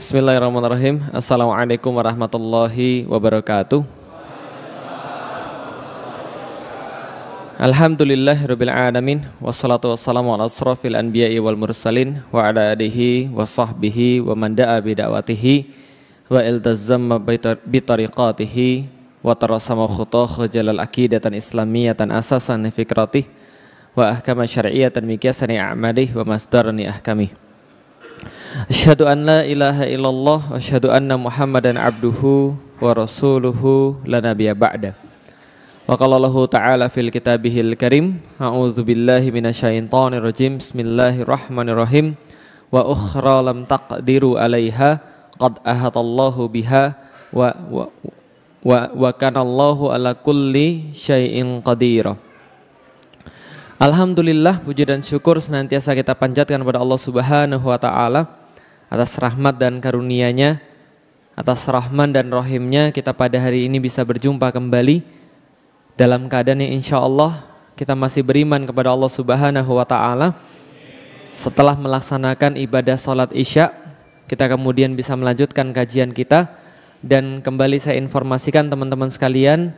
Bismillahirrahmanirrahim. Assalamualaikum warahmatullahi wabarakatuh. Alhamdulillahirabbil alamin wassalatu wassalamu ala asrofil anbiya'i wal mursalin wa ala alihi wa sahbihi wa man da'a bi da'watihi wa iltazama bi tariqatihi wa tarasama khutah jalal aqidatan islamiyatan asasan fikratih wa ahkama syar'iyyatan miqyasan a'malih wa masdarani ahkamih. Asyhadu an la ilaha illallah wa asyhadu anna Muhammadan abduhu wa rasuluhu la nabiyya ba'da. Wa qala Allahu ta'ala fil kitabihil karim, a'udzu billahi minasyaitonir rajim. Bismillahirrahmanirrahim. Wa ukhra lam taqdiru 'alaiha qad ahatallahu biha wa kana Allahu ala kulli syai'in qadir. Alhamdulillah, puji dan syukur senantiasa kita panjatkan kepada Allah Subhanahu wa taala atas rahmat dan karunia-Nya, atas rahman dan rahimnya kita pada hari ini bisa berjumpa kembali dalam keadaan yang insyaallah kita masih beriman kepada Allah Subhanahu wa taala. Setelah melaksanakan ibadah salat Isya, kita kemudian bisa melanjutkan kajian kita. Dan kembali saya informasikan teman-teman sekalian,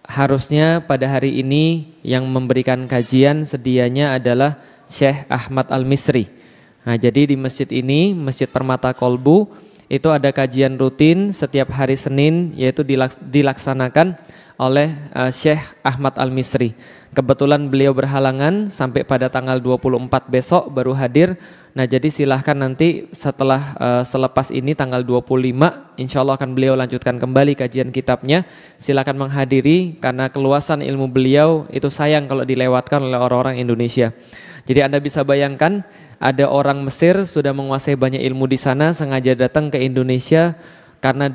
harusnya pada hari ini yang memberikan kajian sedianya adalah Syekh Ahmad Al-Misri. Nah, jadi di masjid ini, Masjid Permata Kolbu, itu ada kajian rutin setiap hari Senin, yaitu dilaksanakan oleh Syekh Ahmad Al-Misri. Kebetulan beliau berhalangan sampai pada tanggal 24 besok baru hadir. Nah, jadi silahkan nanti setelah selepas ini tanggal 25 insya Allah akan beliau lanjutkan kembali kajian kitabnya. Silahkan menghadiri karena keluasan ilmu beliau itu sayang kalau dilewatkan oleh orang-orang Indonesia. Jadi Anda bisa bayangkan ada orang Mesir sudah menguasai banyak ilmu di sana, sengaja datang ke Indonesia karena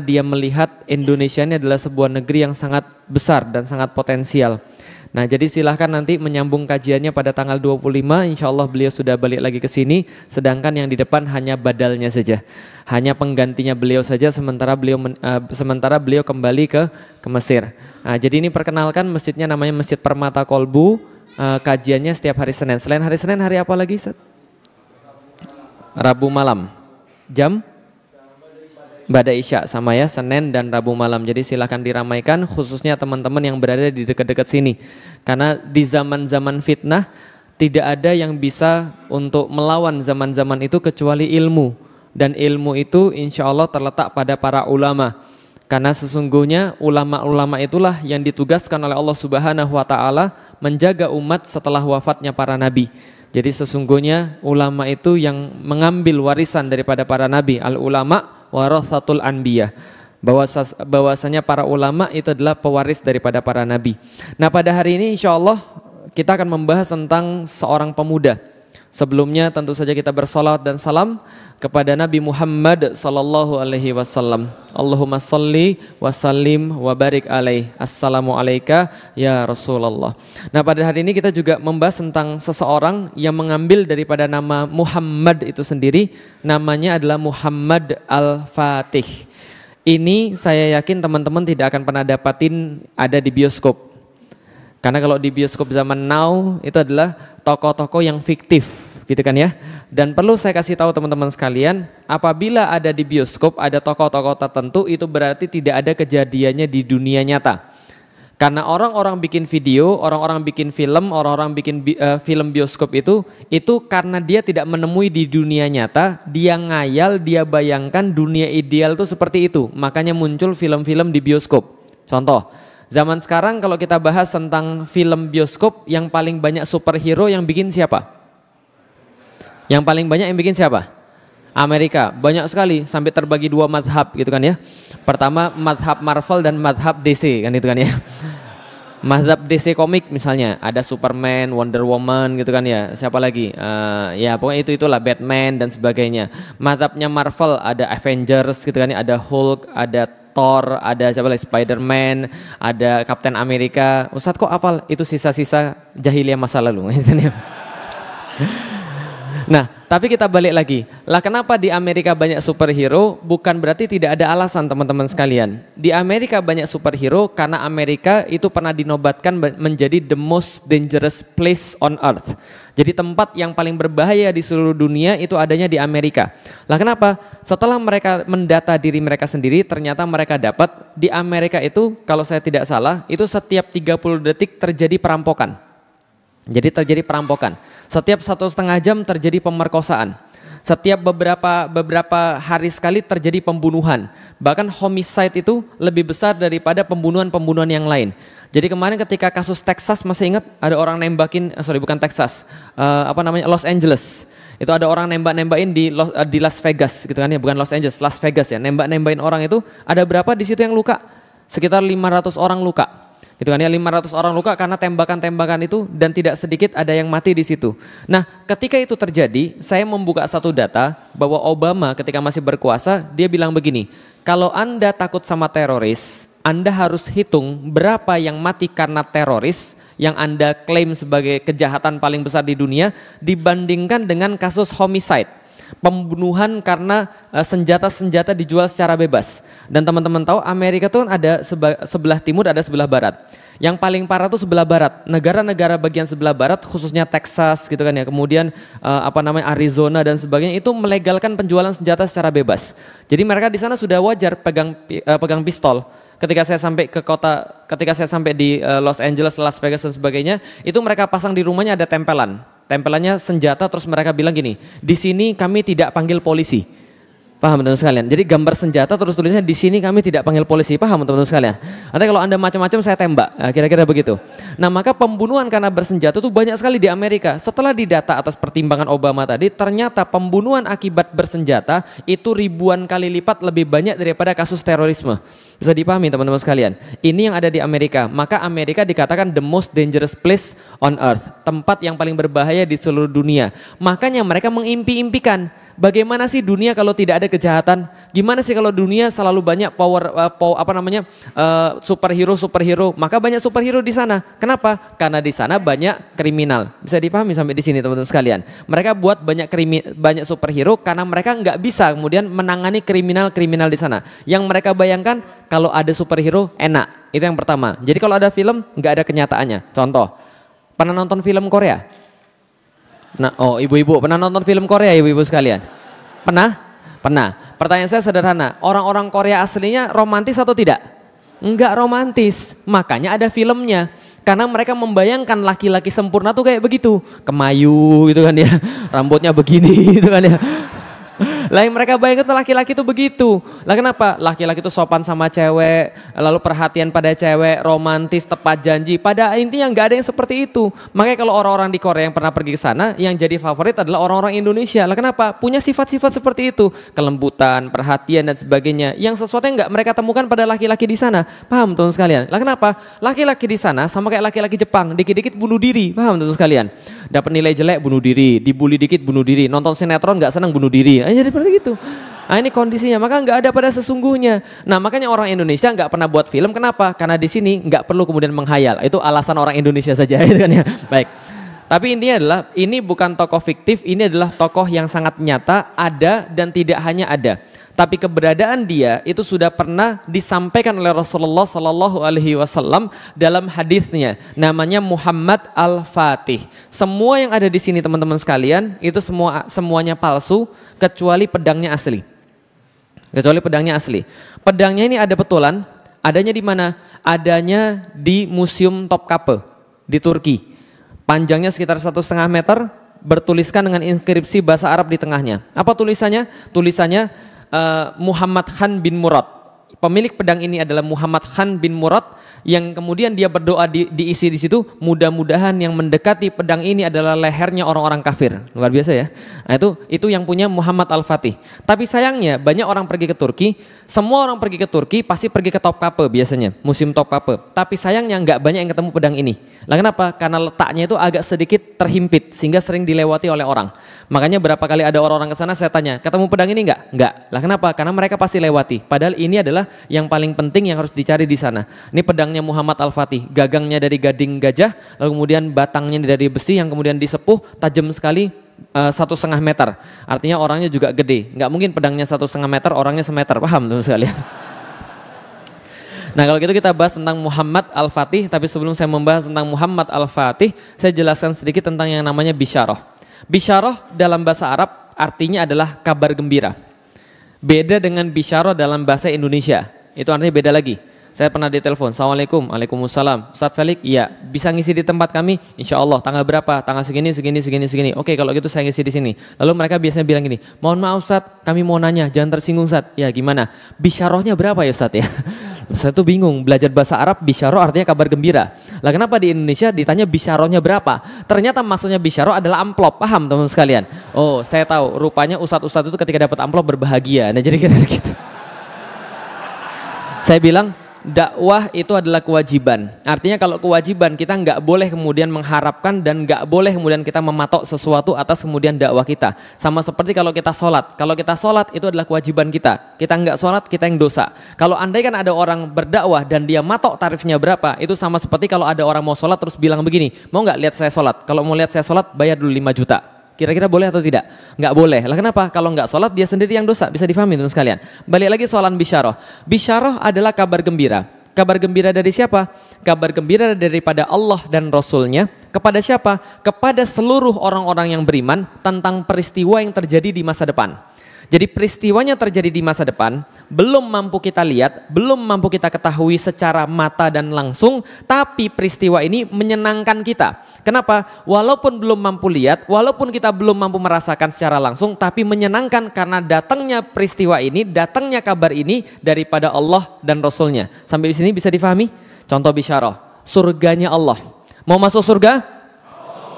dia melihat Indonesia ini adalah sebuah negeri yang sangat besar dan sangat potensial. Nah, jadi silahkan nanti menyambung kajiannya pada tanggal 25, insya Allah beliau sudah balik lagi ke sini, sedangkan yang di depan hanya badalnya saja, hanya penggantinya beliau saja sementara beliau kembali ke Mesir. Nah, jadi ini perkenalkan masjidnya namanya Masjid Permata Kolbu. Kajiannya setiap hari Senin. Selain hari Senin, hari apa lagi, Ustaz? Rabu malam. Jam? Ba'da Isya sama ya, Senin dan Rabu malam. Jadi silahkan diramaikan khususnya teman-teman yang berada di dekat-dekat sini. Karena di zaman-zaman fitnah tidak ada yang bisa untuk melawan zaman-zaman itu kecuali ilmu. Dan ilmu itu insya Allah terletak pada para ulama. Karena sesungguhnya ulama-ulama itulah yang ditugaskan oleh Allah Subhanahu wa taala menjaga umat setelah wafatnya para nabi. Jadi sesungguhnya ulama itu yang mengambil warisan daripada para nabi. Al-ulama warathatul anbiya. Bahwasanya para ulama itu adalah pewaris daripada para nabi. Nah, pada hari ini insyaallah kita akan membahas tentang seorang pemuda. Sebelumnya tentu saja kita bersolawat dan salam kepada Nabi Muhammad sallallahu alaihi wasallam. Allahumma salli wa sallim wa barik alaih. Assalamu alayka ya Rasulullah. Nah, pada hari ini kita juga membahas tentang seseorang yang mengambil daripada nama Muhammad itu sendiri. Namanya adalah Muhammad Al-Fatih. Ini saya yakin teman-teman tidak akan pernah dapatin ada di bioskop. Karena kalau di bioskop zaman now itu adalah tokoh-tokoh yang fiktif, gitu kan ya. Dan perlu saya kasih tahu teman-teman sekalian, apabila ada di bioskop ada tokoh-tokoh tertentu itu berarti tidak ada kejadiannya di dunia nyata. Karena orang-orang bikin video, orang-orang bikin film, orang-orang bikin film bioskop itu karena dia tidak menemui di dunia nyata, dia ngayal, dia bayangkan dunia ideal itu seperti itu. Makanya muncul film-film di bioskop. Contoh, zaman sekarang kalau kita bahas tentang film bioskop yang paling banyak superhero yang bikin siapa? Yang paling banyak yang bikin siapa? Amerika. Banyak sekali sampai terbagi dua mazhab gitu kan ya. Pertama mazhab Marvel dan mazhab DC kan itu kan ya. Mazhab DC komik misalnya ada Superman, Wonder Woman gitu kan ya. Siapa lagi? Ya pokoknya itulah Batman dan sebagainya. Mazhabnya Marvel ada Avengers gitu kan ya, ada Hulk, ada Thor, ada siapa lagi, Spider-Man, ada Captain America. Ustadz kok hafal? Itu sisa-sisa jahiliyah masa lalu. Nah, Tapi kita balik lagi. Lah kenapa di Amerika banyak superhero? Bukan berarti tidak ada alasan teman-teman sekalian. Di Amerika banyak superhero karena Amerika itu pernah dinobatkan menjadi the most dangerous place on earth. Jadi tempat yang paling berbahaya di seluruh dunia itu adanya di Amerika. Lah kenapa? Setelah mereka mendata diri mereka sendiri, ternyata mereka dapat di Amerika itu, kalau saya tidak salah, itu setiap 30 detik terjadi perampokan. Jadi terjadi perampokan. Setiap 1,5 jam terjadi pemerkosaan. Setiap beberapa hari sekali terjadi pembunuhan. Bahkan homicide itu lebih besar daripada pembunuhan-pembunuhan yang lain. Jadi kemarin ketika kasus Texas, masih ingat ada orang nembakin, bukan Texas, Los Angeles. Itu ada orang nembak-nembakin di Las Vegas gitu kan ya, bukan Los Angeles, Las Vegas ya. Nembak-nembakin orang itu, ada berapa di situ yang luka? Sekitar 500 orang luka. Gitu kan ya, 500 orang luka karena tembakan-tembakan itu, dan tidak sedikit ada yang mati di situ. Nah, ketika itu terjadi, saya membuka satu data bahwa Obama ketika masih berkuasa, dia bilang begini, kalau Anda takut sama teroris, Anda harus hitung berapa yang mati karena teroris yang Anda klaim sebagai kejahatan paling besar di dunia dibandingkan dengan kasus homicide. Pembunuhan karena senjata-senjata dijual secara bebas. Dan teman-teman tahu Amerika itu kan ada sebelah timur, ada sebelah barat. Yang paling parah itu sebelah barat. Negara-negara bagian sebelah barat, khususnya Texas gitu kan ya, kemudian Arizona dan sebagainya, itu melegalkan penjualan senjata secara bebas. Jadi mereka di sana sudah wajar pegang pistol. Ketika saya sampai di Los Angeles, Las Vegas dan sebagainya, itu mereka pasang di rumahnya ada tempelannya senjata, terus mereka bilang gini, di sini kami tidak panggil polisi. Paham teman-teman sekalian? Jadi gambar senjata terus tulisnya di sini kami tidak panggil polisi. Paham teman-teman sekalian? Nanti kalau Anda macam-macam saya tembak. Nah, kira-kira begitu. Nah, maka pembunuhan karena bersenjata itu banyak sekali di Amerika. Setelah didata atas pertimbangan Obama tadi, ternyata pembunuhan akibat bersenjata itu ribuan kali lipat lebih banyak daripada kasus terorisme. Bisa dipahami teman-teman sekalian. Ini yang ada di Amerika. Maka Amerika dikatakan the most dangerous place on earth. Tempat yang paling berbahaya di seluruh dunia. Makanya mereka mengimpi-impikan, bagaimana sih dunia kalau tidak ada kejahatan? Gimana sih kalau dunia selalu banyak superhero? Maka banyak superhero di sana. Kenapa? Karena di sana banyak kriminal. Bisa dipahami sampai di sini teman-teman sekalian. Mereka buat banyak superhero karena mereka nggak bisa kemudian menangani kriminal di sana. Yang mereka bayangkan kalau ada superhero enak. Itu yang pertama. Jadi kalau ada film nggak ada kenyataannya. Contoh, pernah nonton film Korea? Nah, ibu-ibu pernah nonton film Korea, ibu-ibu sekalian? Pernah. Pertanyaan saya sederhana, orang-orang Korea aslinya romantis atau tidak? Enggak romantis, makanya ada filmnya. Karena mereka membayangkan laki-laki sempurna tuh kayak begitu, kemayu gitu kan ya, rambutnya begini gitu kan ya. Lah yang mereka bayangkan laki-laki itu begitu. Lah kenapa? Laki-laki itu sopan sama cewek, lalu perhatian pada cewek, romantis, tepat janji. Pada intinya nggak ada yang seperti itu. Makanya kalau orang-orang di Korea yang pernah pergi ke sana, yang jadi favorit adalah orang-orang Indonesia. Lah kenapa? Punya sifat-sifat seperti itu, kelembutan, perhatian dan sebagainya. Yang sesuatu yang nggak mereka temukan pada laki-laki di sana. Paham teman sekalian? Lah kenapa? Laki-laki di sana sama kayak laki-laki Jepang, dikit-dikit bunuh diri. Paham teman sekalian? Dapat nilai jelek bunuh diri, dibully dikit bunuh diri, nonton sinetron nggak senang bunuh diri. Jadi seperti itu. Nah ini kondisinya, maka nggak ada pada sesungguhnya. Nah makanya orang Indonesia nggak pernah buat film, kenapa? Karena di sini nggak perlu kemudian menghayal. Itu alasan orang Indonesia saja, gitu kan ya. Baik. Tapi intinya adalah ini bukan tokoh fiktif, ini adalah tokoh yang sangat nyata, ada dan tidak hanya ada. Tapi keberadaan dia itu sudah pernah disampaikan oleh Rasulullah Sallallahu Alaihi Wasallam dalam hadisnya, namanya Muhammad Al-Fatih. Semua yang ada di sini teman-teman sekalian itu semuanya palsu kecuali pedangnya asli. Pedangnya ini ada betulan, adanya di mana? Adanya di Museum Topkapi di Turki. Panjangnya sekitar 1,5 meter, bertuliskan dengan inskripsi bahasa Arab di tengahnya. Apa tulisannya? Tulisannya Muhammad Khan bin Murad. Pemilik pedang ini adalah Muhammad Khan bin Murad, yang kemudian dia berdoa diisi di situ, mudah-mudahan yang mendekati pedang ini adalah lehernya orang-orang kafir. Luar biasa ya. Nah, itu yang punya Muhammad Al-Fatih. Tapi sayangnya banyak orang pergi ke Turki, semua orang pergi ke Turki pasti pergi ke Topkapi biasanya, Museum Topkapi. Tapi sayangnya nggak banyak yang ketemu pedang ini. Lah kenapa? Karena letaknya itu agak sedikit terhimpit sehingga sering dilewati oleh orang. Makanya berapa kali ada orang-orang ke sana saya tanya, ketemu pedang ini nggak? Nggak. Lah kenapa? Karena mereka pasti lewati. Padahal ini adalah adalah yang paling penting yang harus dicari di sana. Ini pedangnya Muhammad Al-Fatih, gagangnya dari gading gajah, lalu kemudian batangnya dari besi yang kemudian disepuh, tajam sekali, 1,5 meter. Artinya orangnya juga gede. Nggak mungkin pedangnya 1,5 meter, orangnya semeter. Paham teman sekalian? Nah kalau gitu kita bahas tentang Muhammad Al-Fatih. Tapi sebelum saya membahas tentang Muhammad Al-Fatih, saya jelaskan sedikit tentang yang namanya bisyarah. Bisyarah dalam bahasa Arab artinya adalah kabar gembira. Beda dengan bisyarah dalam bahasa Indonesia. Itu artinya beda lagi. Saya pernah ditelepon, Assalamualaikum, Waalaikumsalam. Ustadz Felix, iya, bisa ngisi di tempat kami? Insya Allah, tanggal berapa? Tanggal segini. Oke, kalau gitu saya ngisi di sini. Lalu mereka biasanya bilang gini, mohon maaf Ustadz, kami mau nanya, jangan tersinggung Ustadz. Ya gimana? Bisyarahnya berapa ya Ustadz ya? Saya tuh bingung, belajar bahasa Arab, bisyarah artinya kabar gembira. Lah kenapa di Indonesia ditanya bisyarahnya berapa? Ternyata maksudnya bisyarah adalah amplop, paham teman sekalian? Oh, saya tahu, rupanya ustadz-ustadz itu ketika dapat amplop berbahagia. Nah jadi gitu. Saya bilang, dakwah itu adalah kewajiban. Artinya kalau kewajiban kita nggak boleh kemudian mengharapkan dan nggak boleh kemudian kita mematok sesuatu atas kemudian dakwah kita. Sama seperti kalau kita sholat. Kalau kita sholat itu adalah kewajiban kita. Kita nggak sholat kita yang dosa. Kalau andai kan ada orang berdakwah dan dia matok tarifnya berapa, itu sama seperti kalau ada orang mau sholat terus bilang begini, mau nggak lihat saya sholat? Kalau mau lihat saya sholat bayar dulu 5 juta. Kira-kira boleh atau tidak? Nggak boleh. Lah kenapa? Kalau nggak sholat dia sendiri yang dosa. Bisa difahami teman sekalian. Balik lagi soalan bisyarah. Bisyarah adalah kabar gembira. Kabar gembira dari siapa? Kabar gembira daripada Allah dan Rasulnya. Kepada siapa? Kepada seluruh orang-orang yang beriman tentang peristiwa yang terjadi di masa depan. Jadi peristiwanya terjadi di masa depan, belum mampu kita lihat, belum mampu kita ketahui secara mata dan langsung, tapi peristiwa ini menyenangkan kita. Kenapa? Walaupun belum mampu lihat, walaupun kita belum mampu merasakan secara langsung, tapi menyenangkan karena datangnya peristiwa ini, datangnya kabar ini daripada Allah dan Rasulnya. Sampai di sini bisa difahami? Contoh bisyarah, surganya Allah. Mau masuk surga?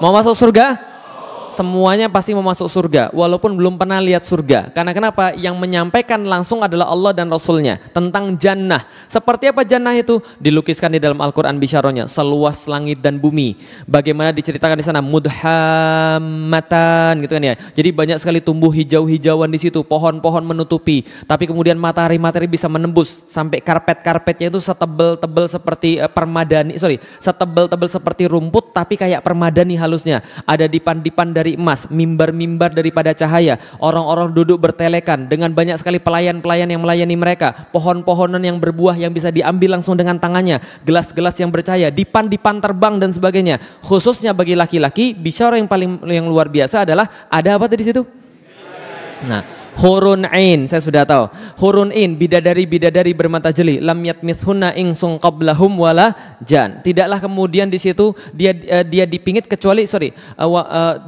Mau masuk surga? Semuanya pasti mau masuk surga walaupun belum pernah lihat surga. Karena kenapa? Yang menyampaikan langsung adalah Allah dan Rasulnya tentang jannah. Seperti apa jannah itu? Dilukiskan di dalam Al-Quran bisyarahnya, seluas langit dan bumi. Bagaimana diceritakan di sana, mudhammatan gitu kan ya. Jadi banyak sekali tumbuh hijau-hijauan di situ, pohon-pohon menutupi. Tapi kemudian matahari bisa menembus sampai karpet-karpetnya itu setebel-tebel seperti setebel-tebel seperti rumput tapi kayak permadani halusnya. Ada dipan-dipan dari emas, mimbar-mimbar daripada cahaya, orang-orang duduk bertelekan dengan banyak sekali pelayan-pelayan yang melayani mereka, pohon-pohonan yang berbuah yang bisa diambil langsung dengan tangannya, gelas-gelas yang bercahaya, dipan-dipan terbang dan sebagainya. Khususnya bagi laki-laki, bisyarah yang luar biasa adalah ada apa tadi situ? Nah, hurun ain, saya sudah tahu. Hurun ain, bidadari-bidadari bermata jeli, lam yatmithunna insun qablahum wala jan. Tidaklah kemudian di situ dia dipingit kecuali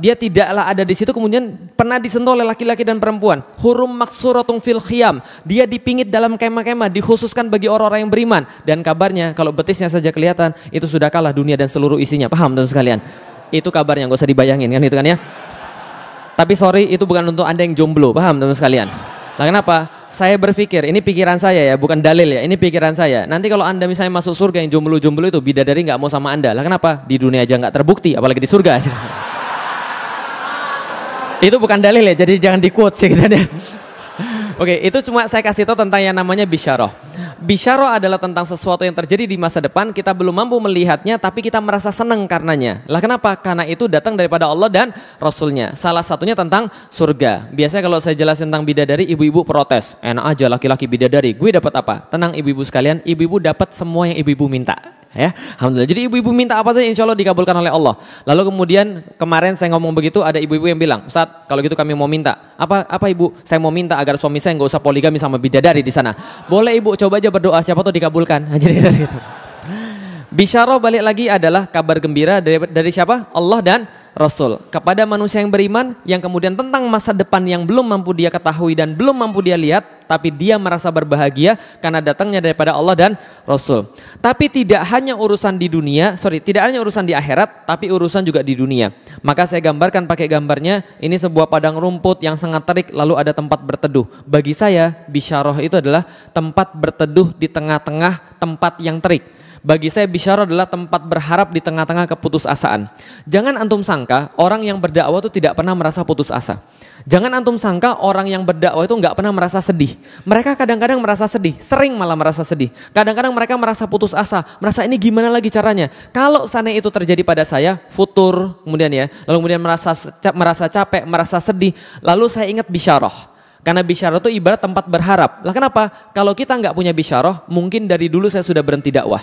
dia tidaklah ada di situ kemudian pernah disentuh oleh laki-laki dan perempuan. Hurum maksuratun fil khiyam, dia dipingit dalam kemah-kemah, dikhususkan bagi orang-orang yang beriman. Dan kabarnya kalau betisnya saja kelihatan itu sudah kalah dunia dan seluruh isinya. Paham teman sekalian? Itu kabarnya, nggak usah dibayangin kan itu kan ya. Tapi sorry, itu bukan untuk Anda yang jomblo, paham teman sekalian? Nah kenapa? Saya berpikir, ini pikiran saya ya, bukan dalil ya, ini pikiran saya. Nanti kalau Anda misalnya masuk surga yang jomblo-jomblo itu, bidadari nggak mau sama Anda. Lah kenapa? Di dunia aja nggak terbukti, apalagi di surga aja. Itu bukan dalil ya, jadi jangan di-quote sih gitu ya. Oke, itu cuma saya kasih tahu tentang yang namanya bisyarah. Bisyarah adalah tentang sesuatu yang terjadi di masa depan, kita belum mampu melihatnya tapi kita merasa senang karenanya. Lah kenapa? Karena itu datang daripada Allah dan Rasulnya. Salah satunya tentang surga. Biasanya kalau saya jelasin tentang bidadari, ibu-ibu protes. Enak aja laki-laki bidadari, gue dapat apa? Tenang ibu-ibu sekalian, ibu-ibu dapat semua yang ibu-ibu minta. Ya, alhamdulillah. Jadi ibu-ibu minta apa saja insya Allah dikabulkan oleh Allah. Lalu kemudian kemarin saya ngomong begitu, ada ibu-ibu yang bilang, Ustadz kalau gitu kami mau minta. Apa ibu? Saya mau minta agar suami saya nggak usah poligami sama bidadari di sana. Boleh ibu, coba aja berdoa, siapa tuh dikabulkan. Jadi gitu. Bisyarah balik lagi adalah kabar gembira dari siapa? Allah dan Rasul kepada manusia yang beriman, yang kemudian tentang masa depan yang belum mampu dia ketahui dan belum mampu dia lihat, tapi dia merasa berbahagia karena datangnya daripada Allah dan Rasul. Tapi tidak hanya urusan di dunia, tidak hanya urusan di akhirat, tapi urusan juga di dunia. Maka saya gambarkan pakai gambarnya, ini sebuah padang rumput yang sangat terik, lalu ada tempat berteduh. Bagi saya, bisyarah itu adalah tempat berteduh di tengah-tengah tempat yang terik. Bagi saya bisyarah adalah tempat berharap di tengah-tengah keputusasaan. Jangan antum sangka orang yang berdakwah itu tidak pernah merasa putus asa. Jangan antum sangka orang yang berdakwah itu nggak pernah merasa sedih. Mereka kadang-kadang merasa sedih, sering malah merasa sedih. Kadang-kadang mereka merasa putus asa, merasa ini gimana lagi caranya. Kalau seandainya itu terjadi pada saya, futur kemudian ya, lalu kemudian merasa capek, merasa sedih, lalu saya ingat bisyarah. Karena bisyarah itu ibarat tempat berharap. Lah kenapa? Kalau kita nggak punya bisyarah, mungkin dari dulu saya sudah berhenti dakwah.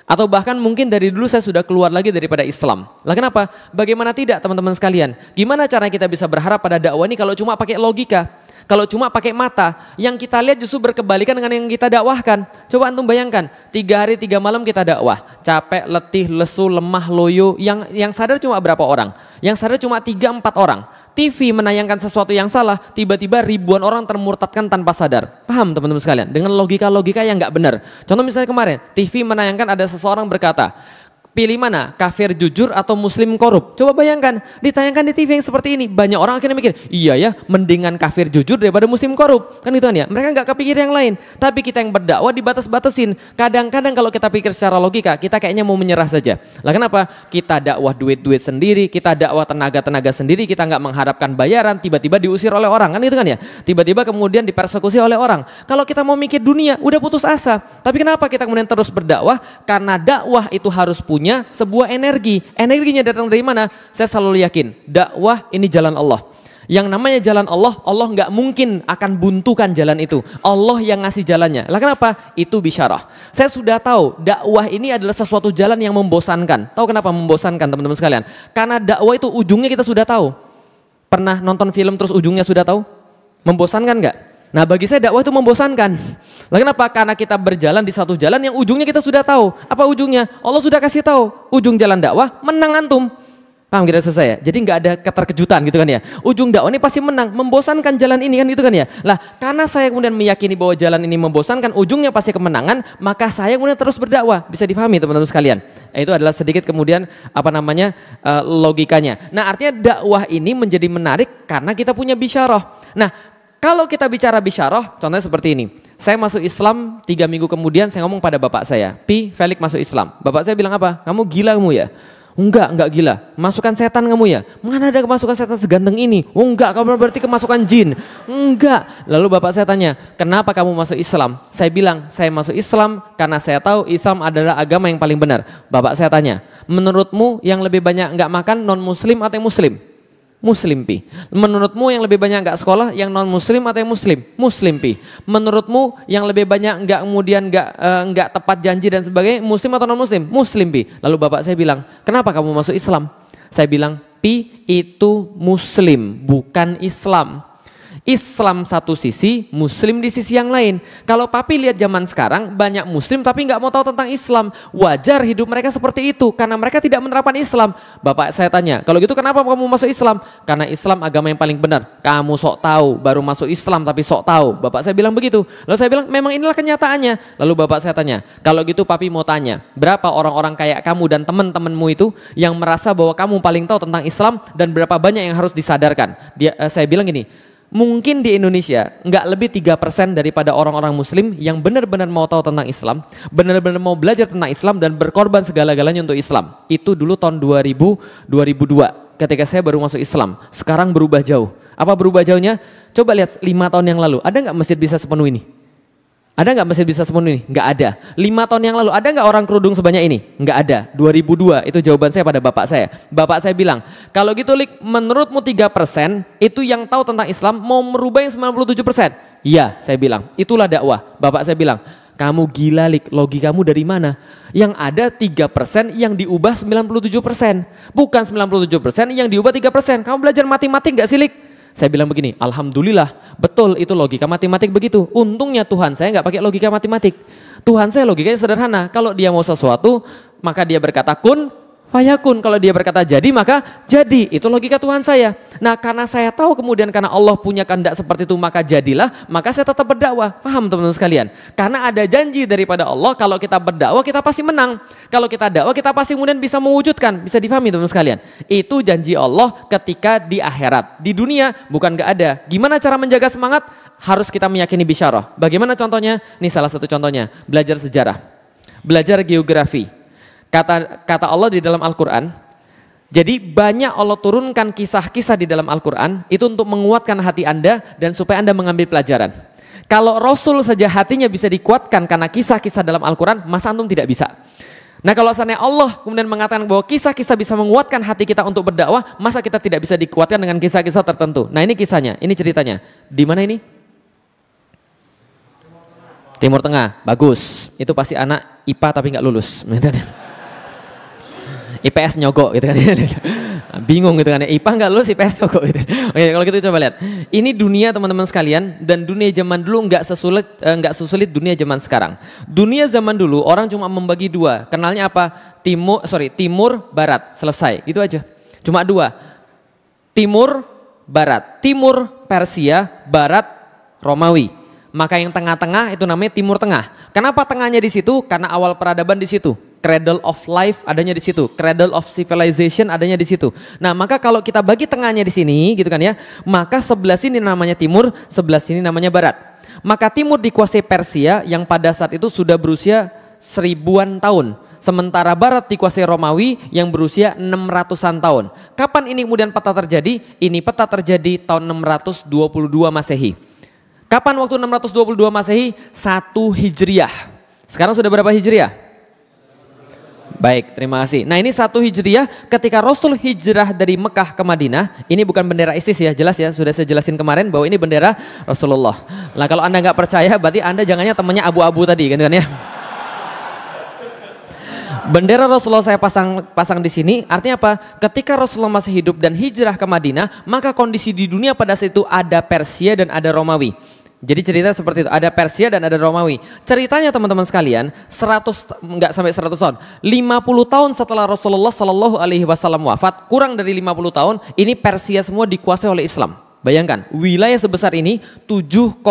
Atau bahkan mungkin dari dulu saya sudah keluar lagi daripada Islam. Lah kenapa? Bagaimana tidak teman-teman sekalian? Gimana cara kita bisa berharap pada dakwah ini kalau cuma pakai logika? Kalau cuma pakai mata, yang kita lihat justru berkebalikan dengan yang kita dakwahkan. Coba antum bayangkan, 3 hari 3 malam kita dakwah, capek, letih, lesu, lemah, loyo. Yang sadar cuma berapa orang? Yang sadar cuma 3-4 orang. TV menayangkan sesuatu yang salah, tiba-tiba ribuan orang termurtadkan tanpa sadar. Paham teman-teman sekalian? Dengan logika-logika yang nggak benar. Contoh misalnya kemarin, TV menayangkan ada seseorang berkata, pilih mana, kafir jujur atau muslim korup? Coba bayangkan, ditayangkan di TV yang seperti ini, banyak orang akhirnya mikir, iya ya, mendingan kafir jujur daripada muslim korup. Kan gitu kan ya, mereka nggak kepikir yang lain. Tapi kita yang berdakwah dibatas-batasin. Kadang-kadang kalau kita pikir secara logika, kita kayaknya mau menyerah saja. Lah kenapa? Kita dakwah duit-duit sendiri, kita dakwah tenaga-tenaga sendiri, kita nggak mengharapkan bayaran, tiba-tiba diusir oleh orang, kan gitu kan ya. Tiba-tiba kemudian dipersekusi oleh orang. Kalau kita mau mikir dunia, udah putus asa. Tapi kenapa kita kemudian terus berdakwah? Karena dakwah itu harus punya sebuah energi. Energinya datang dari mana? Saya selalu yakin, dakwah ini jalan Allah. Yang namanya jalan Allah, Allah nggak mungkin akan buntukan jalan itu. Allah yang ngasih jalannya. Lah kenapa? Itu bisyarah. Saya sudah tahu dakwah ini adalah sesuatu jalan yang membosankan. Tahu kenapa membosankan teman-teman sekalian? Karena dakwah itu ujungnya kita sudah tahu. Pernah nonton film terus ujungnya sudah tahu? Membosankan nggak? Nah bagi saya dakwah itu membosankan. Lah kenapa? Karena kita berjalan di satu jalan yang ujungnya kita sudah tahu. Apa ujungnya? Allah sudah kasih tahu. Ujung jalan dakwah menang antum. Paham kira saya? Jadi nggak ada keterkejutan gitu kan ya. Ujung dakwah ini pasti menang. Membosankan jalan ini kan gitu kan ya. Lah karena saya kemudian meyakini bahwa jalan ini membosankan, ujungnya pasti kemenangan, maka saya kemudian terus berdakwah. Bisa dipahami teman-teman sekalian. Itu adalah sedikit kemudian logikanya. Nah artinya dakwah ini menjadi menarik karena kita punya bisyarah. Nah kalau kita bicara bisyarah, contohnya seperti ini. Saya masuk Islam 3 minggu kemudian saya ngomong pada bapak saya, Felix masuk Islam. Bapak saya bilang apa? Kamu gila kamu ya? Enggak gila. Masukan setan kamu ya? Mana ada kemasukan setan seganteng ini? Oh enggak, kamu berarti kemasukan jin. Enggak. Lalu bapak saya tanya, kenapa kamu masuk Islam? Saya bilang, saya masuk Islam karena saya tahu Islam adalah agama yang paling benar. Bapak saya tanya, menurutmu yang lebih banyak enggak makan non muslim atau yang muslim? Muslim pi. Menurutmu yang lebih banyak enggak sekolah yang non muslim atau yang muslim? Muslim pi. Menurutmu yang lebih banyak enggak kemudian enggak tepat janji dan sebagainya muslim atau non muslim? Muslim pi. Lalu bapak saya bilang, kenapa kamu masuk Islam? Saya bilang, pi itu muslim bukan Islam. Islam satu sisi, muslim di sisi yang lain. Kalau papi lihat zaman sekarang banyak muslim tapi nggak mau tahu tentang Islam. Wajar hidup mereka seperti itu karena mereka tidak menerapkan Islam. Bapak saya tanya, kalau gitu kenapa kamu masuk Islam? Karena Islam agama yang paling benar. Kamu sok tahu, baru masuk Islam tapi sok tahu. Bapak saya bilang begitu. Lalu saya bilang memang inilah kenyataannya. Lalu bapak saya tanya, kalau gitu papi mau tanya, berapa orang-orang kayak kamu dan teman-temanmu itu yang merasa bahwa kamu paling tahu tentang Islam dan berapa banyak yang harus disadarkan? Saya bilang gini, mungkin di Indonesia nggak lebih 3% daripada orang-orang muslim yang benar-benar mau tahu tentang Islam, benar-benar mau belajar tentang Islam dan berkorban segala-galanya untuk Islam. Itu dulu tahun 2002 ketika saya baru masuk Islam. Sekarang berubah jauh. Apa berubah jauhnya? Coba lihat 5 tahun yang lalu, ada nggak masjid bisa sepenuh ini? Ada nggak masjid bisa sepenuh ini? Nggak ada. 5 tahun yang lalu ada nggak orang kerudung sebanyak ini? Nggak ada. 2002 itu jawaban saya pada bapak saya. Bapak saya bilang, kalau gitu Lik, menurutmu 3% itu yang tahu tentang Islam mau merubah yang 97%? Iya, saya bilang. Itulah dakwah. Bapak saya bilang, kamu gila Lik, logikamu dari mana? Yang ada 3% yang diubah 97%. Bukan 97% yang diubah 3%. Kamu belajar matematik nggak sih Lik? Saya bilang begini, alhamdulillah, betul itu logika matematik begitu. Untungnya Tuhan saya nggak pakai logika matematik. Tuhan saya logikanya sederhana. Kalau dia mau sesuatu, maka dia berkata kun, fayakun. Kalau dia berkata jadi, maka jadi. Itu logika Tuhan saya. Nah karena saya tahu kemudian karena Allah punya kehendak seperti itu, maka jadilah, maka saya tetap berdakwah. Paham teman-teman sekalian? Karena ada janji daripada Allah, kalau kita berdakwah kita pasti menang. Kalau kita dakwah kita pasti kemudian bisa mewujudkan. Bisa difahami teman-teman sekalian? Itu janji Allah ketika di akhirat. Di dunia bukan gak ada. Gimana cara menjaga semangat? Harus kita meyakini bisyarah. Bagaimana contohnya? Ini salah satu contohnya. Belajar sejarah. belajar geografi. Kata Allah di dalam Al-Quran, jadi banyak Allah turunkan kisah-kisah di dalam Al-Quran itu untuk menguatkan hati Anda dan supaya Anda mengambil pelajaran. Kalau Rasul saja hatinya bisa dikuatkan karena kisah-kisah dalam Al-Quran, masa antum tidak bisa? Nah kalau seandainya Allah kemudian mengatakan bahwa kisah-kisah bisa menguatkan hati kita untuk berdakwah, masa kita tidak bisa dikuatkan dengan kisah-kisah tertentu? Nah ini kisahnya, ini ceritanya. Di mana ini? Timur Tengah, bagus. Itu pasti anak IPA tapi nggak lulus. IPS nyogok gitu kan. Bingung gitu kan, IPA nggak lulus, IPS nyogok gitu. Oke, kalau gitu coba lihat. Ini dunia teman-teman sekalian, dan dunia zaman dulu nggak sesulit dunia zaman sekarang. Dunia zaman dulu orang cuma membagi dua. Kenalnya apa? Timur, barat, selesai. Gitu aja. Cuma dua. Timur, barat. Timur Persia, barat Romawi. Maka yang tengah-tengah itu namanya Timur Tengah. Kenapa tengahnya di situ? Karena awal peradaban di situ. Cradle of life adanya di situ, cradle of civilization adanya di situ. Nah, maka kalau kita bagi tengahnya di sini, gitu kan ya, maka sebelah sini namanya timur, sebelah sini namanya barat. Maka timur dikuasai Persia yang pada saat itu sudah berusia 1000-an tahun. Sementara barat dikuasai Romawi yang berusia 600-an tahun. Kapan ini kemudian peta terjadi? Ini peta terjadi tahun 622 Masehi. Kapan waktu 622 Masehi? 1 Hijriah. Sekarang sudah berapa Hijriah? Baik, terima kasih. Nah ini 1 Hijriah ketika Rasul hijrah dari Mekah ke Madinah. Ini bukan bendera ISIS ya, jelas ya. Sudah saya jelasin kemarin bahwa ini bendera Rasulullah. Nah kalau Anda nggak percaya berarti Anda jangannya temannya abu-abu tadi kan ya. Bendera Rasulullah saya pasang di sini, artinya apa? Ketika Rasulullah masih hidup dan hijrah ke Madinah, maka kondisi di dunia pada saat itu ada Persia dan ada Romawi. Jadi cerita seperti itu, ada Persia dan ada Romawi. Ceritanya teman-teman sekalian, 100 tahun, 50 tahun setelah Rasulullah Shallallahu Alaihi Wasallam wafat, kurang dari 50 tahun, ini Persia semua dikuasai oleh Islam. Bayangkan, wilayah sebesar ini 7,3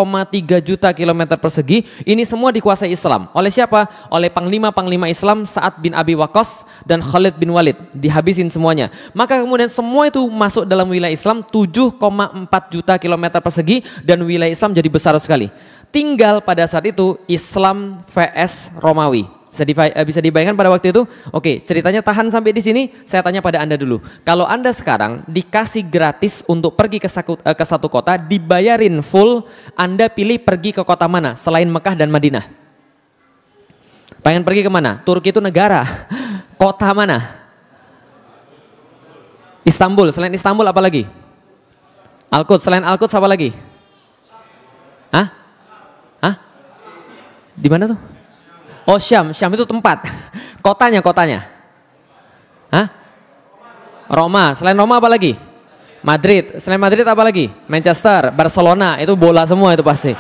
juta kilometer persegi, ini semua dikuasai Islam. Oleh siapa? Oleh panglima-panglima Islam Sa'ad bin Abi Waqqas dan Khalid bin Walid. Dihabisin semuanya. Maka kemudian semua itu masuk dalam wilayah Islam 7,4 juta kilometer persegi dan wilayah Islam jadi besar sekali. Tinggal pada saat itu Islam vs Romawi. Bisa dibayangkan pada waktu itu? Oke, ceritanya tahan sampai di sini. Saya tanya pada Anda dulu. Kalau Anda sekarang dikasih gratis untuk pergi ke satu kota, dibayarin full, Anda pilih pergi ke kota mana selain Mekah dan Madinah? Pengen pergi ke mana? Turki itu negara. Kota mana? Istanbul. Selain Istanbul apa lagi? Al-Quds. Selain Al-Quds apa lagi? Hah? Di mana tuh? Oh Syam itu tempat. Kotanya. Hah? Roma. Selain Roma apa lagi? Madrid. Selain Madrid apa lagi? Manchester, Barcelona. Itu bola semua itu pasti.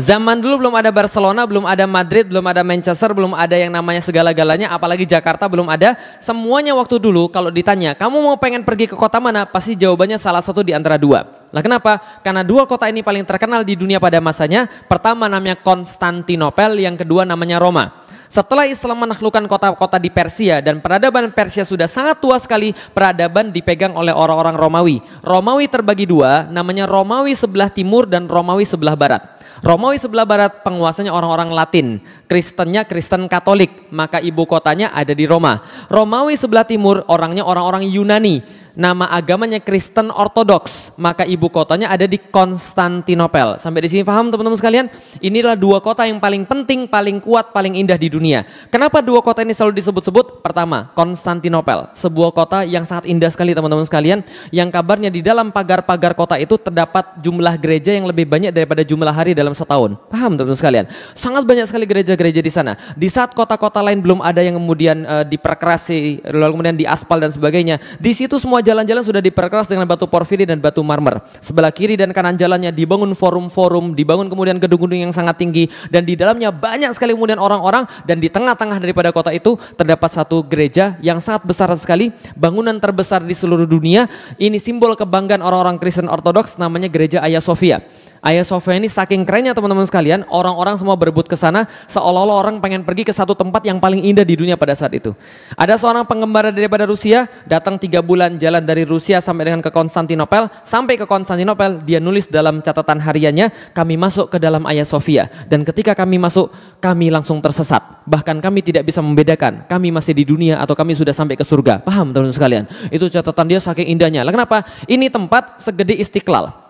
Zaman dulu belum ada Barcelona, belum ada Madrid, belum ada Manchester, belum ada yang namanya segala-galanya, apalagi Jakarta belum ada. Semuanya waktu dulu kalau ditanya, kamu mau pengen pergi ke kota mana? Pasti jawabannya salah satu di antara dua. Lah kenapa? Karena dua kota ini paling terkenal di dunia pada masanya. Pertama namanya Konstantinopel, yang kedua namanya Roma. Setelah Islam menaklukkan kota-kota di Persia dan peradaban Persia sudah sangat tua sekali, peradaban dipegang oleh orang-orang Romawi. Romawi terbagi dua, namanya Romawi sebelah timur dan Romawi sebelah barat. Romawi sebelah barat penguasanya orang-orang Latin, Kristennya Kristen Katolik, maka ibu kotanya ada di Roma. Romawi sebelah timur orangnya orang-orang Yunani, nama agamanya Kristen Ortodoks, maka ibu kotanya ada di Konstantinopel. Sampai di sini paham teman-teman sekalian? Inilah dua kota yang paling penting, paling kuat, paling indah di dunia. Kenapa dua kota ini selalu disebut-sebut? Pertama, Konstantinopel, sebuah kota yang sangat indah sekali teman-teman sekalian, yang kabarnya di dalam pagar-pagar kota itu terdapat jumlah gereja yang lebih banyak daripada jumlah hari dalam setahun. Paham teman-teman sekalian? Sangat banyak sekali gereja-gereja di sana. Di saat kota-kota lain belum ada yang kemudian diperkerasi, lalu kemudian diaspal dan sebagainya, di situ semua jalan-jalan sudah diperkeras dengan batu porfiri dan batu marmer. Sebelah kiri dan kanan jalannya dibangun forum-forum, dibangun kemudian gedung-gedung yang sangat tinggi, dan di dalamnya banyak sekali kemudian orang-orang, dan di tengah-tengah daripada kota itu terdapat satu gereja yang sangat besar sekali, bangunan terbesar di seluruh dunia. Ini simbol kebanggaan orang-orang Kristen Ortodoks, namanya gereja Hagia Sophia. Hagia Sophia ini saking kerennya teman-teman sekalian, orang-orang semua berebut ke sana seolah-olah orang pengen pergi ke satu tempat yang paling indah di dunia pada saat itu. Ada seorang pengembara daripada Rusia, datang 3 bulan jalan dari Rusia sampai dengan ke Konstantinopel. Sampai ke Konstantinopel, dia nulis dalam catatan hariannya, kami masuk ke dalam Hagia Sophia. Dan ketika kami masuk, kami langsung tersesat. Bahkan kami tidak bisa membedakan, kami masih di dunia atau kami sudah sampai ke surga. Paham teman-teman sekalian? Itu catatan dia saking indahnya. Lah kenapa? Ini tempat segede Istiqlal.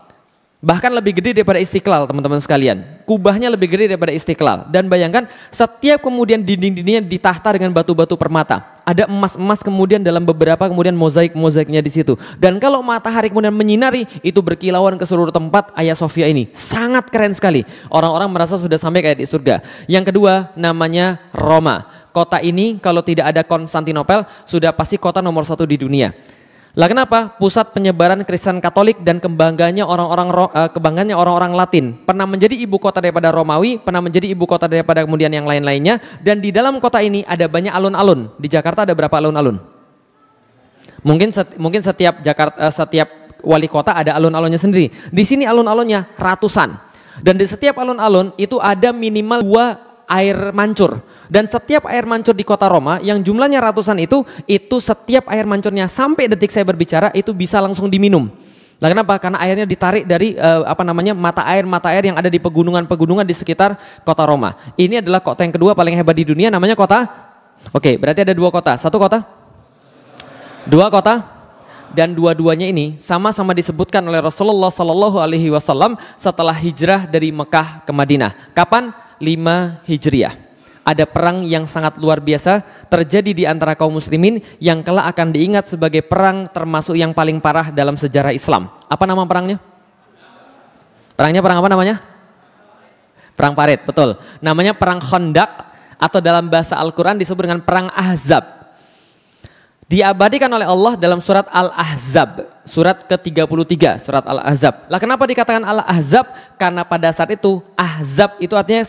Bahkan lebih gede daripada Istiqlal teman-teman sekalian. Kubahnya lebih gede daripada Istiqlal. Dan bayangkan setiap kemudian dinding-dindingnya ditahta dengan batu-batu permata. Ada emas-emas kemudian dalam beberapa kemudian mozaik-mozaiknya di situ. Dan kalau matahari kemudian menyinari, itu berkilauan ke seluruh tempat Hagia Sophia ini. Sangat keren sekali. Orang-orang merasa sudah sampai kayak di surga. Yang kedua namanya Roma. Kota ini kalau tidak ada Konstantinopel sudah pasti kota nomor 1 di dunia. Lah kenapa? Pusat penyebaran Kristen Katolik dan kebanggaannya orang-orang Latin. Pernah menjadi ibu kota daripada Romawi, pernah menjadi ibu kota daripada kemudian yang lain-lainnya. Dan di dalam kota ini ada banyak alun-alun. Di Jakarta ada berapa alun-alun? Mungkin setiap wali kota ada alun-alunnya sendiri. Di sini alun-alunnya ratusan. Dan di setiap alun-alun itu ada minimal 2 air mancur. Dan setiap air mancur di kota Roma yang jumlahnya ratusan itu setiap air mancurnya sampai detik saya berbicara itu bisa langsung diminum. Nah kenapa? Karena airnya ditarik dari mata air yang ada di pegunungan-pegunungan di sekitar kota Roma. Ini adalah kota yang kedua paling hebat di dunia, namanya kota. Oke, berarti ada 2 kota. 1 kota? 2 kota? Dan dua-duanya ini sama-sama disebutkan oleh Rasulullah Sallallahu Alaihi Wasallam setelah hijrah dari Mekah ke Madinah. Kapan? 5 Hijriah. Ada perang yang sangat luar biasa terjadi di antara kaum muslimin yang kelak akan diingat sebagai perang termasuk yang paling parah dalam sejarah Islam. Apa nama perangnya? Perangnya perang apa namanya? Perang Parit, betul. Namanya perang Khandaq atau dalam bahasa Al-Quran disebut dengan perang Ahzab. Diabadikan oleh Allah dalam surat Al-Ahzab, surat ke-33, surat Al-Ahzab. Lah kenapa dikatakan Al-Ahzab? Karena pada saat itu Ahzab itu artinya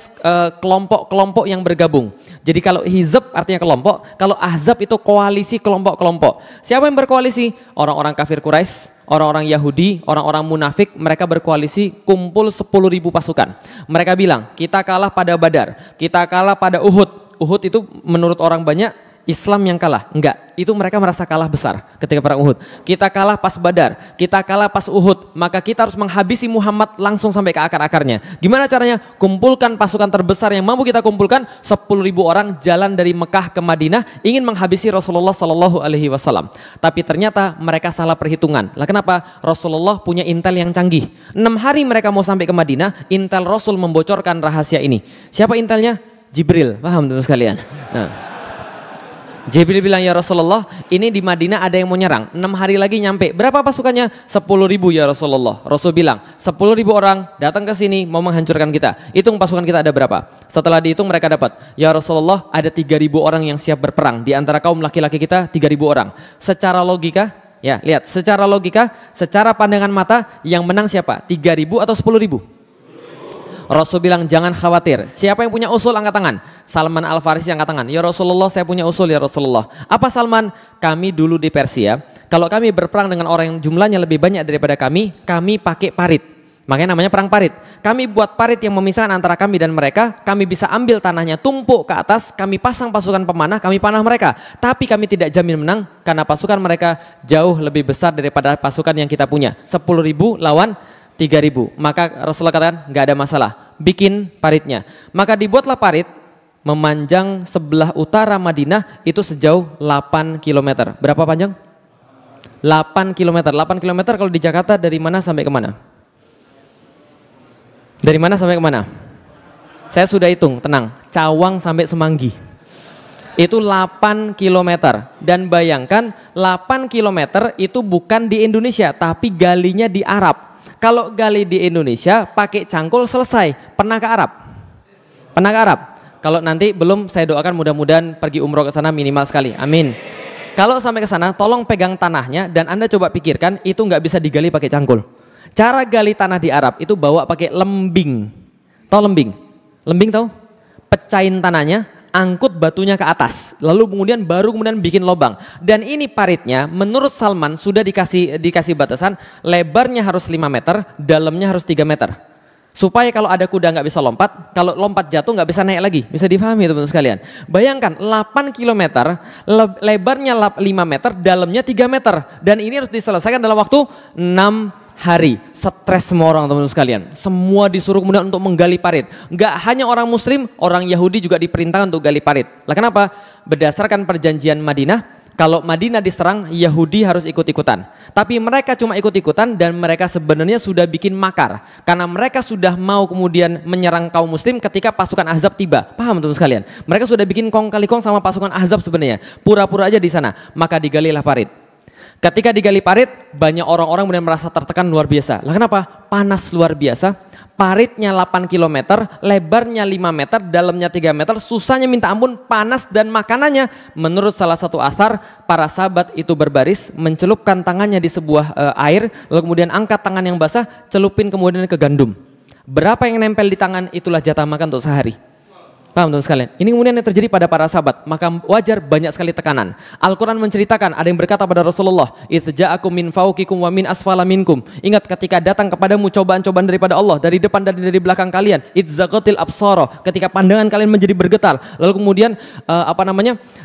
kelompok-kelompok yang bergabung. Jadi kalau Hizb artinya kelompok, kalau Ahzab itu koalisi kelompok-kelompok. Siapa yang berkoalisi? Orang-orang kafir Quraisy, orang-orang Yahudi, orang-orang munafik, mereka berkoalisi kumpul 10.000 pasukan. Mereka bilang, kita kalah pada Badar, kita kalah pada Uhud. Uhud itu menurut orang banyak Islam yang kalah. Enggak, itu mereka merasa kalah besar ketika perang Uhud. Kita kalah pas Badar, kita kalah pas Uhud, maka kita harus menghabisi Muhammad langsung sampai ke akar-akarnya. Gimana caranya? Kumpulkan pasukan terbesar yang mampu kita kumpulkan, 10.000 orang jalan dari Mekah ke Madinah ingin menghabisi Rasulullah Sallallahu Alaihi Wasallam. Tapi ternyata mereka salah perhitungan. Lah kenapa? Rasulullah punya intel yang canggih. 6 hari mereka mau sampai ke Madinah, intel Rasul membocorkan rahasia ini. Siapa intelnya? Jibril. Paham teman sekalian? Nah, Jibril bilang, ya Rasulullah, ini di Madinah ada yang mau nyerang, 6 hari lagi nyampe. Berapa pasukannya? 10.000 ya Rasulullah. Rasul bilang, 10.000 orang datang ke sini mau menghancurkan kita. Hitung pasukan kita ada berapa? Setelah dihitung mereka dapat, ya Rasulullah, ada 3.000 orang yang siap berperang. Di antara kaum laki-laki kita 3.000 orang. Secara logika, ya lihat, secara logika, secara pandangan mata, yang menang siapa? 3.000 atau 10.000? Rasul bilang jangan khawatir. Siapa yang punya usul angkat tangan? Salman Al-Farisi angkat tangan. Ya Rasulullah, saya punya usul ya Rasulullah. Apa Salman? Kami dulu di Persia, kalau kami berperang dengan orang yang jumlahnya lebih banyak daripada kami pakai parit. Makanya namanya perang parit. Kami buat parit yang memisahkan antara kami dan mereka. Kami bisa ambil tanahnya, tumpuk ke atas, kami pasang pasukan pemanah, kami panah mereka. Tapi kami tidak jamin menang karena pasukan mereka jauh lebih besar daripada pasukan yang kita punya. 10.000 lawan 3.000. Maka Rasulullah katakan nggak ada masalah, bikin paritnya. Maka dibuatlah parit memanjang sebelah utara Madinah itu sejauh 8 km. Berapa panjang? 8 km. 8 km kalau di Jakarta dari mana sampai ke mana? Dari mana sampai ke mana? Saya sudah hitung, tenang. Cawang sampai Semanggi. Itu 8 km. Dan bayangkan 8 km itu bukan di Indonesia, tapi galinya di Arab. Kalau gali di Indonesia pakai cangkul selesai. Pernah ke Arab? Pernah ke Arab? Kalau nanti belum, saya doakan mudah-mudahan pergi umroh ke sana minimal sekali. Amin. Kalau sampai ke sana tolong pegang tanahnya dan Anda coba pikirkan itu nggak bisa digali pakai cangkul. Cara gali tanah di Arab itu bawa pakai lembing. Tahu lembing? Lembing tahu? Pecahin tanahnya, angkut batunya ke atas, lalu kemudian bikin lubang. Dan ini paritnya menurut Salman sudah dikasih batasan, lebarnya harus 5 meter, dalamnya harus 3 meter. Supaya kalau ada kuda nggak bisa lompat, kalau lompat jatuh nggak bisa naik lagi. Bisa difahami teman-teman sekalian. Bayangkan 8 km, lebarnya 5 meter, dalamnya 3 meter. Dan ini harus diselesaikan dalam waktu 6 hari. Stres semua orang teman-teman sekalian. Semua disuruh kemudian untuk menggali parit. Nggak hanya orang muslim, orang Yahudi juga diperintahkan untuk gali parit. Lah kenapa? Berdasarkan perjanjian Madinah, kalau Madinah diserang, Yahudi harus ikut-ikutan. Tapi mereka cuma ikut-ikutan dan mereka sebenarnya sudah bikin makar. Karena mereka sudah mau kemudian menyerang kaum muslim ketika pasukan Ahzab tiba. Paham teman-teman sekalian? Mereka sudah bikin kong kali kong sama pasukan Ahzab sebenarnya. Pura-pura aja di sana. Maka digalilah parit. Ketika digali parit, banyak orang-orang kemudian merasa tertekan luar biasa. Lah kenapa? Panas luar biasa. Paritnya 8 km, lebarnya 5 meter, dalamnya 3 meter, susahnya minta ampun, panas dan makanannya. Menurut salah satu athar, para sahabat itu berbaris, mencelupkan tangannya di sebuah air, lalu kemudian angkat tangan yang basah, celupin kemudian ke gandum. Berapa yang nempel di tangan, itulah jatah makan untuk sehari. Paham teman sekalian? Ini kemudian yang terjadi pada para sahabat, maka wajar banyak sekali tekanan. Al-Quran menceritakan, ada yang berkata pada Rasulullah, "Itsja'akum min fawqikum wa min asfala minkum." Ingat ketika datang kepadamu cobaan-cobaan daripada Allah, dari depan dan dari belakang kalian, itzaqatil absara, ketika pandangan kalian menjadi bergetar, lalu kemudian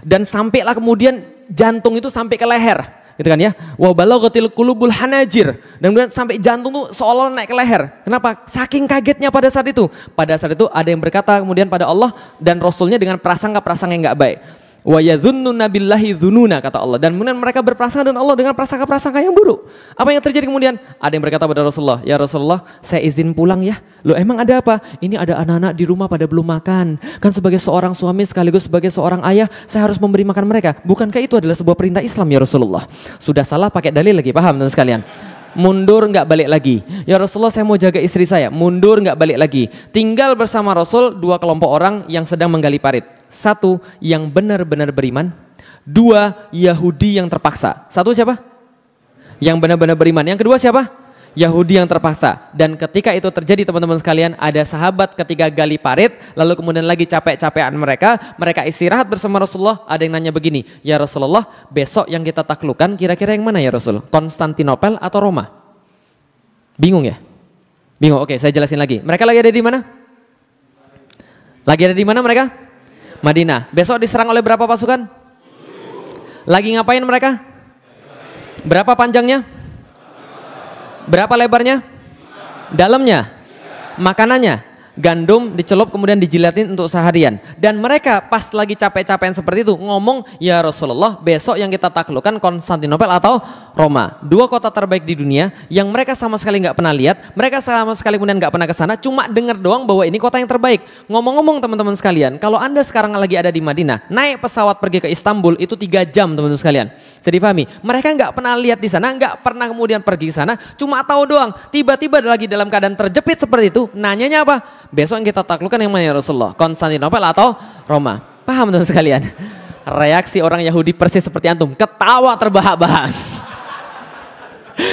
dan sampailah kemudian jantung itu sampai ke leher. Gitu kan ya, wa balaghatil qulubul hanajir, dan kemudian sampai jantung tuh seolah naik ke leher. Kenapa? Saking kagetnya pada saat itu. Pada saat itu ada yang berkata kemudian pada Allah dan Rasulnya dengan prasangka-prasangka yang enggak baik. Wa yadhunnuna billahi dzununa, kata Allah, dan kemudian mereka berprasangka dengan Allah dengan prasangka-prasangka yang buruk. Apa yang terjadi kemudian? Ada yang berkata pada Rasulullah, "Ya Rasulullah, saya izin pulang ya." Loh, emang ada apa? Ini ada anak-anak di rumah pada belum makan. Kan sebagai seorang suami sekaligus sebagai seorang ayah, saya harus memberi makan mereka. Bukankah itu adalah sebuah perintah Islam ya Rasulullah? Sudah salah pakai dalil lagi, paham teman sekalian? Mundur nggak balik lagi. Ya Rasulullah, saya mau jaga istri saya. Mundur nggak balik lagi. Tinggal bersama Rasul 2 kelompok orang yang sedang menggali parit. 1 yang benar-benar beriman. 2 Yahudi yang terpaksa. 1 siapa? Yang benar-benar beriman. Yang kedua siapa? Yahudi yang terpaksa. Dan ketika itu terjadi teman-teman sekalian, ada sahabat ketika gali parit, lalu kemudian lagi capek-capekan mereka istirahat bersama Rasulullah. Ada yang nanya begini, "Ya Rasulullah, besok yang kita taklukkan kira-kira yang mana ya Rasul? Konstantinopel atau Roma?" Bingung ya? Bingung. Oke, saya jelasin lagi. Mereka lagi ada di mana? Lagi ada di mana mereka? Madinah. Besok diserang oleh berapa pasukan? Lagi ngapain mereka? Berapa panjangnya? Berapa lebarnya? Dalamnya? Makanannya? Gandum dicelup kemudian dijilatin untuk seharian. Dan mereka pas lagi capek-capekan seperti itu ngomong, "Ya Rasulullah, besok yang kita taklukkan Konstantinopel atau Roma." 2 kota terbaik di dunia yang mereka sama sekali nggak pernah lihat, mereka sama sekali kemudian nggak pernah ke sana, cuma dengar doang bahwa ini kota yang terbaik. Ngomong-ngomong teman-teman sekalian, kalau Anda sekarang lagi ada di Madinah, naik pesawat pergi ke Istanbul itu 3 jam teman-teman sekalian. Jadi dipahami, mereka nggak pernah lihat di sana, nggak pernah kemudian pergi ke sana, cuma tahu doang. Tiba-tiba lagi dalam keadaan terjepit seperti itu, nanyanya apa? Besok yang kita taklukkan yang mana ya Rasulullah? Konstantinopel atau Roma? Paham teman sekalian? Reaksi orang Yahudi persis seperti antum, ketawa terbahak-bahak.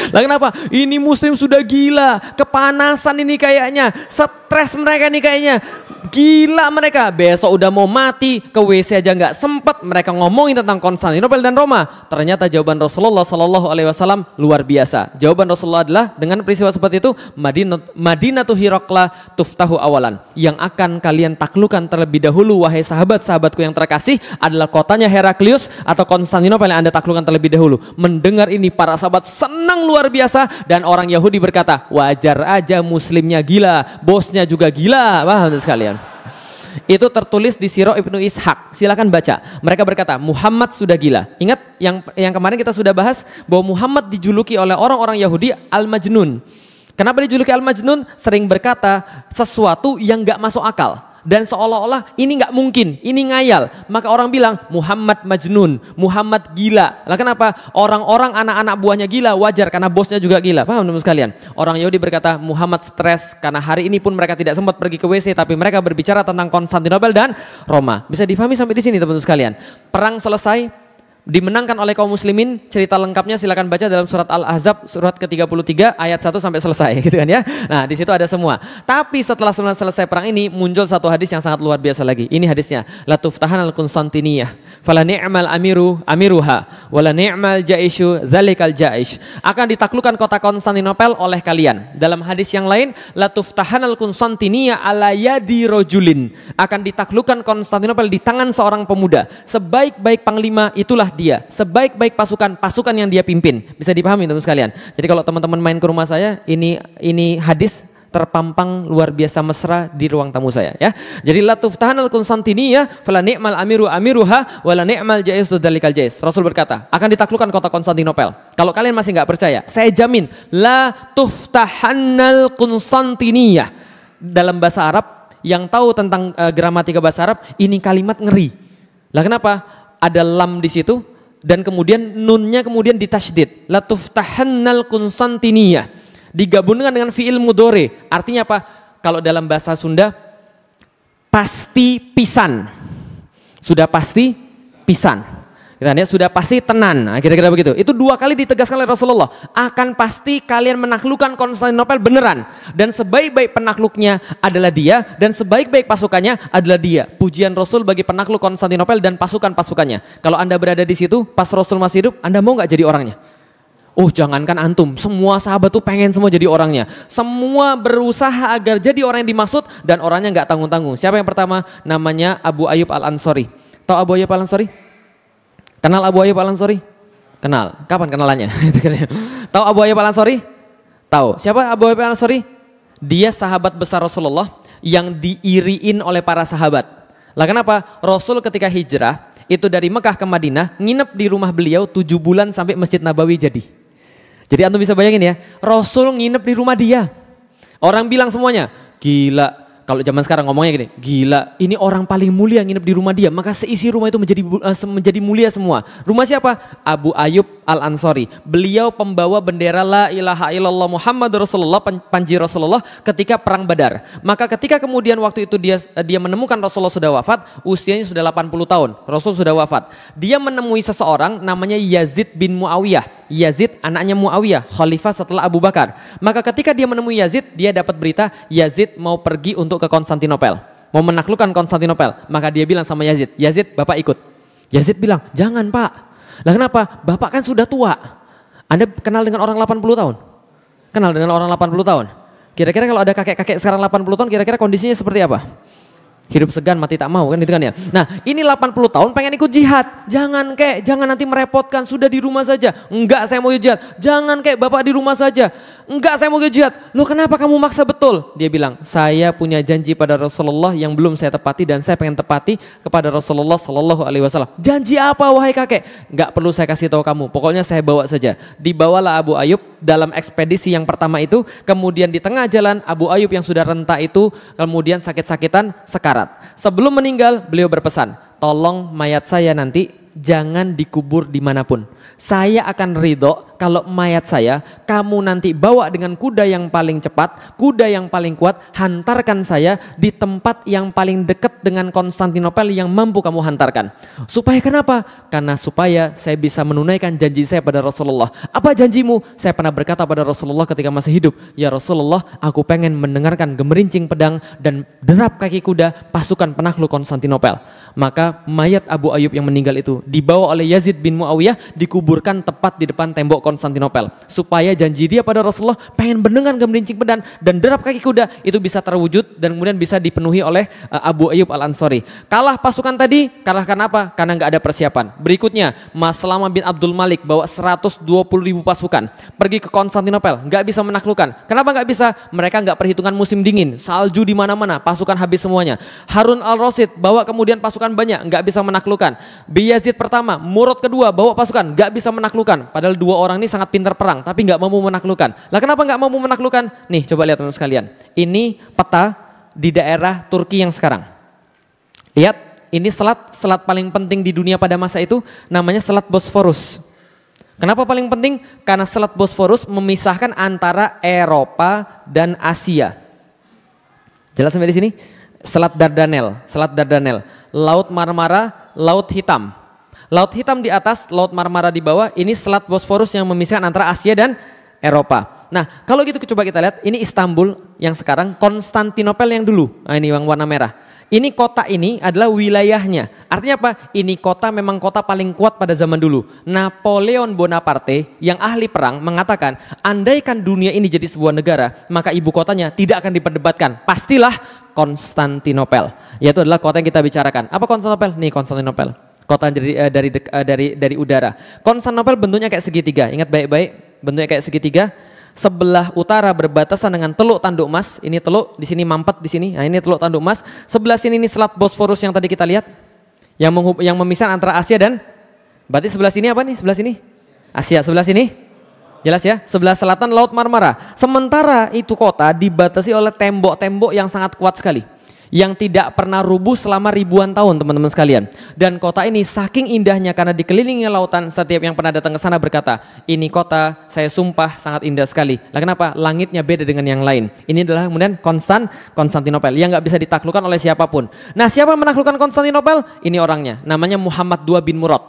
Lah kenapa? Ini muslim sudah gila, kepanasan ini kayaknya, stres mereka nih kayaknya. Gila mereka, besok udah mau mati, ke WC aja nggak sempet. Mereka ngomongin tentang Konstantinopel dan Roma. Ternyata jawaban Rasulullah SAW luar biasa. Jawaban Rasulullah adalah dengan peristiwa seperti itu, Madinatu Hirakla tuftahu awalan. Yang akan kalian taklukkan terlebih dahulu, wahai sahabat-sahabatku yang terkasih, adalah kotanya Heraklius atau Konstantinopel yang Anda taklukkan terlebih dahulu. Mendengar ini para sahabat senang luar biasa, dan orang Yahudi berkata, wajar aja muslimnya gila, bosnya juga gila. Paham sekalian? Itu tertulis di Sirah Ibnu Ishaq. Silakan baca. Mereka berkata, Muhammad sudah gila. Ingat yang kemarin kita sudah bahas bahwa Muhammad dijuluki oleh orang-orang Yahudi Al-Majnun. Kenapa dijuluki Al-Majnun? Sering berkata sesuatu yang gak masuk akal. Dan seolah-olah ini nggak mungkin, ini ngayal. Maka orang bilang Muhammad Majnun, Muhammad gila. Lah kenapa? Orang-orang anak-anak buahnya gila, wajar karena bosnya juga gila. Paham teman sekalian? Orang Yahudi berkata Muhammad stres karena hari ini pun mereka tidak sempat pergi ke WC, tapi mereka berbicara tentang Konstantinopel dan Roma. Bisa difahami sampai di sini teman-teman sekalian. Perang selesai, dimenangkan oleh kaum muslimin. Cerita lengkapnya silakan baca dalam surat Al-Ahzab surat ke-33 ayat 1 sampai selesai gitu kan ya. Nah, di situ ada semua. Tapi setelah selesai perang ini muncul satu hadis yang sangat luar biasa lagi. Ini hadisnya, la tuftahanal Konstantiniyah fala ni'mal amiruha wala ni'mal jaishu dzalikal jaish. Akan ditaklukkan kota Konstantinopel oleh kalian. Dalam hadis yang lain, la tuftahanal Konstantiniyah ala yadi rajulin. Akan ditaklukkan Konstantinopel di tangan seorang pemuda. Sebaik-baik panglima itulah dia, sebaik-baik pasukan yang dia pimpin. Bisa dipahami teman sekalian. Jadi kalau teman-teman main ke rumah saya, ini hadis terpampang luar biasa mesra di ruang tamu saya ya. Jadi la tuftahanal Konstantiniyah fala ni'mal amiruha wala ni'mal jaisu dzalikal jais. Rasul berkata, akan ditaklukkan kota Konstantinopel. Kalau kalian masih nggak percaya, saya jamin la tuftahannal Konstantiniyah. Dalam bahasa Arab, yang tahu tentang gramatika bahasa Arab, ini kalimat ngeri. Lah kenapa? Ada lam di situ dan kemudian nunnya kemudian ditasydid. La tuftahannal Konstantiniyah. Digabungkan dengan fiil mudhari. Artinya apa? Kalau dalam bahasa Sunda, pasti pisan. Sudah pasti pisan. Sudah pasti tenan. Nah, kira-kira begitu. Itu 2 kali ditegaskan oleh Rasulullah. Akan pasti kalian menaklukkan Konstantinopel beneran. Dan sebaik-baik penakluknya adalah dia. Dan sebaik-baik pasukannya adalah dia. Pujian Rasul bagi penakluk Konstantinopel dan pasukan-pasukannya. Kalau Anda berada di situ, pas Rasul masih hidup, Anda mau nggak jadi orangnya? Oh, jangankan antum, semua sahabat tuh pengen semua jadi orangnya. Semua berusaha agar jadi orang yang dimaksud dan orangnya nggak tanggung-tanggung. Siapa yang pertama? Namanya Abu Ayyub Al-Ansari. Tahu Abu Ayyub Al-Ansari? Kenal Abu Ayyub Al-Ansari? Kenal. Kapan kenalannya? Tahu Abu Ayyub Al-Ansari? Tahu. Siapa Abu Ayyub Al-Ansari? Dia sahabat besar Rasulullah yang diiriin oleh para sahabat. Lah kenapa? Rasul ketika hijrah itu dari Mekah ke Madinah, nginep di rumah beliau 7 bulan sampai Masjid Nabawi jadi. Jadi antum bisa bayangin ya, Rasul nginep di rumah dia. Orang bilang semuanya, gila. Kalau zaman sekarang ngomongnya gini, gila, ini orang paling mulia nginep di rumah dia, maka seisi rumah itu menjadi mulia semua. Rumah siapa? Abu Ayyub Al-Ansari. Beliau pembawa bendera la ilaha illallah Muhammad Rasulullah, panji Rasulullah ketika perang Badar. Maka ketika kemudian waktu itu dia menemukan Rasulullah sudah wafat, usianya sudah 80 tahun, Rasul sudah wafat. Dia menemui seseorang namanya Yazid bin Muawiyah. Yazid anaknya Muawiyah, khalifah setelah Abu Bakar. Maka ketika dia menemui Yazid, dia dapat berita Yazid mau pergi untuk ke Konstantinopel, mau menaklukkan Konstantinopel. Maka dia bilang sama Yazid, Yazid bapak ikut. Yazid bilang, jangan pak. Lah kenapa? Bapak kan sudah tua. Anda kenal dengan orang 80 tahun? Kenal dengan orang 80 tahun? Kira-kira kalau ada kakek-kakek sekarang 80 tahun, kira-kira kondisinya seperti apa? Hidup segan mati tak mau kan itu kan ya. Nah ini 80 tahun pengen ikut jihad. Jangan nanti merepotkan, sudah di rumah saja. Enggak saya mau jihad. Jangan bapak di rumah saja. Enggak saya mau jihad. Loh kenapa kamu maksa betul? Dia bilang saya punya janji pada Rasulullah yang belum saya tepati dan saya pengen tepati kepada Rasulullah Sallallahu Alaihi Wasallam. Janji apa wahai kakek? Enggak perlu saya kasih tahu kamu. Pokoknya saya bawa saja. Dibawalah Abu Ayyub dalam ekspedisi yang pertama itu. Kemudian di tengah jalan Abu Ayyub yang sudah renta itu kemudian sakit-sakitan sekarat. Sebelum meninggal beliau berpesan, tolong mayat saya nanti jangan dikubur dimanapun. Saya akan ridho kalau mayat saya kamu nanti bawa dengan kuda yang paling cepat, kuda yang paling kuat, hantarkan saya di tempat yang paling dekat dengan Konstantinopel yang mampu kamu hantarkan. Supaya kenapa? Karena supaya saya bisa menunaikan janji saya pada Rasulullah. Apa janjimu? Saya pernah berkata pada Rasulullah ketika masih hidup, ya Rasulullah, aku pengen mendengarkan gemerincing pedang dan derap kaki kuda pasukan penakluk Konstantinopel. Maka mayat Abu Ayyub yang meninggal itu dibawa oleh Yazid bin Muawiyah, dikuburkan tepat di depan tembok Konstantinopel, supaya janji dia pada Rasulullah pengen mendengar gemerincing pedang dan derap kaki kuda itu bisa terwujud dan kemudian bisa dipenuhi oleh Abu Ayyub Al-Ansari. Kalah pasukan tadi, kalahkan apa? Karena nggak ada persiapan. Berikutnya Maslama bin Abdul Malik bawa 120.000 pasukan pergi ke Konstantinopel, nggak bisa menaklukkan. Kenapa nggak bisa? Mereka nggak perhitungan musim dingin, salju di mana-mana, pasukan habis semuanya. Harun Al-Rasyid bawa kemudian pasukan banyak, nggak bisa menaklukkan. Bayezid pertama, Murad kedua bawa pasukan, nggak bisa menaklukkan. Padahal dua orang ini sangat pintar perang, tapi nggak mau menaklukkan. Lah kenapa nggak mau menaklukkan? Nih coba lihat teman sekalian. Ini peta di daerah Turki yang sekarang. Lihat, ini selat paling penting di dunia pada masa itu namanya Selat Bosforus. Kenapa paling penting? Karena Selat Bosforus memisahkan antara Eropa dan Asia. Jelas sampai di sini? Selat Dardanel, Laut Marmara, Laut Hitam. Laut Hitam di atas, Laut Marmara di bawah, ini Selat Bosforus yang memisahkan antara Asia dan Eropa. Nah, kalau gitu coba kita lihat, ini Istanbul yang sekarang, Konstantinopel yang dulu. Nah, ini yang warna merah. Ini kota ini adalah wilayahnya. Artinya apa? Ini kota memang kota paling kuat pada zaman dulu. Napoleon Bonaparte yang ahli perang mengatakan, andaikan dunia ini jadi sebuah negara, maka ibu kotanya tidak akan diperdebatkan. Pastilah Konstantinopel. Yaitu adalah kota yang kita bicarakan. Apa Konstantinopel? Nih Konstantinopel. Kota dari udara. Konstantinopel bentuknya kayak segitiga. Ingat baik-baik, bentuknya kayak segitiga. Sebelah utara berbatasan dengan Teluk Tanduk Mas. Ini teluk, di sini mampet di sini. Nah, ini Teluk Tanduk Mas. Sebelah sini ini Selat Bosforus yang tadi kita lihat, yang memisahkan antara Asia dan, berarti sebelah sini apa nih? Sebelah sini Asia. Sebelah sini jelas ya. Sebelah selatan Laut Marmara. Sementara itu kota dibatasi oleh tembok-tembok yang sangat kuat sekali, yang tidak pernah rubuh selama ribuan tahun, teman-teman sekalian. Dan kota ini saking indahnya karena dikelilingi lautan, setiap yang pernah datang ke sana berkata, ini kota saya sumpah sangat indah sekali. Lah kenapa? Langitnya beda dengan yang lain. Ini adalah kemudian Konstantinopel yang nggak bisa ditaklukkan oleh siapapun. Nah, siapa yang menaklukkan Konstantinopel? Ini orangnya, namanya Muhammad II bin Murad,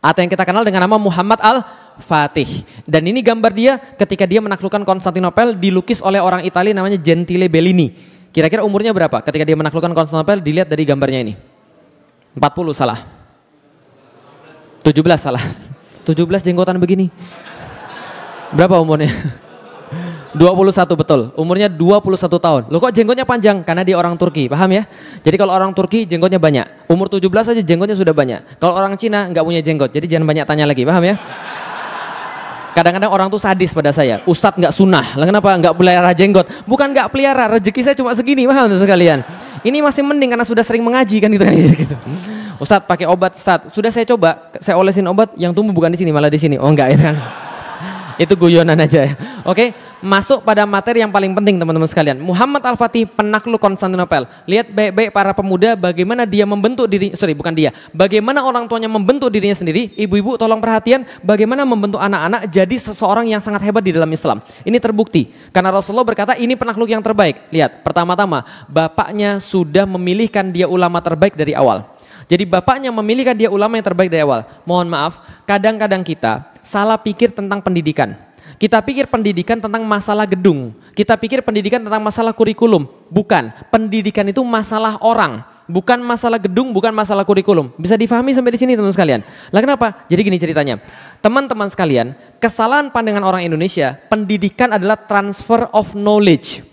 atau yang kita kenal dengan nama Muhammad Al-Fatih. Dan ini gambar dia ketika dia menaklukkan Konstantinopel, dilukis oleh orang Italia namanya Gentile Bellini. Kira-kira umurnya berapa ketika dia menaklukkan Konstantinopel? Dilihat dari gambarnya ini. 40 salah. 17 salah. 17 jenggotan begini. Berapa umurnya? 21 betul. Umurnya 21 tahun. Loh kok jenggotnya panjang? Karena dia orang Turki, paham ya? Jadi kalau orang Turki jenggotnya banyak. Umur 17 aja jenggotnya sudah banyak. Kalau orang Cina nggak punya jenggot. Jadi jangan banyak tanya lagi, paham ya? Kadang-kadang orang tuh sadis pada saya, Ustadz nggak sunnah, lah kenapa nggak pelihara jenggot? Bukan nggak pelihara, rezeki saya cuma segini, paham sekalian. Ini masih mending karena sudah sering mengaji kan gitu kan gitu. Ustadz pakai obat, Ustadz sudah saya coba, saya olesin obat yang tumbuh bukan di sini malah di sini. Oh enggak itu kan. Itu guyonan aja ya. Oke, masuk pada materi yang paling penting teman-teman sekalian. Muhammad Al-Fatih penakluk Konstantinopel. Lihat baik-baik para pemuda bagaimana dia membentuk diri, bagaimana orang tuanya membentuk dirinya sendiri. Ibu-ibu tolong perhatian bagaimana membentuk anak-anak jadi seseorang yang sangat hebat di dalam Islam. Ini terbukti karena Rasulullah berkata ini penakluk yang terbaik. Lihat, pertama-tama bapaknya sudah memilihkan dia ulama terbaik dari awal. Jadi bapaknya memilihkan dia ulama yang terbaik dari awal. Mohon maaf, kadang-kadang kita salah pikir tentang pendidikan. Kita pikir pendidikan tentang masalah gedung. Kita pikir pendidikan tentang masalah kurikulum. Bukan, pendidikan itu masalah orang. Bukan masalah gedung, bukan masalah kurikulum. Bisa difahami sampai di sini teman-teman sekalian. Lah kenapa? Jadi gini ceritanya. Teman-teman sekalian, kesalahan pandangan orang Indonesia, pendidikan adalah transfer of knowledge.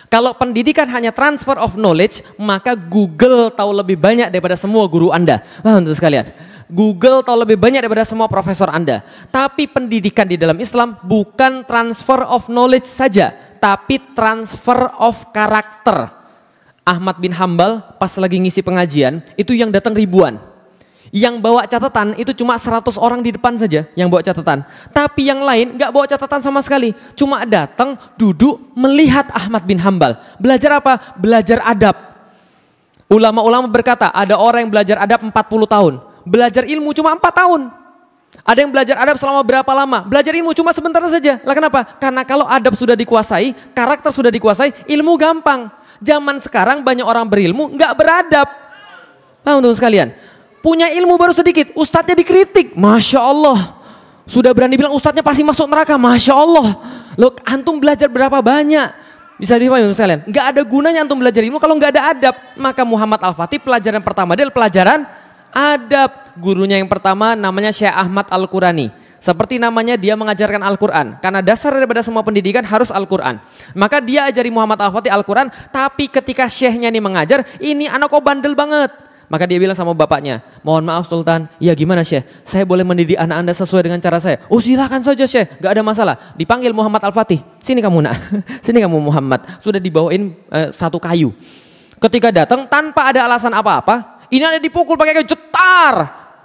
Kalau pendidikan hanya transfer of knowledge, maka Google tahu lebih banyak daripada semua guru Anda. Paham teman sekalian? Google tahu lebih banyak daripada semua profesor Anda. Tapi pendidikan di dalam Islam bukan transfer of knowledge saja, tapi transfer of karakter. Ahmad bin Hambal pas lagi ngisi pengajian, itu yang datang ribuan. Yang bawa catatan itu cuma 100 orang di depan saja yang bawa catatan. Tapi yang lain gak bawa catatan sama sekali. Cuma datang, duduk, melihat Ahmad bin Hambal. Belajar apa? Belajar adab. Ulama-ulama berkata ada orang yang belajar adab 40 tahun. Belajar ilmu cuma 4 tahun. Ada yang belajar adab selama berapa lama? Belajar ilmu cuma sebentar saja. Lah kenapa? Karena kalau adab sudah dikuasai, karakter sudah dikuasai, ilmu gampang. Zaman sekarang banyak orang berilmu nggak beradab. Paham teman sekalian? Punya ilmu baru sedikit, ustadznya dikritik, Masya Allah. Sudah berani bilang ustadznya pasti masuk neraka, Masya Allah. Loh, antum belajar berapa banyak? Bisa dipahami sekalian? Nggak ada gunanya antum belajar ilmu kalau nggak ada adab. Maka Muhammad Al-Fatih pelajaran pertama dia adalah pelajaran adab. Gurunya yang pertama namanya Syekh Ahmad Al-Qurani. Seperti namanya dia mengajarkan Al-Quran. Karena dasar daripada semua pendidikan harus Al-Quran. Maka dia ajari Muhammad Al-Fatih Al-Quran. Tapi ketika syekhnya ini mengajar, ini anak kok bandel banget. Maka dia bilang sama bapaknya, mohon maaf Sultan, ya gimana Syekh, saya boleh mendidik anak anda sesuai dengan cara saya. Oh silakan saja Syekh, gak ada masalah. Dipanggil Muhammad Al-Fatih, sini kamu nak, sini kamu Muhammad. Sudah dibawain satu kayu. Ketika datang tanpa ada alasan apa-apa, ini ada dipukul pakai kayu, jetar.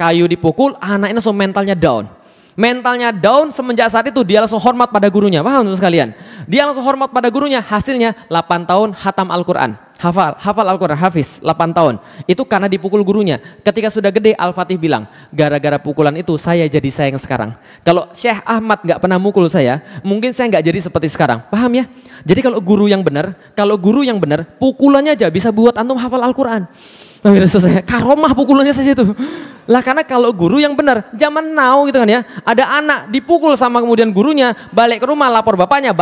Kayu dipukul, anak ini langsung mentalnya down. Mentalnya down semenjak saat itu dia langsung hormat pada gurunya. Paham teman sekalian? Dia langsung hormat pada gurunya, hasilnya 8 tahun hatam Al-Quran. Hafal Al-Quran, hafiz 8 tahun. Itu karena dipukul gurunya. Ketika sudah gede Al-Fatih bilang, gara-gara pukulan itu saya jadi sayang sekarang. Kalau Syekh Ahmad gak pernah mukul saya, mungkin saya gak jadi seperti sekarang. Paham ya? Jadi kalau guru yang benar, pukulannya aja bisa buat antum hafal Al-Quran. Nabi Rasul saya, karomah pukulannya saja itu. Lah karena kalau guru yang benar, zaman now gitu kan ya, ada anak dipukul sama kemudian gurunya, balik ke rumah lapor bapaknya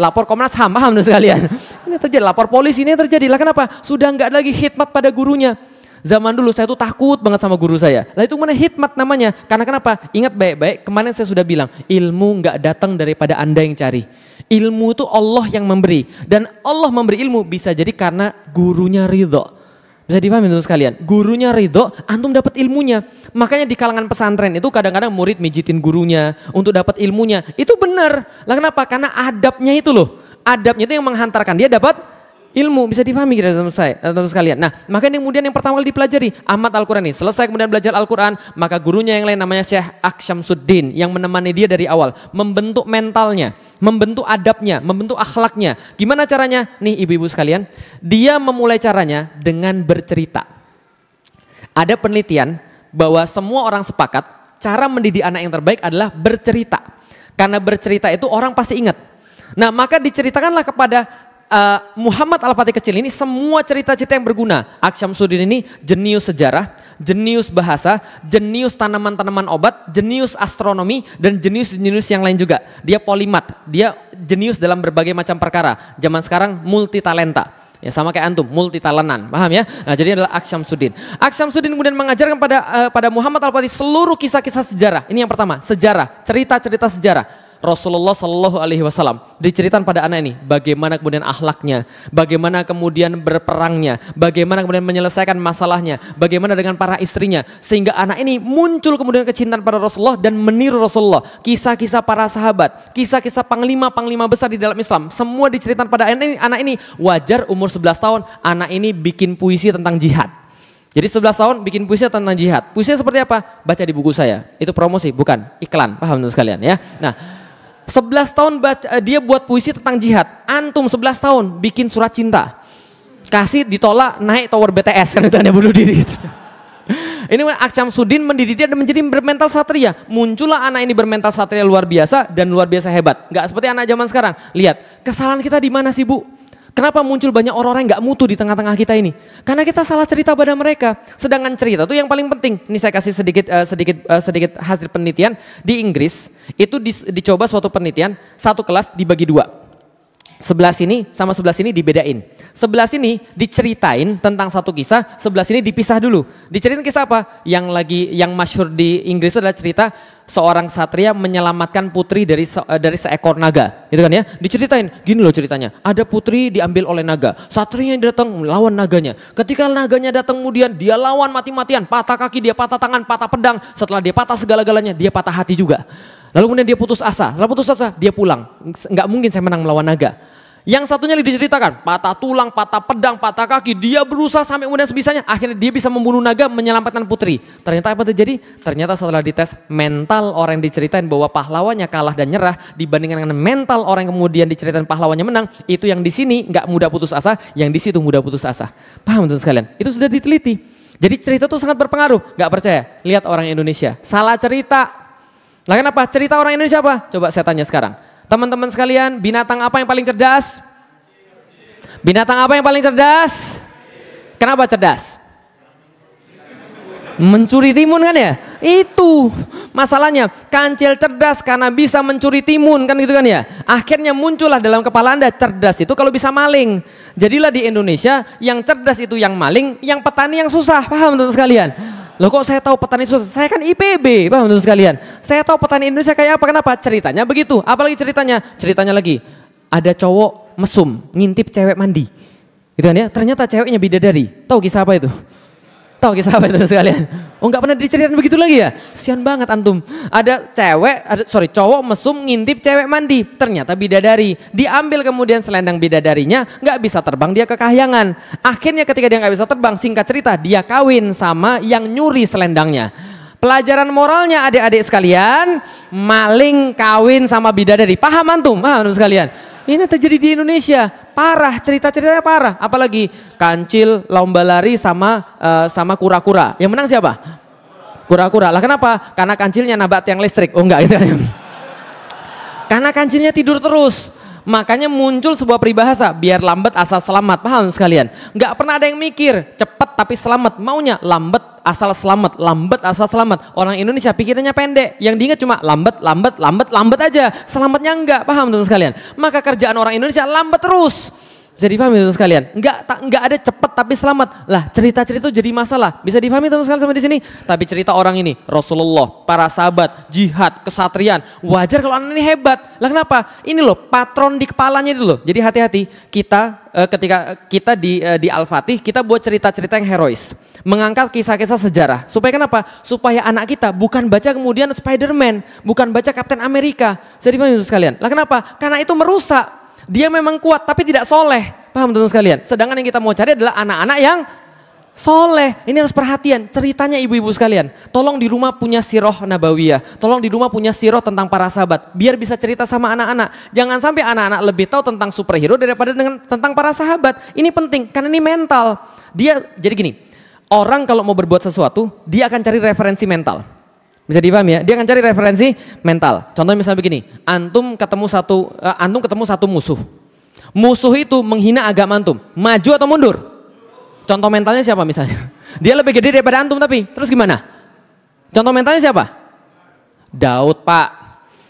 lapor Komnas HAM, paham sekalian. Ini terjadi, lapor polisi, ini terjadi. Lah kenapa? Sudah nggak lagi khidmat pada gurunya. Zaman dulu saya tuh takut banget sama guru saya. Lah itu mana khidmat namanya? Karena kenapa? Ingat baik-baik, kemarin saya sudah bilang, ilmu nggak datang daripada Anda yang cari. Ilmu itu Allah yang memberi. Dan Allah memberi ilmu bisa jadi karena gurunya ridho. Bisa dipahami teman sekalian, gurunya ridho, antum dapat ilmunya. Makanya di kalangan pesantren itu kadang-kadang murid mijitin gurunya untuk dapat ilmunya. Itu benar. Lah kenapa? Karena adabnya itu loh. Adabnya itu yang menghantarkan dia dapat ilmu. Bisa dipahami kita teman sekalian. Nah, makanya kemudian yang pertama kali dipelajari Ahmad Al-Quran ini. Selesai kemudian belajar Al-Quran, maka gurunya yang lain namanya Syekh Aksyamsuddin yang menemani dia dari awal, membentuk mentalnya, membentuk adabnya, membentuk akhlaknya. Gimana caranya? Nih ibu-ibu sekalian, dia memulai caranya dengan bercerita. Ada penelitian bahwa semua orang sepakat cara mendidik anak yang terbaik adalah bercerita. Karena bercerita itu orang pasti ingat. Nah, maka diceritakanlah kepada Muhammad Al-Fatih kecil ini semua cerita-cerita yang berguna. Aksyamsuddin ini jenius sejarah, jenius bahasa, jenius tanaman-tanaman obat, jenius astronomi, dan jenius-jenius yang lain juga. Dia polimat, dia jenius dalam berbagai macam perkara. Zaman sekarang multi talenta. Ya sama kayak antum, multi talentan, paham ya? Nah jadi adalah Aksyamsuddin. Aksyamsuddin kemudian mengajarkan pada Muhammad Al-Fatih seluruh kisah-kisah sejarah. Ini yang pertama, sejarah, cerita-cerita sejarah. Rasulullah Shallallahu Alaihi Wasallam diceritakan pada anak ini bagaimana kemudian akhlaknya, bagaimana kemudian berperangnya, bagaimana kemudian menyelesaikan masalahnya, bagaimana dengan para istrinya, sehingga anak ini muncul kemudian kecintaan pada Rasulullah dan meniru Rasulullah. Kisah-kisah para sahabat, kisah-kisah panglima-panglima besar di dalam Islam, semua diceritakan pada anak ini. Wajar umur 11 tahun anak ini bikin puisi tentang jihad. Jadi 11 tahun bikin puisi tentang jihad. Puisinya seperti apa? Baca di buku saya. Itu promosi, bukan iklan. Paham teman sekalian ya? Nah, 11 tahun dia buat puisi tentang jihad. Antum 11 tahun bikin surat cinta. Kasih ditolak naik tower BTS kan itu hanya bunuh diri gitu. Ini Aksyamsuddin mendidik dia dan menjadi bermental satria. Muncullah anak ini bermental satria luar biasa dan luar biasa hebat. Enggak seperti anak zaman sekarang. Lihat, kesalahan kita di mana sih, Bu? Kenapa muncul banyak orang-orang yang nggak mutu di tengah-tengah kita ini? Karena kita salah cerita pada mereka. Sedangkan cerita itu yang paling penting. Ini saya kasih sedikit hasil penelitian di Inggris. Itu dicoba suatu penelitian, satu kelas dibagi dua. Sebelah sini sama sebelah sini dibedain. Sebelah sini diceritain tentang satu kisah, sebelah sini dipisah dulu. Diceritain kisah apa? Yang masyhur di Inggris itu adalah cerita seorang satria menyelamatkan putri dari seekor naga. Gitu kan ya? Diceritain, gini loh ceritanya. Ada putri diambil oleh naga. Satrianya datang melawan naganya. Ketika naganya datang kemudian dia lawan mati-matian, patah kaki dia, patah tangan, patah pedang. Setelah dia patah segala-galanya, dia patah hati juga. Lalu kemudian dia putus asa. Setelah putus asa, dia pulang. Nggak mungkin saya menang melawan naga. Yang satunya diceritakan, patah tulang, patah pedang, patah kaki. Dia berusaha sampai kemudian sebisanya. Akhirnya dia bisa membunuh naga, menyelamatkan putri. Ternyata apa terjadi? Ternyata setelah dites, mental orang yang diceritain bahwa pahlawannya kalah dan nyerah dibandingkan dengan mental orang yang kemudian diceritain pahlawannya menang. Itu yang di sini nggak mudah putus asa, yang di situ mudah putus asa. Paham teman sekalian? Itu sudah diteliti. Jadi cerita itu sangat berpengaruh. Nggak percaya? Lihat orang Indonesia. Salah cerita. Lah kenapa? Cerita orang Indonesia apa? Coba saya tanya sekarang. Teman-teman sekalian, binatang apa yang paling cerdas? Binatang apa yang paling cerdas? Kenapa cerdas? Mencuri timun kan ya? Itu masalahnya. Kancil cerdas karena bisa mencuri timun kan gitu kan ya? Akhirnya muncullah dalam kepala Anda cerdas itu kalau bisa maling. Jadilah di Indonesia yang cerdas itu yang maling, yang petani yang susah. Paham teman-teman sekalian? Loh kok saya tahu petani susah? Saya kan IPB, paham teman sekalian? Saya tahu petani Indonesia kayak apa, kenapa? Ceritanya begitu. Apalagi ceritanya? Ceritanya lagi, ada cowok mesum, ngintip cewek mandi. Gitu kan ya? Ternyata ceweknya bidadari. Tahu kisah apa itu? Tahu kisah apa itu sekalian? Oh nggak pernah diceritain begitu lagi ya? Sian banget antum. Ada cowok mesum ngintip cewek mandi. Ternyata bidadari. Diambil kemudian selendang bidadarinya, nggak bisa terbang, dia ke kahyangan. Akhirnya ketika dia nggak bisa terbang, singkat cerita dia kawin sama yang nyuri selendangnya. Pelajaran moralnya adik-adik sekalian, maling kawin sama bidadari. Paham antum? Paham sekalian? Ini terjadi di Indonesia, parah, cerita-ceritanya parah. Apalagi kancil lomba lari sama kura-kura. Yang menang siapa? Kura-kura. Lah kenapa? Karena kancilnya nabrak tiang listrik. Oh enggak gitu kan. Karena kancilnya tidur terus. Makanya muncul sebuah peribahasa, biar lambat asal selamat. Paham sekalian? Nggak pernah ada yang mikir cepat tapi selamat. Maunya lambat asal selamat, lambat asal selamat. Orang Indonesia pikirannya pendek. Yang diingat cuma lambat aja. Selamatnya enggak. Paham teman sekalian? Maka kerjaan orang Indonesia lambat terus. Jadi dipahami teman sekalian? Enggak ada cepat tapi selamat. Lah cerita-cerita itu jadi masalah. Bisa dipahami teman sekalian sampai di sini? Tapi cerita orang ini, Rasulullah, para sahabat, jihad, kesatrian, wajar kalau anak ini hebat. Lah kenapa? Ini loh patron di kepalanya itu loh. Jadi hati-hati kita ketika kita di Al-Fatih kita buat cerita-cerita yang herois. Mengangkat kisah-kisah sejarah. Supaya kenapa? Supaya anak kita bukan baca kemudian Spider-Man, bukan baca Kapten Amerika. Jadi dipahami teman sekalian? Lah kenapa? Karena itu merusak. Dia memang kuat tapi tidak soleh. Paham teman sekalian? Sedangkan yang kita mau cari adalah anak-anak yang soleh. Ini harus perhatian. Ceritanya ibu-ibu sekalian. Tolong di rumah punya sirah nabawiyah. Tolong di rumah punya sirah tentang para sahabat. Biar bisa cerita sama anak-anak. Jangan sampai anak-anak lebih tahu tentang superhero daripada tentang para sahabat. Ini penting karena ini mental. Jadi gini. Orang kalau mau berbuat sesuatu dia akan cari referensi mental. Bisa dipahami ya? Dia akan cari referensi mental. Contohnya misalnya begini, antum ketemu satu musuh. Musuh itu menghina agama antum. Maju atau mundur? Contoh mentalnya siapa misalnya? Dia lebih gede daripada antum tapi terus gimana? Contoh mentalnya siapa? Daud, Pak.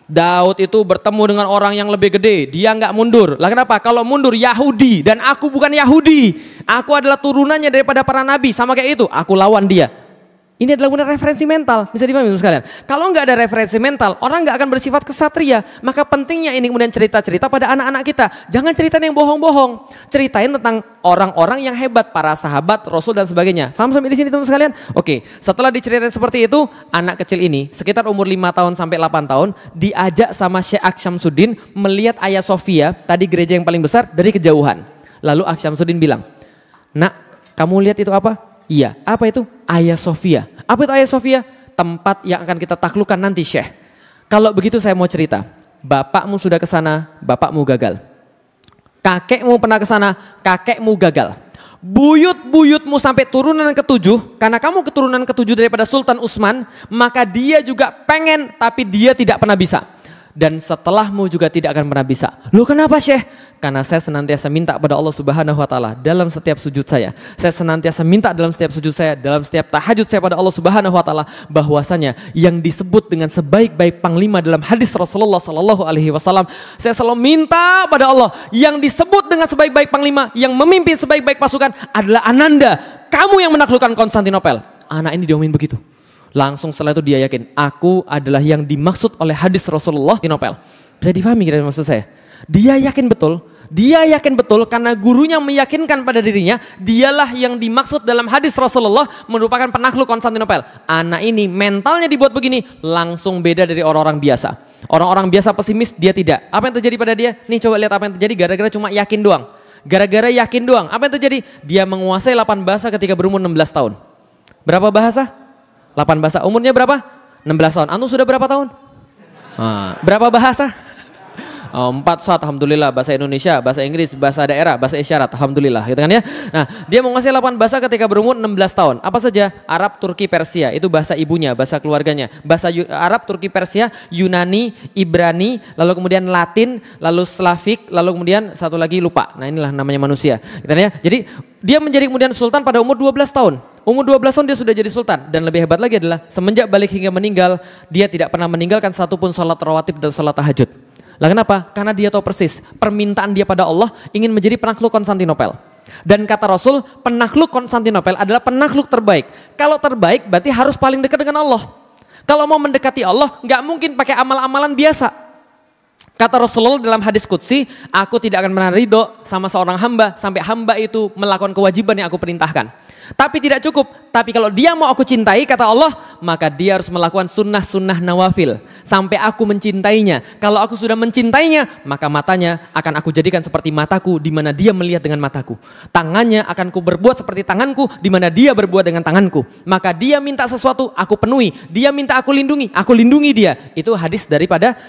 Daud itu bertemu dengan orang yang lebih gede, dia nggak mundur. Lah kenapa? Kalau mundur Yahudi dan aku bukan Yahudi. Aku adalah turunannya daripada para nabi, sama kayak itu. Aku lawan dia. Ini adalah guna referensi mental, bisa dipahami sekalian. Kalau nggak ada referensi mental, orang nggak akan bersifat kesatria. Maka pentingnya ini kemudian cerita-cerita pada anak-anak kita. Jangan ceritain yang bohong-bohong. Ceritain tentang orang-orang yang hebat, para sahabat, Rasul dan sebagainya. Paham sampai di sini teman sekalian? Oke, setelah diceritain seperti itu, anak kecil ini sekitar umur 5 tahun sampai 8 tahun diajak sama Syekh Syamsuddin melihat Hagia Sophia, tadi gereja yang paling besar, dari kejauhan. Lalu Syamsuddin bilang, "Nak, kamu lihat itu apa?" Iya, apa itu? Hagia Sophia. Apa itu Hagia Sophia? Tempat yang akan kita taklukkan nanti, Syekh. Kalau begitu saya mau cerita. Bapakmu sudah ke sana, bapakmu gagal. Kakekmu pernah ke sana, kakekmu gagal. Buyut-buyutmu sampai turunan ke-7, karena kamu keturunan ke-7 daripada Sultan Utsman, maka dia juga pengen tapi dia tidak pernah bisa. Dan setelahmu juga tidak akan pernah bisa. Loh kenapa Syekh? Karena saya senantiasa minta pada Allah Subhanahu wa taala dalam setiap sujud saya. Saya senantiasa minta dalam setiap sujud saya, dalam setiap tahajud saya pada Allah Subhanahu wa taala bahwasanya yang disebut dengan sebaik-baik panglima dalam hadis Rasulullah sallallahu alaihi wasallam, saya selalu minta pada Allah yang disebut dengan sebaik-baik panglima, yang memimpin sebaik-baik pasukan adalah Ananda. Kamu yang menaklukkan Konstantinopel. Anak ini diomongin begitu. Langsung setelah itu dia yakin, aku adalah yang dimaksud oleh hadis Rasulullah di Nopel. Bisa difahami kira-kira maksud saya? Dia yakin betul karena gurunya meyakinkan pada dirinya, dialah yang dimaksud dalam hadis Rasulullah merupakan penakluk Konstantinopel. Anak ini mentalnya dibuat begini, langsung beda dari orang-orang biasa. Orang-orang biasa pesimis, dia tidak. Apa yang terjadi pada dia? Nih coba lihat apa yang terjadi gara-gara cuma yakin doang. Gara-gara yakin doang, apa yang terjadi? Dia menguasai 8 bahasa ketika berumur 16 tahun. Berapa bahasa? 8 bahasa. Umurnya berapa? 16 tahun. Antum sudah berapa tahun? Berapa bahasa? 4 saat, alhamdulillah. Bahasa Indonesia, bahasa Inggris, bahasa daerah, bahasa isyarat, alhamdulillah, gitu kan ya. Nah, dia menguasai 8 bahasa ketika berumur 16 tahun. Apa saja? Arab, Turki, Persia, itu bahasa ibunya, bahasa keluarganya. Bahasa Arab, Turki, Persia, Yunani, Ibrani, lalu kemudian Latin, lalu Slavik, lalu kemudian satu lagi lupa. Nah, inilah namanya manusia, gitu kan ya. Jadi dia menjadi kemudian sultan pada umur 12 tahun. Umur 12 tahun dia sudah jadi sultan. Dan lebih hebat lagi adalah semenjak balik hingga meninggal, dia tidak pernah meninggalkan satupun sholat rawatib dan sholat tahajud. Lah kenapa? Karena dia tahu persis permintaan dia pada Allah ingin menjadi penakluk Konstantinopel. Dan kata Rasul, penakluk Konstantinopel adalah penakluk terbaik. Kalau terbaik berarti harus paling dekat dengan Allah. Kalau mau mendekati Allah, nggak mungkin pakai amal-amalan biasa. Kata Rasulullah dalam hadis qudsi, aku tidak akan pernah ridho sama seorang hamba sampai hamba itu melakukan kewajiban yang aku perintahkan. Tapi tidak cukup. Tapi kalau dia mau aku cintai, kata Allah, maka dia harus melakukan sunnah-sunnah nawafil sampai aku mencintainya. Kalau aku sudah mencintainya, maka matanya akan aku jadikan seperti mataku di mana dia melihat dengan mataku. Tangannya akan ku berbuat seperti tanganku di mana dia berbuat dengan tanganku. Maka dia minta sesuatu, aku penuhi. Dia minta aku lindungi dia. Itu hadis daripada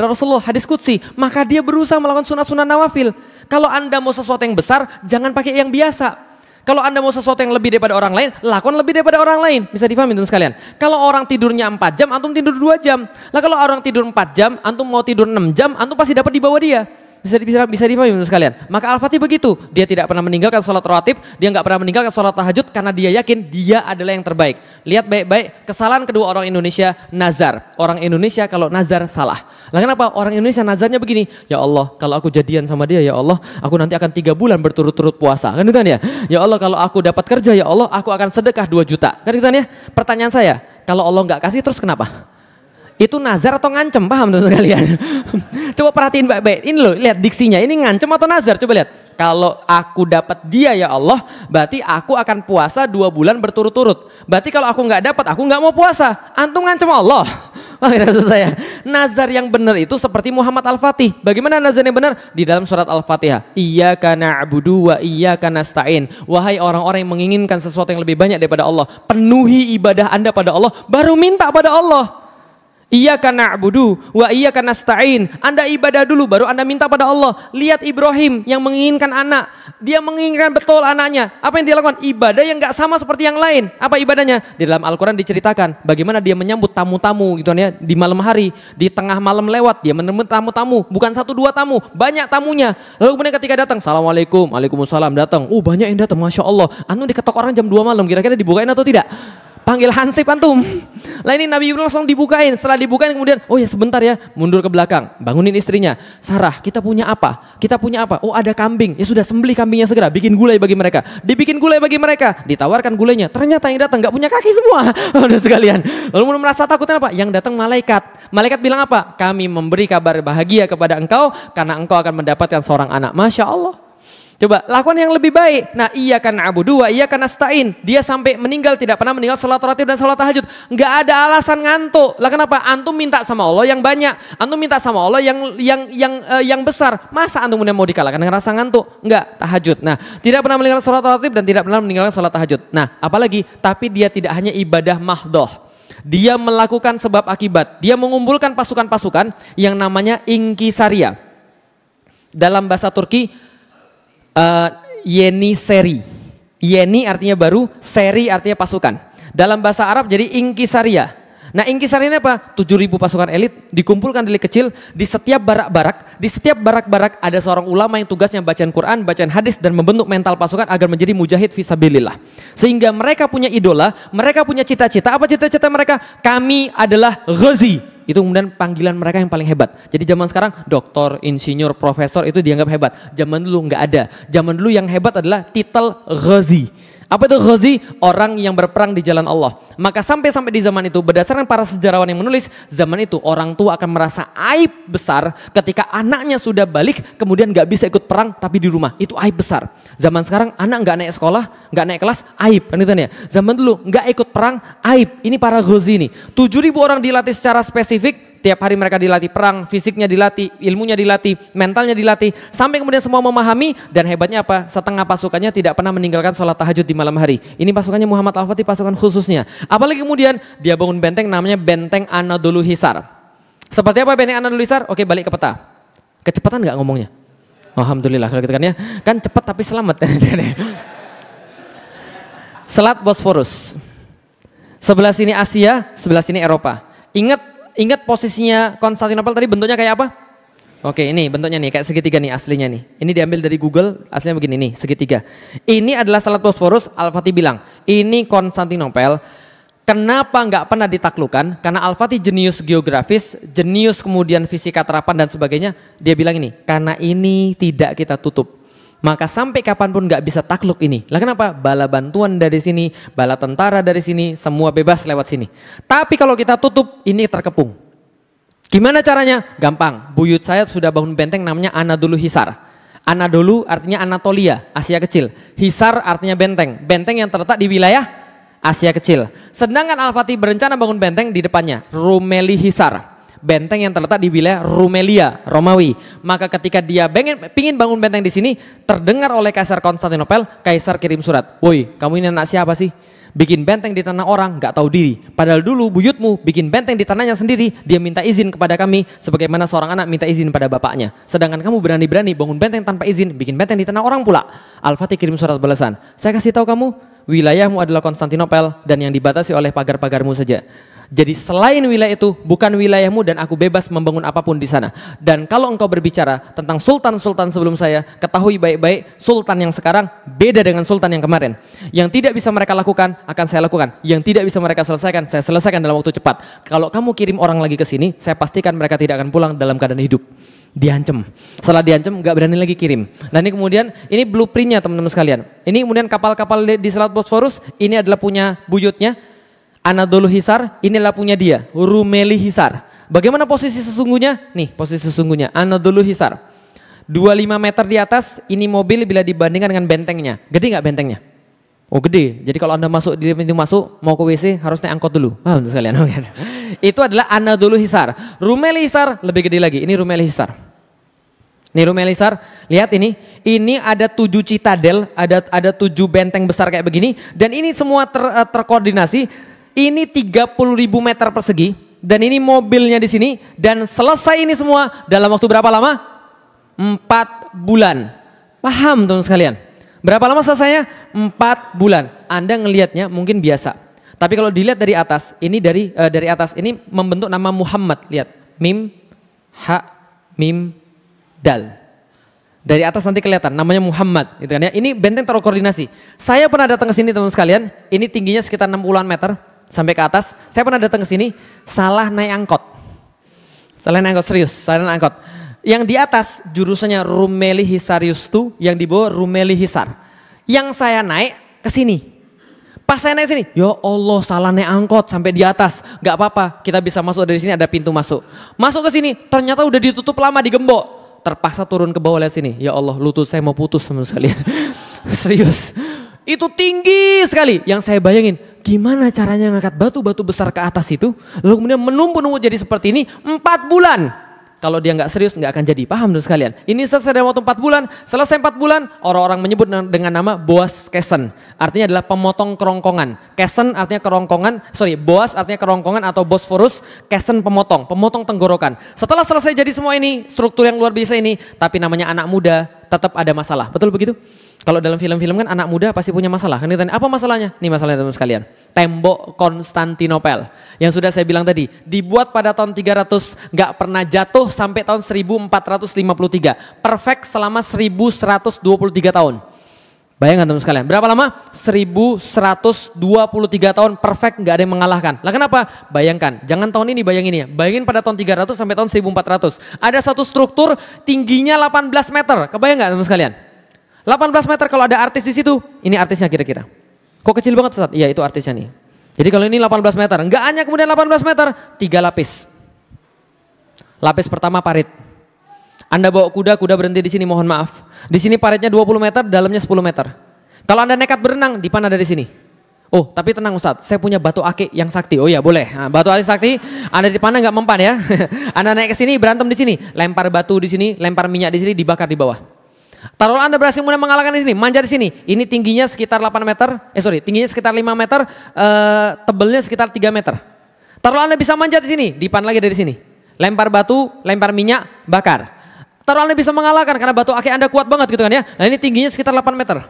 Rasulullah, hadis qudsi. Maka dia berusaha melakukan sunnah-sunnah nawafil. Kalau Anda mau sesuatu yang besar, jangan pakai yang biasa. Kalau Anda mau sesuatu yang lebih daripada orang lain, lakukan lebih daripada orang lain. Bisa dipahami teman sekalian. Kalau orang tidurnya 4 jam, antum tidur 2 jam. Lah kalau orang tidur 4 jam, antum mau tidur 6 jam, antum pasti dapat di bawah dia. Bisa dipahami sekalian. Maka Al-Fatih begitu, dia tidak pernah meninggalkan sholat rawatib, dia nggak pernah meninggalkan sholat tahajud karena dia yakin dia adalah yang terbaik. Lihat baik-baik kesalahan kedua orang Indonesia, nazar. Orang Indonesia kalau nazar salah. Lah kenapa? Orang Indonesia nazarnya begini, ya Allah kalau aku jadian sama dia, ya Allah aku nanti akan 3 bulan berturut-turut puasa. Kan itu kan ya? Ya Allah kalau aku dapat kerja, ya Allah aku akan sedekah 2 juta. Kan itu kan ya? Pertanyaan saya, kalau Allah nggak kasih terus kenapa? Itu nazar atau ngancem, paham teman-teman sekalian? Coba perhatiin baik-baik, ini loh, lihat diksinya, ini ngancem atau nazar, coba lihat. Kalau aku dapat dia ya Allah, berarti aku akan puasa 2 bulan berturut-turut. Berarti kalau aku nggak dapat, aku nggak mau puasa. Antum ngancem Allah. Maksud saya, nazar yang benar itu seperti Muhammad Al-Fatih. Bagaimana nazar yang benar? Di dalam surat Al-Fatihah. Iyyaka na'budu wa iyyaka nasta'in. Wahai orang-orang yang menginginkan sesuatu yang lebih banyak daripada Allah, penuhi ibadah Anda pada Allah, baru minta pada Allah. Iyyaka na'budu wa iyyaka nasta'in. Anda ibadah dulu baru Anda minta pada Allah. Lihat Ibrahim yang menginginkan anak. Dia menginginkan betul anaknya. Apa yang dia lakukan? Ibadah yang gak sama seperti yang lain. Apa ibadahnya? Di dalam Al-Quran diceritakan bagaimana dia menyambut tamu-tamu gitu ya, di malam hari, di tengah malam lewat dia menemui tamu-tamu, bukan 1 2 tamu, banyak tamunya. Lalu kemudian ketika datang, Assalamualaikum, Waalaikumsalam, datang. Banyak yang datang, Masya Allah. Anu diketok orang jam 2 malam, kira-kira dibukain atau tidak? Panggil hansip antum. Lah ini Nabi Ibrahim langsung dibukain. Setelah dibukain kemudian, oh ya sebentar ya, mundur ke belakang, bangunin istrinya. Sarah, kita punya apa? Kita punya apa? Oh ada kambing. Ya sudah, sembelih kambingnya segera, bikin gulai bagi mereka. Dibikin gulai bagi mereka, ditawarkan gulainya. Ternyata yang datang nggak punya kaki semua. Udah sekalian. Lalu merasa takutnya apa? Yang datang malaikat. Malaikat bilang apa? Kami memberi kabar bahagia kepada engkau karena engkau akan mendapatkan seorang anak. Masya Allah. Coba lakukan yang lebih baik. Nah, iyyaka na'budu wa iyyaka nasta'in. Dia sampai meninggal tidak pernah meninggal sholat rawatib dan sholat tahajud. Enggak ada alasan ngantuk. Lah kenapa? Antum minta sama Allah yang banyak. Antum minta sama Allah yang besar. Masa antum mau dikalahkan dengan rasa ngantuk? Enggak, tahajud. Nah, tidak pernah meninggalkan sholat rawatib dan tidak pernah meninggalkan sholat tahajud. Nah, apalagi tapi dia tidak hanya ibadah mahdoh. Dia melakukan sebab akibat. Dia mengumpulkan pasukan-pasukan yang namanya Inkisaria. Dalam bahasa Turki Yeni seri. Yeni artinya baru, seri artinya pasukan. Dalam bahasa Arab jadi Inkisaria. Nah Inkisaria ini apa? 7.000 pasukan elit dikumpulkan dari kecil. Di setiap barak-barak ada seorang ulama yang tugasnya bacaan Quran, bacaan hadis dan membentuk mental pasukan agar menjadi mujahid fisabilillah. Sehingga mereka punya idola, mereka punya cita-cita. Apa cita-cita mereka? Kami adalah Ghazi. Itu kemudian panggilan mereka yang paling hebat. Jadi zaman sekarang doktor, insinyur, profesor itu dianggap hebat. Zaman dulu nggak ada. Zaman dulu yang hebat adalah titel Ghazi. Apa itu Ghazi? Orang yang berperang di jalan Allah. Maka sampai di zaman itu berdasarkan para sejarawan yang menulis, zaman itu orang tua akan merasa aib besar ketika anaknya sudah balik kemudian nggak bisa ikut perang tapi di rumah. Itu aib besar. Zaman sekarang anak nggak naik sekolah, nggak naik kelas, aib kan itu ya. Zaman dulu nggak ikut perang, aib. Ini para Ghazi ini. 7.000 orang dilatih secara spesifik. Tiap hari mereka dilatih perang, fisiknya dilatih, ilmunya dilatih, mentalnya dilatih, sampai kemudian semua memahami. Dan hebatnya apa? Setengah pasukannya tidak pernah meninggalkan sholat tahajud di malam hari. Ini pasukannya Muhammad Al-Fatih, pasukan khususnya. Apalagi kemudian dia bangun benteng namanya Benteng Anadolu Hisar. Seperti apa Benteng Anadolu Hisar? Oke, balik ke peta. Kecepatan nggak ngomongnya? Alhamdulillah kalau gitu kan ya. Kan cepat tapi selamat. Selat Bosforus. Sebelah sini Asia, sebelah sini Eropa. Ingat posisinya Konstantinopel tadi bentuknya kayak apa? Oke, ini bentuknya nih kayak segitiga nih aslinya nih. Ini diambil dari Google, aslinya begini nih, segitiga. Ini adalah Selat Bosforus. Al-Fatih bilang, ini Konstantinopel. Kenapa nggak pernah ditaklukkan? Karena Al-Fatih jenius geografis, jenius kemudian fisika terapan dan sebagainya. Dia bilang ini, karena ini tidak kita tutup. Maka sampai kapanpun nggak bisa takluk ini. Lah kenapa? Bala bantuan dari sini, bala tentara dari sini, semua bebas lewat sini. Tapi kalau kita tutup, ini terkepung. Gimana caranya? Gampang. Buyut saya sudah bangun benteng namanya Anadolu Hisar. Anadolu artinya Anatolia, Asia Kecil. Hisar artinya benteng. Benteng yang terletak di wilayah Asia Kecil. Sedangkan Al-Fatih berencana bangun benteng di depannya, Rumeli Hisar. Benteng yang terletak di wilayah Rumelia, Romawi. Maka ketika dia pingin bangun benteng di sini, terdengar oleh Kaisar Konstantinopel, Kaisar kirim surat. Woi, kamu ini anak siapa sih? Bikin benteng di tanah orang, nggak tahu diri. Padahal dulu buyutmu bikin benteng di tanahnya sendiri, dia minta izin kepada kami, sebagaimana seorang anak minta izin pada bapaknya. Sedangkan kamu berani-berani bangun benteng tanpa izin, bikin benteng di tanah orang pula. Al-Fatih kirim surat balasan. Saya kasih tahu kamu, wilayahmu adalah Konstantinopel dan yang dibatasi oleh pagar-pagarmu saja. Jadi selain wilayah itu bukan wilayahmu dan aku bebas membangun apapun di sana. Dan kalau engkau berbicara tentang sultan-sultan sebelum saya, ketahui baik-baik sultan yang sekarang beda dengan sultan yang kemarin. Yang tidak bisa mereka lakukan akan saya lakukan. Yang tidak bisa mereka selesaikan, saya selesaikan dalam waktu cepat. Kalau kamu kirim orang lagi ke sini, saya pastikan mereka tidak akan pulang dalam keadaan hidup. Diancam. Setelah diancam nggak berani lagi kirim. Nah ini kemudian ini blueprintnya teman-teman sekalian. Ini kemudian kapal-kapal di Selat Bosforus ini adalah punya buyutnya. Anadolu Hisar, inilah punya dia, Rumeli Hisar. Bagaimana posisi sesungguhnya? Nih posisi sesungguhnya, Anadolu Hisar. 25 meter di atas, ini mobil bila dibandingkan dengan bentengnya. Gede nggak bentengnya? Oh gede, jadi kalau Anda masuk di pintu masuk, mau ke WC harus naik angkot dulu. Untuk sekalian. Itu adalah Anadolu Hisar. Rumeli Hisar lebih gede lagi, ini Rumeli Hisar. Nih Rumeli Hisar, lihat ini ada 7 citadel, ada 7 benteng besar kayak begini, dan ini semua terkoordinasi. Ini 30.000 meter persegi dan ini mobilnya di sini dan selesai ini semua dalam waktu berapa lama? 4 bulan. Paham teman sekalian? Berapa lama selesainya? 4 bulan. Anda ngelihatnya mungkin biasa. Tapi kalau dilihat dari atas, ini dari atas ini membentuk nama Muhammad. Lihat, mim, ha, mim, dal. Dari atas nanti kelihatan namanya Muhammad gitu kan ya. Ini benteng terkoordinasi. Saya pernah datang ke sini teman sekalian, ini tingginya sekitar 60-an meter. Sampai ke atas, saya pernah datang ke sini, salah naik angkot. Salah naik angkot, serius, salah naik angkot. Yang di atas jurusannya Rumeli Hisarius tuh, yang di bawah Rumeli Hisar. Yang saya naik ke sini. Pas saya naik sini, ya Allah salah naik angkot sampai di atas. Gak apa-apa, kita bisa masuk dari sini, ada pintu masuk. Masuk ke sini, ternyata udah ditutup lama, digembok. Terpaksa turun ke bawah, lihat sini. Ya Allah, lutut saya mau putus teman sekalian. Serius. Itu tinggi sekali. Yang saya bayangin, gimana caranya ngangkat batu-batu besar ke atas itu, lalu kemudian menumpuk-numpuk jadi seperti ini 4 bulan. Kalau dia nggak serius nggak akan jadi. Paham dong sekalian? Ini selesai dalam waktu 4 bulan. Selesai 4 bulan, orang-orang menyebut dengan nama Boas Kesen. Artinya adalah pemotong kerongkongan. Kesen artinya kerongkongan, Boas artinya kerongkongan atau Bosforus, Kesen pemotong tenggorokan. Setelah selesai jadi semua ini, struktur yang luar biasa ini, tapi namanya anak muda, tetap ada masalah. Betul begitu? Kalau dalam film-film kan anak muda pasti punya masalah. Kan ditanya, apa masalahnya? Nih masalahnya teman sekalian. Tembok Konstantinopel. Yang sudah saya bilang tadi, dibuat pada tahun 300, nggak pernah jatuh sampai tahun 1453. Perfect selama 1123 tahun. Bayangkan teman sekalian, berapa lama? 1123 tahun perfect, nggak ada yang mengalahkan. Lah kenapa? Bayangkan, jangan tahun ini bayangin ya. Bayangin pada tahun 300 sampai tahun 1400. Ada satu struktur tingginya 18 meter. Kebayang nggak teman sekalian? 18 meter kalau ada artis di situ, ini artisnya kira-kira. Kok kecil banget Ustaz? Iya itu artisnya nih. Jadi kalau ini 18 meter, enggak hanya kemudian 18 meter, 3 lapis. Lapis pertama parit. Anda bawa kuda berhenti di sini, mohon maaf. Di sini paritnya 20 meter, dalamnya 10 meter. Kalau Anda nekat berenang, dipan ada di sini. Oh tapi tenang Ustaz, saya punya batu akik yang sakti. Oh ya boleh, nah, batu akik sakti, Anda dipanah nggak mempan ya. Anda naik ke sini, berantem di sini, lempar batu di sini, lempar minyak di sini, dibakar di bawah. Taruhlah Anda berhasil mulai mengalahkan di sini, manjat di sini. Ini tingginya sekitar 8 meter, tingginya sekitar 5 meter, tebelnya sekitar 3 meter. Taruhlah Anda bisa manjat di sini, dipan lagi dari sini. Lempar batu, lempar minyak, bakar. Taruhlah Anda bisa mengalahkan karena batu akik Anda kuat banget gitu kan ya. Nah ini tingginya sekitar 8 meter.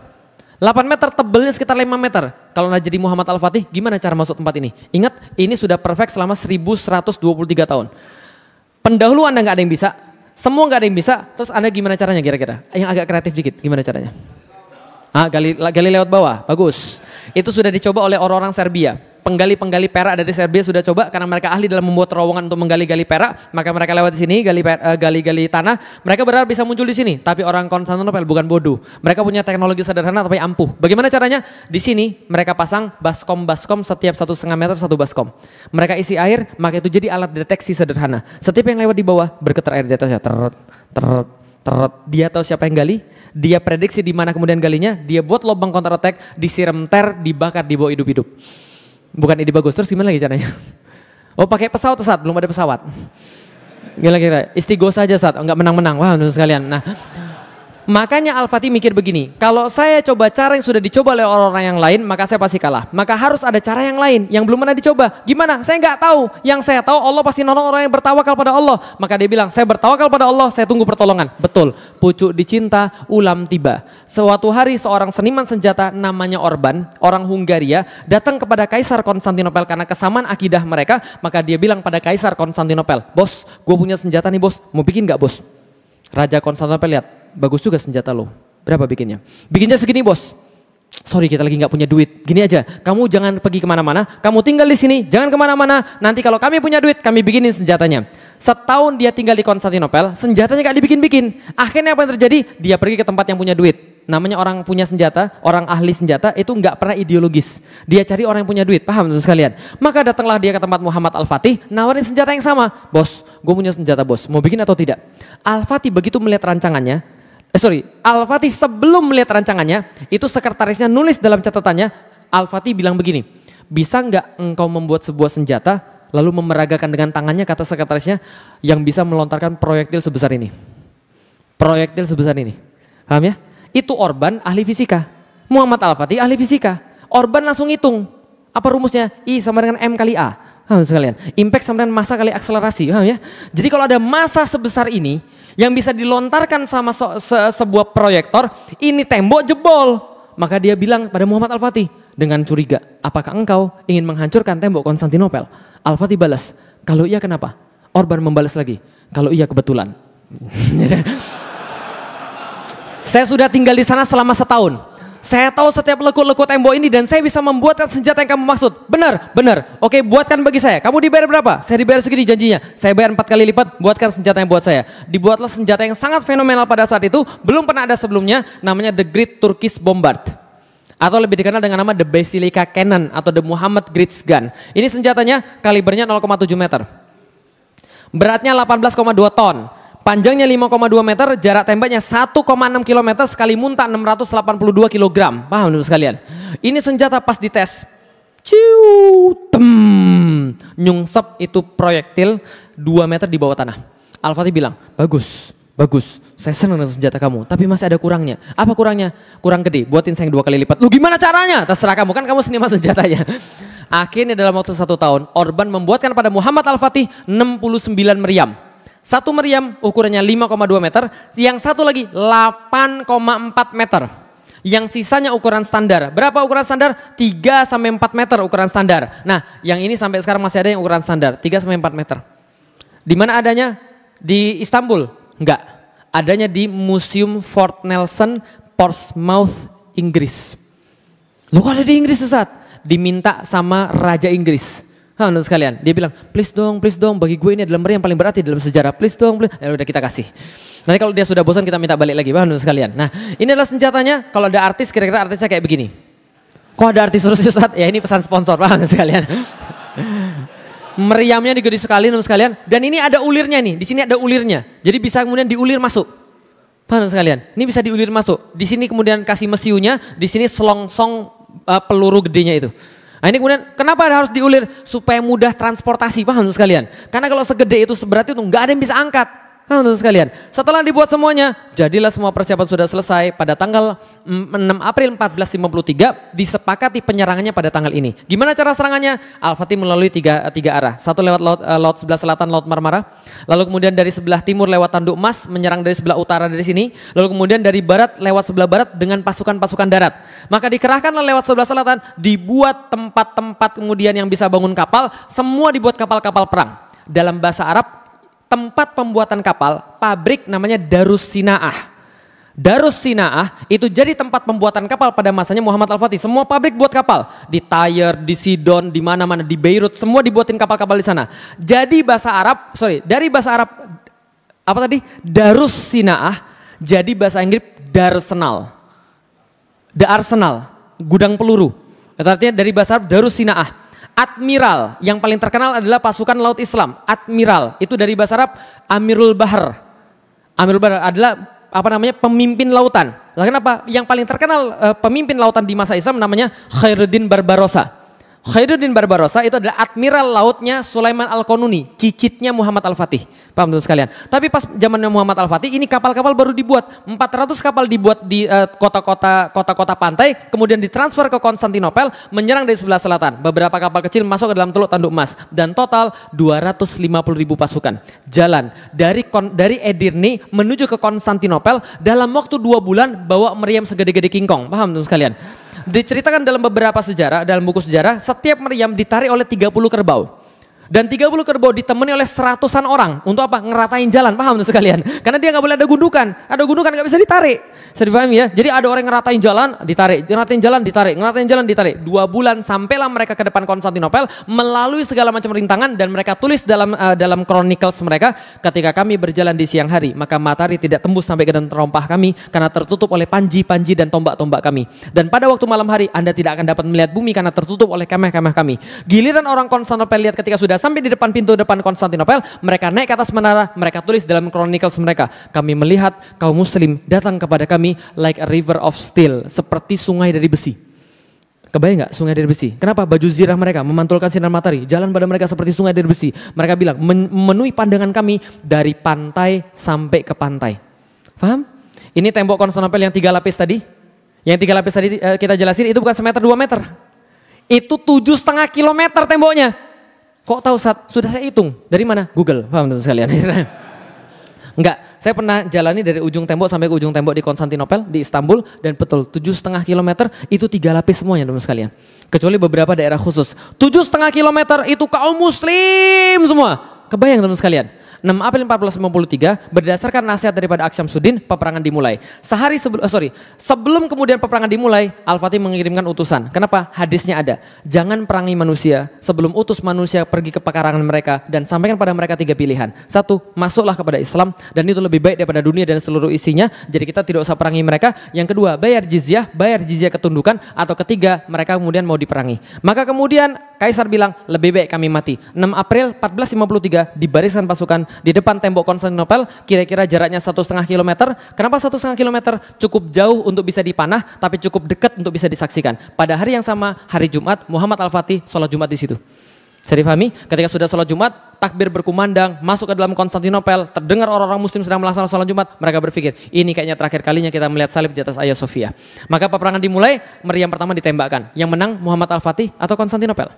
8 meter, tebelnya sekitar 5 meter. Kalau Anda jadi Muhammad Al-Fatih, gimana cara masuk tempat ini? Ingat, ini sudah perfect selama 1123 tahun. Pendahulu Anda nggak ada yang bisa. Semua nggak ada yang bisa, terus Anda gimana caranya kira-kira? Yang agak kreatif dikit, gimana caranya? Gali lewat bawah, bagus. Itu sudah dicoba oleh orang-orang Serbia. Penggali-penggali perak dari Serbia sudah coba karena mereka ahli dalam membuat terowongan untuk menggali-gali perak, maka mereka lewat di sini gali-gali tanah, mereka berharap bisa muncul di sini. Tapi orang Konstantinopel bukan bodoh. Mereka punya teknologi sederhana tapi ampuh. Bagaimana caranya? Di sini mereka pasang baskom setiap 1,5 meter satu baskom. Mereka isi air, maka itu jadi alat deteksi sederhana. Setiap yang lewat di bawah bergetar air di atasnya. Dia tahu siapa yang gali, dia prediksi di mana kemudian galinya, dia buat lubang counter attack, disiram ter, dibakar, dibawa hidup-hidup. Bukan ide bagus, terus gimana lagi caranya? Oh pakai pesawat Ustaz, belum ada pesawat. Gila kira, istighosa saja Ustaz, enggak menang-menang. Wah menurut sekalian. Nah, Makanya Al-Fatih mikir begini, kalau saya coba cara yang sudah dicoba oleh orang-orang yang lain, maka saya pasti kalah. Maka harus ada cara yang lain yang belum pernah dicoba. Gimana? Saya nggak tahu. Yang saya tahu Allah pasti nolong orang yang bertawakal pada Allah. Maka dia bilang, saya bertawakal pada Allah, saya tunggu pertolongan. Betul, pucuk dicinta, ulam tiba. Suatu hari seorang seniman senjata namanya Orban, orang Hungaria, datang kepada Kaisar Konstantinopel karena kesamaan akidah mereka. Maka dia bilang pada Kaisar Konstantinopel, bos, gue punya senjata nih bos, mau bikin nggak bos? Raja Konstantinopel lihat, bagus juga senjata lo. Berapa bikinnya? Bikinnya segini bos. Sorry kita lagi nggak punya duit. Gini aja, kamu jangan pergi kemana-mana. Kamu tinggal di sini, jangan kemana-mana. Nanti kalau kami punya duit, kami bikinin senjatanya. Setahun dia tinggal di Konstantinopel, senjatanya nggak dibikin-bikin. Akhirnya apa yang terjadi? Dia pergi ke tempat yang punya duit. Namanya orang punya senjata, orang ahli senjata itu nggak pernah ideologis. Dia cari orang yang punya duit, paham teman sekalian? Maka datanglah dia ke tempat Muhammad Al-Fatih, nawarin senjata yang sama. Bos, gue punya senjata bos, mau bikin atau tidak? Al-Fatih begitu melihat rancangannya, Al-Fatih sebelum melihat rancangannya, itu sekretarisnya nulis dalam catatannya, Al-Fatih bilang begini, bisa nggak engkau membuat sebuah senjata, lalu memeragakan dengan tangannya, kata sekretarisnya, yang bisa melontarkan proyektil sebesar ini. Proyektil sebesar ini, paham ya? Itu Orban ahli fisika, Muhammad Al-Fatih ahli fisika. Orban langsung hitung, apa rumusnya? I sama dengan M kali A. Paham sekalian? Impact sama dengan massa kali akselerasi, paham ya? Jadi kalau ada massa sebesar ini yang bisa dilontarkan sama sebuah proyektor, ini tembok jebol. Maka dia bilang pada Muhammad Al-Fatih dengan curiga, apakah engkau ingin menghancurkan tembok Konstantinopel? Al-Fatih balas, kalau iya kenapa? Orban membalas lagi, kalau iya kebetulan. Saya sudah tinggal di sana selama setahun. Saya tahu setiap lekuk-lekuk tembok ini dan saya bisa membuatkan senjata yang kamu maksud. Benar, benar. Oke, buatkan bagi saya. Kamu dibayar berapa? Saya dibayar segini janjinya. Saya bayar 4 kali lipat, buatkan senjata yang buat saya. Dibuatlah senjata yang sangat fenomenal pada saat itu. Belum pernah ada sebelumnya, namanya The Great Turkish Bombard. Atau lebih dikenal dengan nama The Basilica Cannon atau The Muhammad Great Gun. Ini senjatanya kalibernya 0,7 meter. Beratnya 18,2 ton. Panjangnya 5,2 meter, jarak tembaknya 1,6 km, sekali muntah 682 kg. Paham teman sekalian? Ini senjata pas dites, nyungsep itu proyektil 2 meter di bawah tanah. Al-Fatih bilang, bagus, bagus, saya senang dengan senjata kamu, tapi masih ada kurangnya. Apa kurangnya? Kurang gede, buatin saya yang 2 kali lipat. Lu gimana caranya? Terserah kamu, kan kamu seniman senjatanya. Akhirnya dalam waktu 1 tahun, Orban membuatkan pada Muhammad Al-Fatih 69 meriam. Satu meriam ukurannya 5,2 meter, yang satu lagi 8,4 meter. Yang sisanya ukuran standar. Berapa ukuran standar? 3 sampai 4 meter ukuran standar. Nah, yang ini sampai sekarang masih ada yang ukuran standar, 3 sampai 4 meter. Di mana adanya? Di Istanbul? Enggak. Adanya di Museum Fort Nelson, Portsmouth, Inggris. Loh kok ada di Inggris Ustaz? Diminta sama Raja Inggris. Teman sekalian, dia bilang, please dong, bagi gue ini adalah meriam yang paling berat dalam sejarah, please dong, please. Ya udah kita kasih. Nanti kalau dia sudah bosan kita minta balik lagi, teman sekalian. Nah, ini adalah senjatanya. Kalau ada artis, kira-kira artisnya kayak begini. Kok ada artis terus Ustaz? Ya ini pesan sponsor, paham sekalian. Meriamnya digede sekali, teman sekalian. Dan ini ada ulirnya nih, di sini ada ulirnya. Jadi bisa kemudian diulir masuk. Paham sekalian? Ini bisa diulir masuk. Di sini kemudian kasih mesiunya, di sini selongsong peluru gedenya itu. Nah ini kemudian kenapa harus diulir? Supaya mudah transportasi, paham sekalian? Karena kalau segede itu seberat itu nggak ada yang bisa angkat. Paham sekalian? Setelah dibuat semuanya, jadilah semua persiapan sudah selesai. Pada tanggal 6 April 1453 disepakati penyerangannya pada tanggal ini. Gimana cara serangannya? Al-Fatih melalui tiga arah. Satu lewat laut sebelah selatan, Laut Marmara. Lalu kemudian dari sebelah timur lewat Tanduk Emas, menyerang dari sebelah utara dari sini. Lalu kemudian dari barat lewat sebelah barat dengan pasukan-pasukan darat. Maka dikerahkanlah lewat sebelah selatan, dibuat tempat-tempat kemudian yang bisa bangun kapal. Semua dibuat kapal-kapal perang. Dalam bahasa Arab, tempat pembuatan kapal, pabrik namanya Darus Sinaah. Darus Sinaah itu jadi tempat pembuatan kapal pada masanya Muhammad Al-Fatih. Semua pabrik buat kapal. Di Tyre, di Sidon, di mana-mana, di Beirut, semua dibuatin kapal-kapal di sana. Jadi dari bahasa Arab, apa tadi? Darus Sinaah, jadi bahasa Inggris Darsenal. The Arsenal, gudang peluru. Itu artinya dari bahasa Arab Darus Sinaah. Admiral, yang paling terkenal adalah pasukan laut Islam. Admiral, itu dari bahasa Arab Amirul Bahar. Amirul Bahar adalah pemimpin lautan. Lalu kenapa? Yang paling terkenal pemimpin lautan di masa Islam namanya Khairuddin Barbarossa. Khairuddin Barbarossa itu adalah admiral lautnya Sulaiman Al-Qanuni, cicitnya Muhammad Al-Fatih. Paham teman sekalian? Tapi pas zamannya Muhammad Al-Fatih ini kapal-kapal baru dibuat. 400 kapal dibuat di kota-kota pantai, kemudian ditransfer ke Konstantinopel, menyerang dari sebelah selatan. Beberapa kapal kecil masuk ke dalam Teluk Tanduk Emas dan total 250.000 pasukan. Jalan dari Edirne menuju ke Konstantinopel dalam waktu 2 bulan bawa meriam segede-gede kingkong. Paham teman sekalian? Diceritakan dalam beberapa sejarah, dalam buku sejarah, setiap meriam ditarik oleh 30 kerbau. Dan 30 kerbau ditemani oleh 100-an orang. Untuk apa? Ngeratain jalan, paham tuh sekalian? Karena dia nggak boleh ada gundukan. Ada gundukan nggak bisa ditarik. Bisa dipahami ya? Jadi ada orang yang ngeratain jalan, ditarik. Ngeratain jalan, ditarik. Ngeratain jalan, ditarik. 2 bulan sampailah mereka ke depan Konstantinopel melalui segala macam rintangan dan mereka tulis dalam chronicles mereka, ketika kami berjalan di siang hari, maka matahari tidak tembus sampai ke dalam terompah kami karena tertutup oleh panji-panji dan tombak-tombak kami. Dan pada waktu malam hari Anda tidak akan dapat melihat bumi karena tertutup oleh kemah-kemah kami. Giliran orang Konstantinopel lihat ketika sudah sampai di depan pintu depan Konstantinopel, mereka naik ke atas menara, mereka tulis dalam chronicles mereka, kami melihat kaum muslim datang kepada kami like a river of steel, seperti sungai dari besi. Kebayang nggak sungai dari besi? Kenapa? Baju zirah mereka memantulkan sinar matahari, jalan pada mereka seperti sungai dari besi. Mereka bilang memenuhi pandangan kami dari pantai sampai ke pantai. Paham? Ini tembok Konstantinopel yang 3 lapis tadi. Yang 3 lapis tadi kita jelasin itu bukan semeter 2 meter. Itu 7,5 kilometer temboknya. Kok tahu Ustaz? Sudah saya hitung. Dari mana? Google. Paham teman sekalian? Enggak, saya pernah jalani dari ujung tembok sampai ke ujung tembok di Konstantinopel, di Istanbul, dan betul 7,5 kilometer itu 3 lapis semuanya teman sekalian. Kecuali beberapa daerah khusus. 7,5 kilometer itu kaum muslim semua. Kebayang teman sekalian? 6 April 1453 berdasarkan nasihat daripada Aks Syamsuddin, peperangan dimulai. Sebelum kemudian peperangan dimulai, Al-Fatih mengirimkan utusan. Kenapa? Hadisnya ada. Jangan perangi manusia sebelum utus manusia pergi ke pekarangan mereka dan sampaikan pada mereka 3 pilihan. 1, masuklah kepada Islam dan itu lebih baik daripada dunia dan seluruh isinya. Jadi kita tidak usah perangi mereka. Yang kedua, bayar jizyah ketundukan. Atau ketiga, mereka kemudian mau diperangi. Maka kemudian Kaisar bilang lebih baik kami mati. 6 April 1453 dibariskan pasukan di depan tembok Konstantinopel, kira-kira jaraknya 1,5 kilometer. Kenapa 1,5 kilometer? Cukup jauh untuk bisa dipanah, tapi cukup dekat untuk bisa disaksikan. Pada hari yang sama, hari Jumat, Muhammad Al-Fatih sholat Jumat di situ. Bisa difahami? Ketika sudah sholat Jumat, takbir berkumandang, masuk ke dalam Konstantinopel, terdengar orang-orang muslim sedang melaksanakan sholat Jumat, mereka berpikir, ini kayaknya terakhir kalinya kita melihat salib di atas Hagia Sophia. Maka peperangan dimulai, meriam pertama ditembakkan. Yang menang Muhammad Al-Fatih atau Konstantinopel?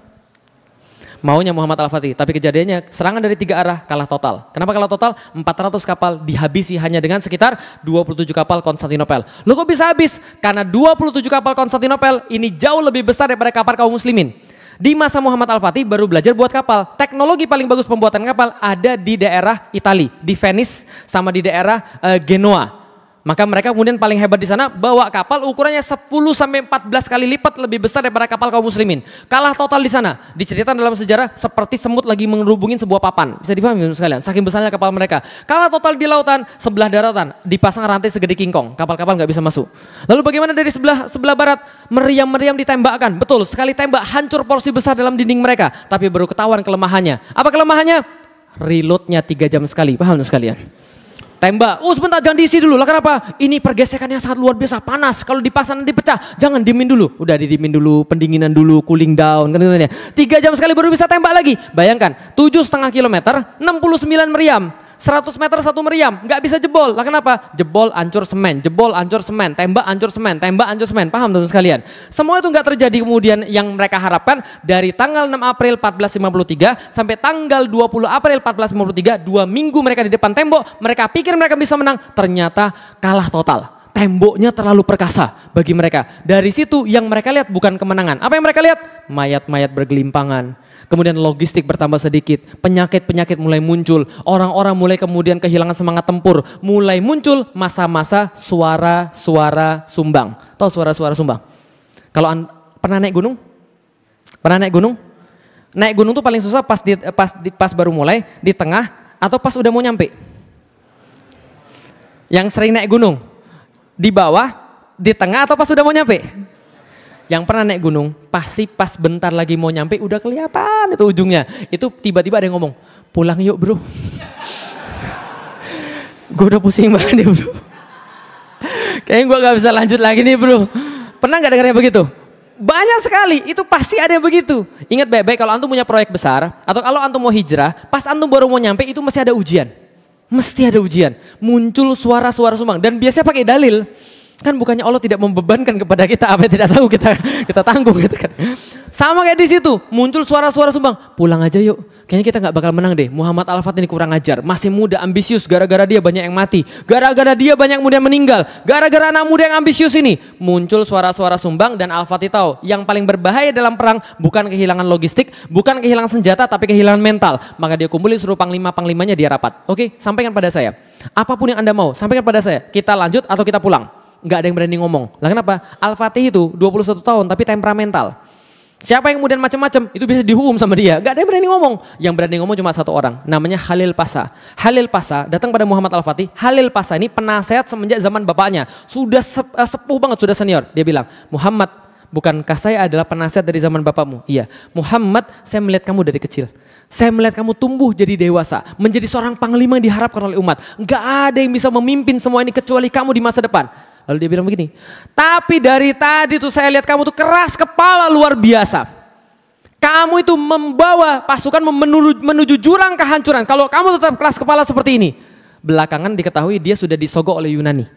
Maunya Muhammad Al-Fatih, tapi kejadiannya serangan dari 3 arah kalah total. Kenapa kalah total? 400 kapal dihabisi hanya dengan sekitar 27 kapal Konstantinopel. Loh kok bisa habis? Karena 27 kapal Konstantinopel ini jauh lebih besar daripada kapal kaum muslimin. Di masa Muhammad Al-Fatih baru belajar buat kapal. Teknologi paling bagus pembuatan kapal ada di daerah Italia, di Venice sama di daerah Genoa. Maka mereka kemudian paling hebat di sana, bawa kapal ukurannya 10-14 kali lipat lebih besar daripada kapal kaum muslimin. Kalah total di sana. Diceritakan dalam sejarah seperti semut lagi mengerubungin sebuah papan. Bisa dipahami sekalian, saking besarnya kapal mereka. Kalah total di lautan, sebelah daratan dipasang rantai segede kingkong. Kapal-kapal nggak bisa masuk. Lalu bagaimana dari sebelah barat? Meriam-meriam ditembakkan. Betul, sekali tembak hancur porsi besar dalam dinding mereka. Tapi baru ketahuan kelemahannya. Apa kelemahannya? Reloadnya 3 jam sekali. Paham sekalian? Tembak, sebentar jangan diisi dulu lah, kenapa? Ini pergesekan yang sangat luar biasa, panas, kalau dipasang nanti pecah, jangan dimin dulu. Udah didimin dulu, pendinginan dulu, cooling down, kan 3 jam sekali baru bisa tembak lagi. Bayangkan, 7,5 kilometer, 69 meriam, 100 meter 1 meriam, nggak bisa jebol. Lah kenapa? Jebol, hancur semen, jebol, hancur semen, tembak, hancur semen, tembak, hancur semen. Paham teman sekalian? Semua itu nggak terjadi kemudian yang mereka harapkan. Dari tanggal 6 April 1453 sampai tanggal 20 April 1453, 2 minggu mereka di depan tembok, mereka pikir mereka bisa menang, ternyata kalah total. Temboknya terlalu perkasa bagi mereka. Dari situ yang mereka lihat bukan kemenangan. Apa yang mereka lihat? Mayat-mayat bergelimpangan. Kemudian logistik bertambah sedikit, penyakit-penyakit mulai muncul, orang-orang mulai kemudian kehilangan semangat tempur, mulai muncul masa-masa suara-suara sumbang. Tahu suara-suara sumbang? Kalau pernah naik gunung? Pernah naik gunung? Naik gunung tuh paling susah pas baru mulai, di tengah, atau pas udah mau nyampe. Yang sering naik gunung, di bawah, di tengah, atau pas udah mau nyampe? Yang pernah naik gunung, pasti pas bentar lagi mau nyampe udah kelihatan itu ujungnya. Itu tiba-tiba ada yang ngomong, pulang yuk bro. Gue udah pusing banget nih bro. Kayaknya gue gak bisa lanjut lagi nih bro. Pernah gak dengarnya begitu? Banyak sekali, itu pasti ada yang begitu. Ingat baik-baik kalau antum punya proyek besar, atau kalau antum mau hijrah, pas antum baru mau nyampe itu masih ada ujian. Mesti ada ujian. Muncul suara-suara sumbang, dan biasanya pakai dalil. Kan bukannya Allah tidak membebankan kepada kita apa yang tidak sanggup kita tanggung gitu kan. Sama kayak di situ, muncul suara-suara sumbang, pulang aja yuk. Kayaknya kita nggak bakal menang deh. Muhammad Al-Fatih ini kurang ajar, masih muda, ambisius, gara-gara dia banyak yang mati, gara-gara dia banyak muda yang meninggal, gara-gara anak muda yang ambisius ini. Muncul suara-suara sumbang dan Al-Fatih tahu, yang paling berbahaya dalam perang bukan kehilangan logistik, bukan kehilangan senjata, tapi kehilangan mental. Maka dia kumpulin suruh panglimanya dia rapat. Oke, sampaikan pada saya. Apapun yang Anda mau, sampaikan pada saya. Kita lanjut atau kita pulang. Nggak ada yang berani ngomong. Lah kenapa? Al-Fatih itu 21 tahun tapi temperamental. Siapa yang kemudian macam-macam itu bisa dihukum sama dia. Nggak ada yang berani ngomong. Yang berani ngomong cuma satu orang, namanya Khalil Pasha. Khalil Pasha datang pada Muhammad Al-Fatih. Khalil Pasha ini penasehat semenjak zaman bapaknya. Sudah sepuh banget, sudah senior. Dia bilang, Muhammad, bukankah saya adalah penasehat dari zaman bapakmu? Iya. Muhammad, saya melihat kamu dari kecil. Saya melihat kamu tumbuh jadi dewasa, menjadi seorang panglima yang diharapkan oleh umat. Nggak ada yang bisa memimpin semua ini kecuali kamu di masa depan. Lalu dia bilang begini, tapi dari tadi tuh saya lihat kamu tuh keras kepala luar biasa. Kamu itu membawa pasukan menuju jurang kehancuran. Kalau kamu tetap keras kepala seperti ini. Belakangan diketahui dia sudah disogok oleh Yunani.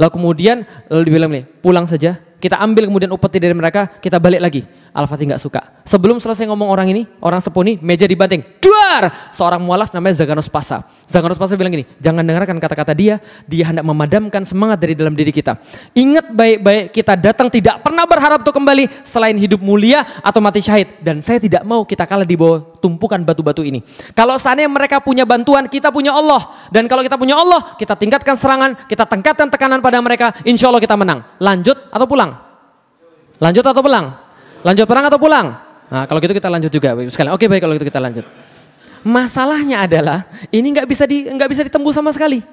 Lalu kemudian dibilang nih, pulang saja. Kita ambil kemudian upeti dari mereka, kita balik lagi. Al-Fatih nggak suka. Sebelum selesai ngomong orang ini, orang sepuh ini, meja dibanting. Duar! Seorang mualaf namanya Zaganos Pasha. Zaganos Pasha bilang gini, jangan dengarkan kata-kata dia hendak memadamkan semangat dari dalam diri kita. Ingat baik-baik, kita datang tidak pernah berharap untuk kembali selain hidup mulia atau mati syahid. Dan saya tidak mau kita kalah di bawah tumpukan batu-batu ini. Kalau seandainya mereka punya bantuan, kita punya Allah. Dan kalau kita punya Allah, kita tingkatkan serangan, kita tingkatkan tekanan pada mereka, insya Allah kita menang. Lanjut atau pulang? Lanjut atau pulang? Lanjut perang atau pulang? Nah, kalau gitu kita lanjut juga sekalian. Oke, baik, kalau gitu kita lanjut. Masalahnya adalah ini nggak bisa ditembus sama sekali.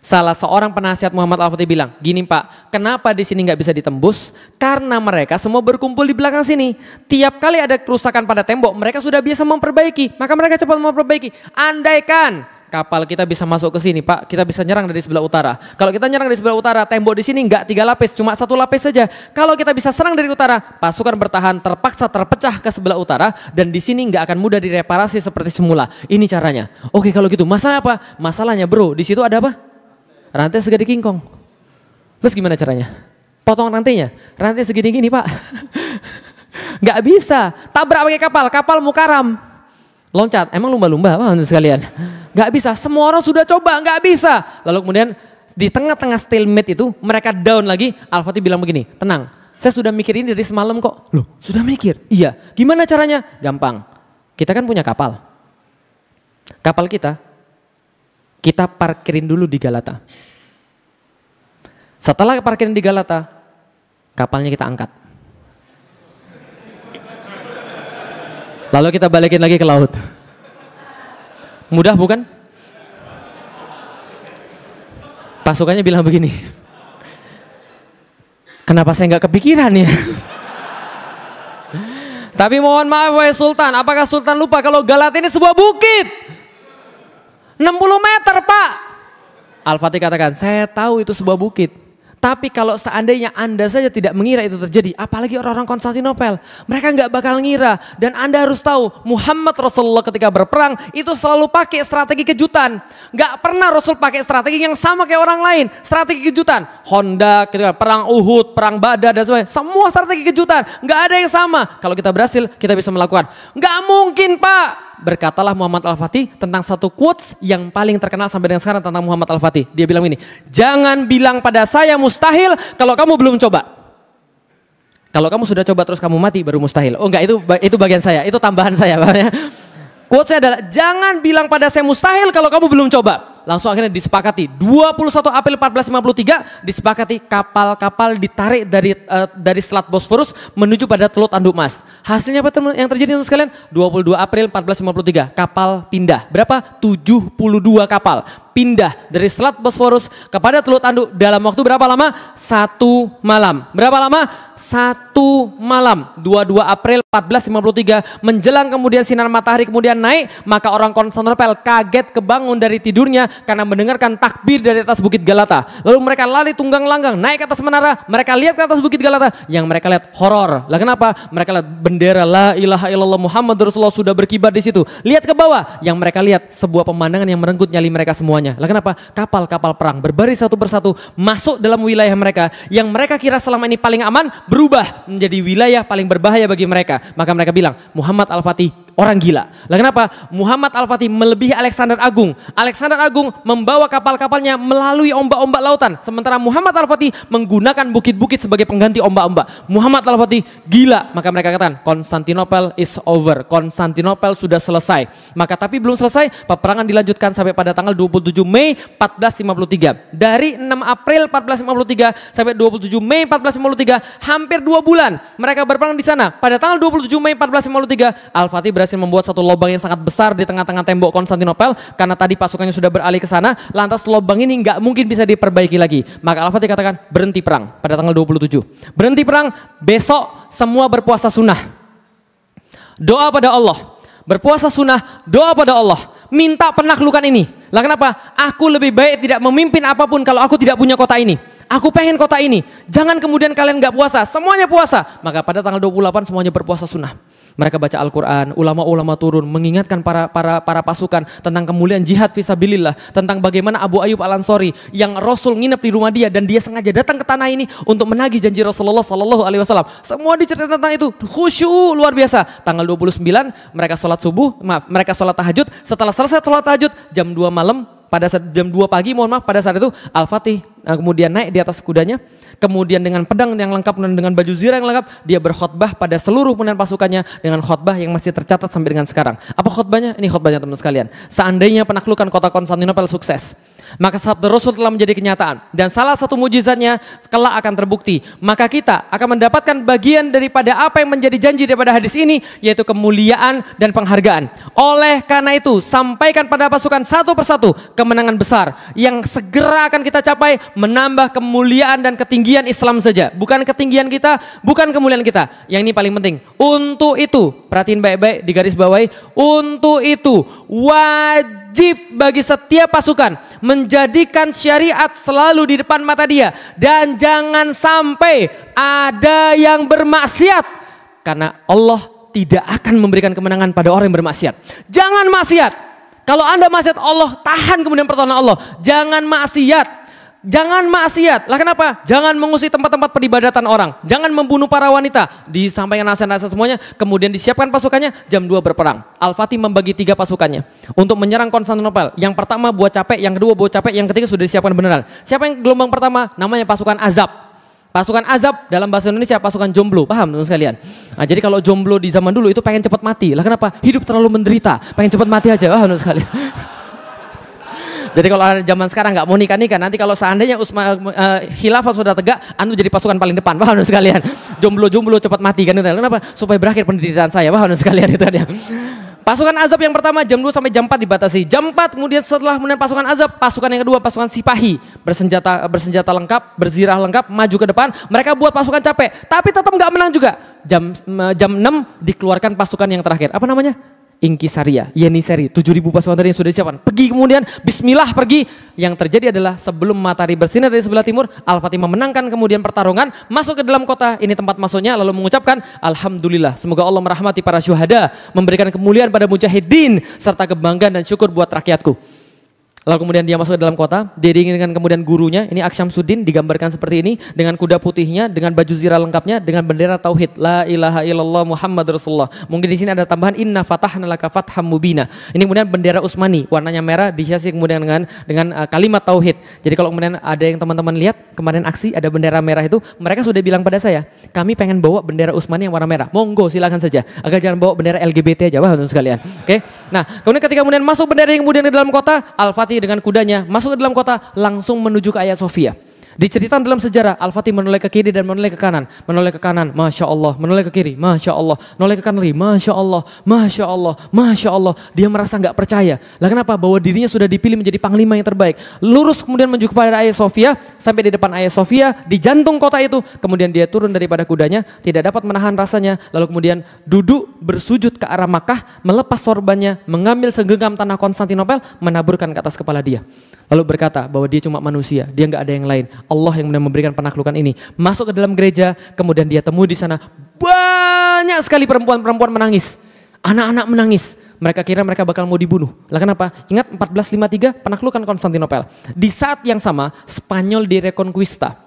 Salah seorang penasihat Muhammad Al-Fatih bilang, gini Pak, kenapa di sini nggak bisa ditembus? Karena mereka semua berkumpul di belakang sini. Tiap kali ada kerusakan pada tembok, mereka sudah biasa memperbaiki. Maka mereka cepat memperbaiki. Andaikan kapal kita bisa masuk ke sini, Pak, kita bisa nyerang dari sebelah utara. Kalau kita nyerang dari sebelah utara, tembok di sini nggak 3 lapis, cuma 1 lapis saja. Kalau kita bisa serang dari utara, pasukan bertahan terpaksa terpecah ke sebelah utara dan di sini nggak akan mudah direparasi seperti semula. Ini caranya. Oke, kalau gitu, masalah apa? Masalahnya, bro, di situ ada apa? Rantai segede kingkong. Terus gimana caranya? Potong rantainya. Rantai segede gini, Pak. Nggak bisa. Tabrak pakai kapal mukaram. Loncat, emang lumba-lumba apa sekalian? Gak bisa, semua orang sudah coba, gak bisa. Lalu kemudian di tengah-tengah stalemate itu mereka down lagi. Al-Fatih bilang begini, tenang, saya sudah mikir ini dari semalam kok. Loh, sudah mikir? Iya, gimana caranya? Gampang, kita kan punya kapal. Kapal kita parkirin dulu di Galata. Setelah parkirin di Galata, kapalnya kita angkat. Lalu kita balikin lagi ke laut. Mudah bukan? Pasukannya bilang begini, kenapa saya nggak kepikiran ya? Tapi mohon maaf wahai Sultan, apakah Sultan lupa kalau Galata ini sebuah bukit? 60 meter Pak. Al-Fatih katakan, saya tahu itu sebuah bukit. Tapi kalau seandainya Anda saja tidak mengira itu terjadi, apalagi orang-orang Konstantinopel, mereka nggak bakal ngira. Dan Anda harus tahu, Muhammad Rasulullah ketika berperang itu selalu pakai strategi kejutan. Nggak pernah Rasul pakai strategi yang sama kayak orang lain, strategi kejutan. Honda, perang Uhud, perang Badar dan sebagainya, semua strategi kejutan. Nggak ada yang sama. Kalau kita berhasil, kita bisa melakukan. Nggak mungkin Pak. Berkatalah Muhammad Al-Fatih tentang satu quotes yang paling terkenal sampai dengan sekarang tentang Muhammad Al-Fatih. Dia bilang ini, jangan bilang pada saya mustahil kalau kamu belum coba. Kalau kamu sudah coba terus kamu mati baru mustahil. Oh enggak, itu bagian saya, itu tambahan saya. Quotes-nya adalah, jangan bilang pada saya mustahil kalau kamu belum coba. Langsung akhirnya disepakati, 21 April 1453 disepakati kapal-kapal ditarik dari Selat Bosforus menuju pada Teluk Tanduk Mas. Hasilnya apa yang terjadi teman sekalian? 22 April 1453 kapal pindah. Berapa? 72 kapal. pindah dari Selat Bosforus kepada Teluk Tanduk dalam waktu berapa lama? 1 malam. Berapa lama? 1 malam. 22 April 1453 menjelang kemudian sinar matahari kemudian naik, maka orang Konstantinopel kaget kebangun dari tidurnya karena mendengarkan takbir dari atas Bukit Galata. Lalu mereka lari tunggang langgang naik ke atas menara, mereka lihat ke atas Bukit Galata, yang mereka lihat horor. Lah kenapa? Mereka lihat bendera la ilaha illallah Muhammad Rasulullah sudah berkibar di situ. Lihat ke bawah, yang mereka lihat sebuah pemandangan yang merenggut nyali mereka semuanya. Lah kenapa? Kapal-kapal perang berbaris satu persatu masuk dalam wilayah mereka yang mereka kira selama ini paling aman berubah menjadi wilayah paling berbahaya bagi mereka. Maka mereka bilang Muhammad Al-Fatih orang gila. Lah kenapa? Muhammad Al-Fatih melebihi Alexander Agung. Alexander Agung membawa kapal-kapalnya melalui ombak-ombak lautan, sementara Muhammad Al-Fatih menggunakan bukit-bukit sebagai pengganti ombak-ombak. Muhammad Al-Fatih gila. Maka mereka katakan Konstantinopel is over. Konstantinopel sudah selesai. Maka tapi belum selesai, peperangan dilanjutkan sampai pada tanggal 27 Mei 1453. Dari 6 April 1453 sampai 27 Mei 1453, hampir 2 bulan mereka berperang di sana. Pada tanggal 27 Mei 1453, Al-Fatih berhasil membuat satu lubang yang sangat besar di tengah-tengah tembok Konstantinopel karena tadi pasukannya sudah beralih ke sana. Lantas lubang ini nggak mungkin bisa diperbaiki lagi. Maka Al-Fatih katakan berhenti perang pada tanggal 27. Berhenti perang, besok semua berpuasa sunnah. Doa pada Allah, berpuasa sunnah, doa pada Allah, minta penaklukan ini. Lah kenapa? Aku lebih baik tidak memimpin apapun kalau aku tidak punya kota ini. Aku pengen kota ini. Jangan kemudian kalian nggak puasa, semuanya puasa. Maka pada tanggal 28 semuanya berpuasa sunnah. Mereka baca Al-Quran, ulama-ulama turun mengingatkan para pasukan tentang kemuliaan jihad fisabilillah, tentang bagaimana Abu Ayyub Al-Ansori yang Rasul nginep di rumah dia dan dia sengaja datang ke tanah ini untuk menagih janji Rasulullah Sallallahu Alaihi Wasallam. Semua diceritakan tentang itu, khusyuk luar biasa. Tanggal 29 mereka sholat subuh, mereka sholat tahajud. Setelah selesai sholat tahajud jam 2 malam, pada saat jam 2 pagi pada saat itu Al-Fatih kemudian naik di atas kudanya, kemudian dengan pedang yang lengkap dan dengan baju zirah yang lengkap dia berkhutbah pada seluruh pimpinan pasukannya dengan khutbah yang masih tercatat sampai dengan sekarang. Apa khutbahnya? Ini khutbahnya teman-teman sekalian. Seandainya penaklukan kota Konstantinopel sukses, maka sabda Rasul telah menjadi kenyataan dan salah satu mujizatnya kelak akan terbukti. Maka kita akan mendapatkan bagian daripada apa yang menjadi janji daripada hadis ini, yaitu kemuliaan dan penghargaan. Oleh karena itu sampaikan pada pasukan satu persatu kemenangan besar yang segera akan kita capai, menambah kemuliaan dan ketinggian Islam saja, bukan ketinggian kita, bukan kemuliaan kita. Yang ini paling penting. Untuk itu, perhatiin baik-baik di garis bawahi, untuk itu wajib bagi setiap pasukan menjadikan syariat selalu di depan mata dia dan jangan sampai ada yang bermaksiat, karena Allah tidak akan memberikan kemenangan pada orang yang bermaksiat. Jangan maksiat. Kalau Anda maksiat, Allah tahan kemudian pertolongan Allah. Jangan maksiat. Jangan maksiat. Lah kenapa? Jangan mengusik tempat-tempat peribadatan orang. Jangan membunuh para wanita. Disampaikan nasihat-nasihat semuanya. Kemudian disiapkan pasukannya. Jam 2 berperang. Al-Fatih membagi 3 pasukannya untuk menyerang Konstantinopel. Yang pertama buat capek, yang kedua buat capek, yang ketiga sudah disiapkan beneran. Siapa yang gelombang pertama? Namanya pasukan Azab. Pasukan Azab dalam bahasa Indonesia pasukan jomblo. Paham teman sekalian? Nah, jadi kalau jomblo di zaman dulu itu pengen cepat mati. Lah kenapa? Hidup terlalu menderita. Pengen cepat mati aja. Paham teman sekalian? Jadi kalau ada zaman sekarang nggak mau nikah-nikah, nanti kalau seandainya khilafah sudah tegak, anu jadi pasukan paling depan, paham sekalian? Jomblo-jomblo cepat mati kan? Kenapa? Supaya berakhir penderitaan saya, paham sekalian itu dia. Pasukan Azab yang pertama jam 2 sampai jam 4 dibatasi. Jam 4 kemudian setelah kemudian pasukan Azab, pasukan yang kedua pasukan Sipahi bersenjata lengkap, berzirah lengkap, maju ke depan. Mereka buat pasukan capek, tapi tetap nggak menang juga. Jam 6 dikeluarkan pasukan yang terakhir. Apa namanya? Inkisaria, Yeniseri, 7.000 pasukan tadi yang sudah disiapkan. Pergi kemudian, bismillah pergi. Yang terjadi adalah sebelum matahari bersinar dari sebelah timur, Al-Fatih memenangkan kemudian pertarungan, masuk ke dalam kota, ini tempat masuknya, lalu mengucapkan, Alhamdulillah, semoga Allah merahmati para syuhada, memberikan kemuliaan pada mujahidin, serta kebanggaan dan syukur buat rakyatku. Lalu kemudian dia masuk ke dalam kota, diiringi dengan kemudian gurunya, ini Aksyamsuddin digambarkan seperti ini, dengan kuda putihnya, dengan baju zirah lengkapnya, dengan bendera tauhid, la ilaha illallah Muhammad Rasulullah. Mungkin di sini ada tambahan inna fatahna laka fatham mubina. Ini kemudian bendera Utsmani, warnanya merah, dihiasi kemudian dengan kalimat tauhid. Jadi kalau kemudian ada yang teman-teman lihat kemarin aksi ada bendera merah itu, mereka sudah bilang pada saya, kami pengen bawa bendera Utsmani yang warna merah. Monggo silakan saja, agar jangan bawa bendera LGBT aja, wah sekalian. Oke. Nah, kemudian ketika kemudian masuk bendera yang kemudian ke dalam kota, Al-Fatih dengan kudanya masuk ke dalam kota langsung menuju ke Hagia Sophia. Diceritakan dalam sejarah, Al-Fatih menoleh ke kiri dan menoleh ke kanan. Menoleh ke kanan, Masya Allah. Menoleh ke kiri, Masya Allah. Menoleh ke kanan lagi, Masya Allah. Masya Allah, Masya Allah. Dia merasa nggak percaya. Lah kenapa? Bahwa dirinya sudah dipilih menjadi panglima yang terbaik. Lurus kemudian menuju kepada Hagia Sophia. Sampai di depan Hagia Sophia, di jantung kota itu. Kemudian dia turun daripada kudanya, tidak dapat menahan rasanya. Lalu kemudian duduk bersujud ke arah Makkah, melepas sorbannya, mengambil segenggam tanah Konstantinopel, menaburkan ke atas kepala dia. Lalu berkata bahwa dia cuma manusia, dia nggak ada yang lain. Allah yang memberikan penaklukan ini. Masuk ke dalam gereja, kemudian dia temui di sana banyak sekali perempuan-perempuan menangis, anak-anak menangis. Mereka kira mereka bakal mau dibunuh. Lah kenapa? Ingat 1453 penaklukan Konstantinopel. Di saat yang sama Spanyol direkonquista.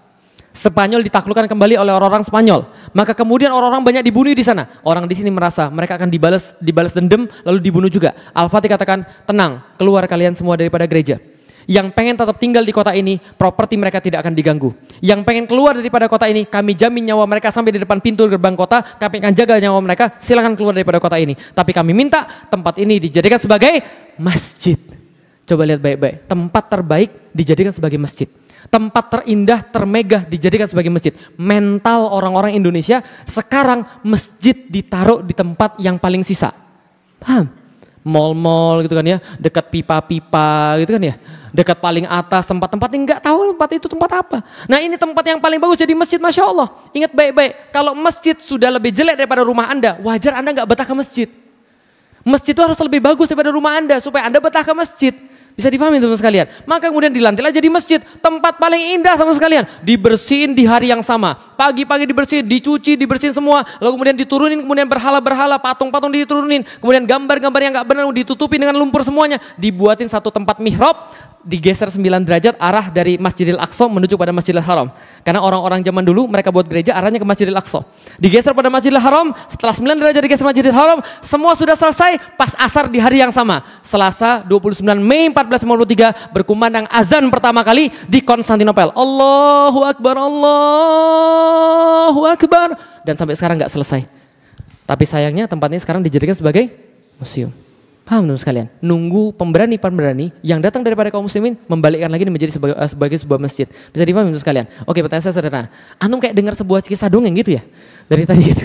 Spanyol ditaklukkan kembali oleh orang-orang Spanyol. Maka kemudian orang-orang banyak dibunuh di sana. Orang di sini merasa mereka akan dibalas dendam lalu dibunuh juga. Al-Fatih katakan, tenang, keluar kalian semua daripada gereja. Yang pengen tetap tinggal di kota ini, properti mereka tidak akan diganggu. Yang pengen keluar daripada kota ini, kami jamin nyawa mereka sampai di depan pintu gerbang kota, kami akan jaga nyawa mereka, silakan keluar daripada kota ini. Tapi kami minta tempat ini dijadikan sebagai masjid. Coba lihat baik-baik, tempat terbaik dijadikan sebagai masjid. Tempat terindah, termegah dijadikan sebagai masjid. Mental orang-orang Indonesia sekarang masjid ditaruh di tempat yang paling sisa. Paham? Mall-mall gitu kan ya, dekat pipa-pipa gitu kan ya, dekat paling atas tempat-tempat yang nggak tahu tempat itu tempat apa. Nah ini tempat yang paling bagus jadi masjid, Masya Allah. Ingat baik-baik, kalau masjid sudah lebih jelek daripada rumah Anda, wajar Anda nggak betah ke masjid. Masjid itu harus lebih bagus daripada rumah Anda supaya Anda betah ke masjid. Bisa difahami teman-teman sekalian. Maka kemudian dilantiklah jadi masjid, tempat paling indah teman sekalian. Dibersihin di hari yang sama. Pagi-pagi dibersihin, dicuci, dibersihin semua. Lalu kemudian diturunin, kemudian berhala-berhala, patung-patung diturunin. Kemudian gambar-gambar yang gak benar ditutupi dengan lumpur semuanya. Dibuatin satu tempat mihrab, digeser 9 derajat arah dari Masjidil Aqsa menuju pada Masjidil Haram. Karena orang-orang zaman dulu mereka buat gereja arahnya ke Masjidil Aqsa. Digeser pada Masjidil Haram, setelah 9 derajat digeser Masjidil Haram, semua sudah selesai pas asar di hari yang sama. Selasa 29 Mei 1453 berkumandang azan pertama kali di Konstantinopel. Allahu Akbar, Allahu Akbar. Dan sampai sekarang nggak selesai. Tapi sayangnya tempat ini sekarang dijadikan sebagai museum. Paham teman sekalian? Nunggu pemberani-pemberani yang datang daripada kaum muslimin membalikkan lagi menjadi sebagai sebuah masjid. Bisa dipahami teman sekalian? Oke, pertanyaan saya sederhana. Antum kayak dengar sebuah kisah dongeng gitu ya? Dari tadi gitu.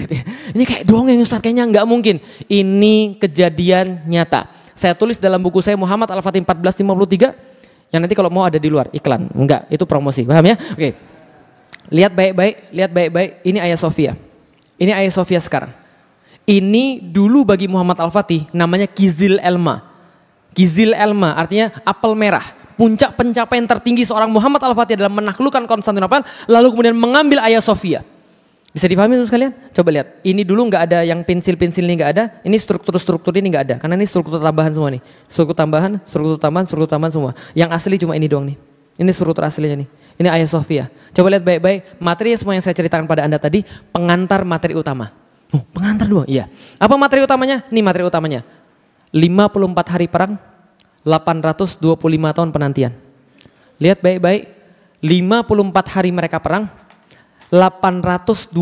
Ini kayak dongeng Ustaz, kayaknya nggak mungkin. Ini kejadian nyata. Saya tulis dalam buku saya Muhammad Al-Fatih 1453 yang nanti kalau mau ada di luar iklan. Enggak, itu promosi. Paham ya? Oke. Lihat baik-baik. Ini Hagia Sophia. Ini Hagia Sophia sekarang. Ini dulu bagi Muhammad Al-Fatih namanya Kizil Elma. Kizil Elma artinya apel merah. Puncak pencapaian tertinggi seorang Muhammad Al-Fatih adalah menaklukkan Konstantinopel lalu kemudian mengambil Hagia Sophia. Bisa dipahami teman sekalian? Coba lihat. Ini dulu nggak ada yang pensil-pensil ini nggak ada. Ini struktur-struktur ini nggak ada. Karena ini struktur tambahan semua nih. Struktur tambahan semua. Yang asli cuma ini doang nih. Ini struktur aslinya nih. Ini Hagia Sophia. Coba lihat baik-baik. Materi semua yang saya ceritakan pada Anda tadi pengantar materi utama. Oh, pengantar doang, iya. Apa materi utamanya? Nih materi utamanya. 54 hari perang, 825 tahun penantian. Lihat baik-baik. 54 hari mereka perang, 825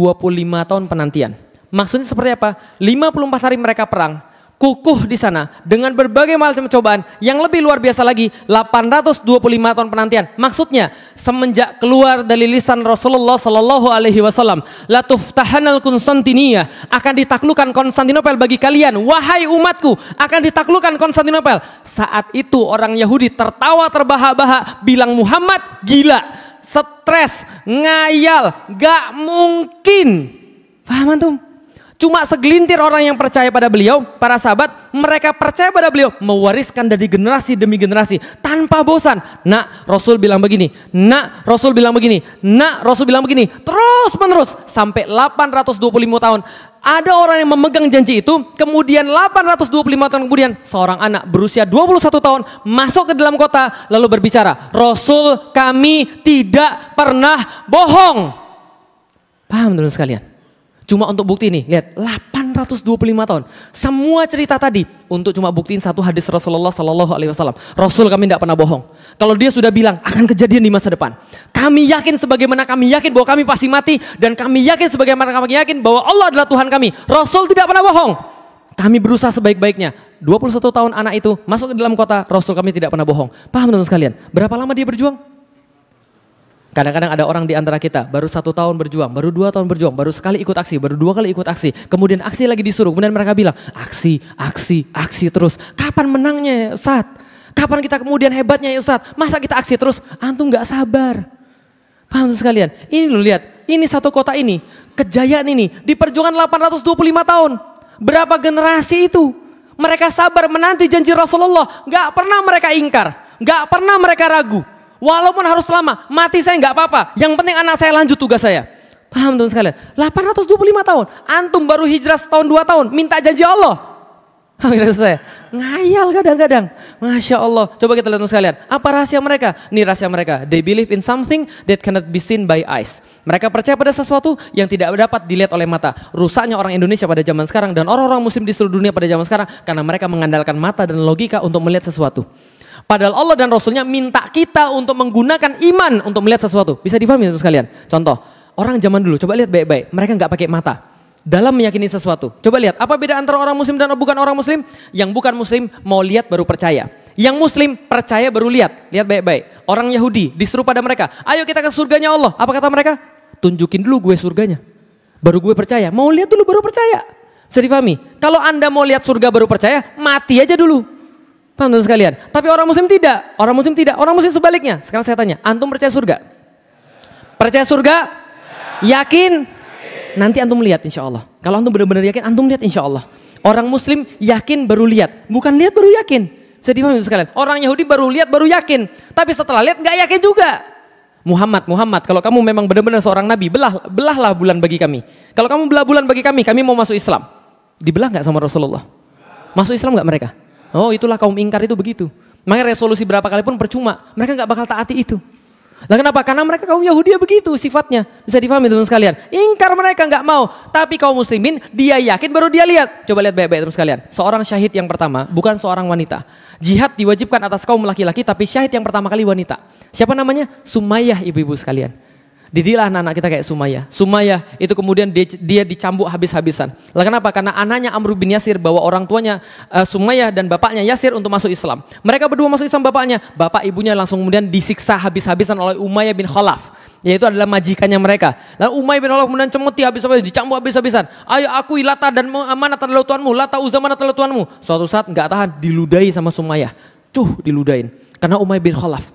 tahun penantian. Maksudnya seperti apa? 54 hari mereka perang, kukuh di sana dengan berbagai macam cobaan yang lebih luar biasa lagi 825 tahun penantian. Maksudnya semenjak keluar dari lisan Rasulullah Sallallahu Alaihi Wasallam, la tuftahanal Konstantinia, akan ditaklukkan Konstantinopel bagi kalian, wahai umatku, akan ditaklukkan Konstantinopel. Saat itu orang Yahudi tertawa terbahak-bahak bilang Muhammad gila, stres, ngayal, gak mungkin. Paham antum? Cuma segelintir orang yang percaya pada beliau, para sahabat, mereka percaya pada beliau, mewariskan dari generasi demi generasi, tanpa bosan. Nak, Rasul bilang begini, nak, Rasul bilang begini, nak, Rasul bilang begini, terus menerus, sampai 825 tahun. Ada orang yang memegang janji itu, kemudian 825 tahun kemudian, seorang anak berusia 21 tahun, masuk ke dalam kota, lalu berbicara, Rasul kami tidak pernah bohong. Paham teman sekalian? Cuma untuk bukti ini, lihat 825 tahun. Semua cerita tadi untuk cuma buktiin satu hadis Rasulullah Sallallahu Alaihi Wasallam. Rasul kami tidak pernah bohong. Kalau dia sudah bilang akan kejadian di masa depan, kami yakin sebagaimana kami yakin bahwa kami pasti mati, dan kami yakin sebagaimana kami yakin bahwa Allah adalah Tuhan kami. Rasul tidak pernah bohong. Kami berusaha sebaik-baiknya. 21 tahun anak itu masuk ke dalam kota, Rasul kami tidak pernah bohong. Paham teman sekalian? Berapa lama dia berjuang? Kadang-kadang ada orang di antara kita baru 1 tahun berjuang, baru 2 tahun berjuang, baru sekali ikut aksi, baru 2 kali ikut aksi. Kemudian aksi lagi disuruh, kemudian mereka bilang aksi terus. Kapan menangnya ya Ustaz? Kapan kita kemudian hebatnya ya Ustaz? Masa kita aksi terus? Antum gak sabar. Paham sekalian? Ini lu lihat, ini satu kota ini, kejayaan ini, diperjuangkan 825 tahun. Berapa generasi itu? Mereka sabar menanti janji Rasulullah, gak pernah mereka ingkar, gak pernah mereka ragu. Walaupun harus lama, mati saya nggak apa-apa. Yang penting anak saya lanjut tugas saya. Paham teman sekalian? 825 tahun. Antum baru hijrah setahun 2 tahun, minta janji Allah. Saya ngayal kadang-kadang. Masya Allah. Coba kita lihat teman sekalian. Apa rahasia mereka? Ini rahasia mereka. They believe in something that cannot be seen by eyes. Mereka percaya pada sesuatu yang tidak dapat dilihat oleh mata. Rusaknya orang Indonesia pada zaman sekarang dan orang-orang muslim di seluruh dunia pada zaman sekarang karena mereka mengandalkan mata dan logika untuk melihat sesuatu. Padahal Allah dan Rasulnya minta kita untuk menggunakan iman untuk melihat sesuatu. Bisa difahami teman sekalian? Contoh, orang zaman dulu, coba lihat baik-baik. Mereka nggak pakai mata dalam meyakini sesuatu. Coba lihat, apa beda antara orang muslim dan bukan orang muslim? Yang bukan muslim mau lihat baru percaya. Yang muslim percaya baru lihat. Lihat baik-baik. Orang Yahudi disuruh pada mereka, ayo kita ke surganya Allah. Apa kata mereka? Tunjukin dulu gue surganya, baru gue percaya. Mau lihat dulu baru percaya. Bisa difahami? Kalau Anda mau lihat surga baru percaya, mati aja dulu. Paham teman sekalian? Tapi orang muslim tidak. Orang muslim tidak. Orang muslim sebaliknya. Sekarang saya tanya, antum percaya surga? Percaya surga? Yakin? Nanti antum lihat insya Allah. Kalau antum benar-benar yakin, antum lihat insya Allah. Orang muslim yakin baru lihat. Bukan lihat baru yakin. Bisa dipahami sekalian? Orang Yahudi baru lihat baru yakin. Tapi setelah lihat nggak yakin juga. Muhammad, kalau kamu memang benar-benar seorang nabi, belahlah bulan bagi kami. Kalau kamu belah bulan bagi kami mau masuk Islam. Dibelah nggak sama Rasulullah? Masuk Islam nggak mereka? Oh, itulah kaum ingkar itu begitu. Makanya resolusi berapa kali pun percuma. Mereka nggak bakal taati itu. Lah kenapa? Karena mereka kaum Yahudi begitu sifatnya. Bisa difahami teman sekalian. Ingkar mereka nggak mau. Tapi kaum muslimin dia yakin baru dia lihat. Coba lihat baik-baik teman sekalian. Seorang syahid yang pertama bukan seorang wanita. Jihad diwajibkan atas kaum laki-laki, tapi syahid yang pertama kali wanita. Siapa namanya? Sumayyah, ibu-ibu sekalian. Didilah anak-anak kita kayak Sumayyah. Sumayyah itu kemudian dia dicambuk habis-habisan. Lah kenapa? Karena anaknya Amr bin Yasir bawa orang tuanya Sumayyah dan bapaknya Yasir untuk masuk Islam. Mereka berdua masuk Islam bapaknya. Bapak ibunya langsung kemudian disiksa habis-habisan oleh Umayyah bin Khalaf. Yaitu adalah majikannya mereka. Lalu Umayyah bin Khalaf kemudian cemeti habis-habisan, dicambuk habis-habisan. Ayo akui Lata dan Manat adalah Tuhanmu. Lata Uzza Manat adalah Tuhanmu. Suatu saat nggak tahan diludahi sama Sumayyah. Diludahin. Karena Umayyah bin Khalaf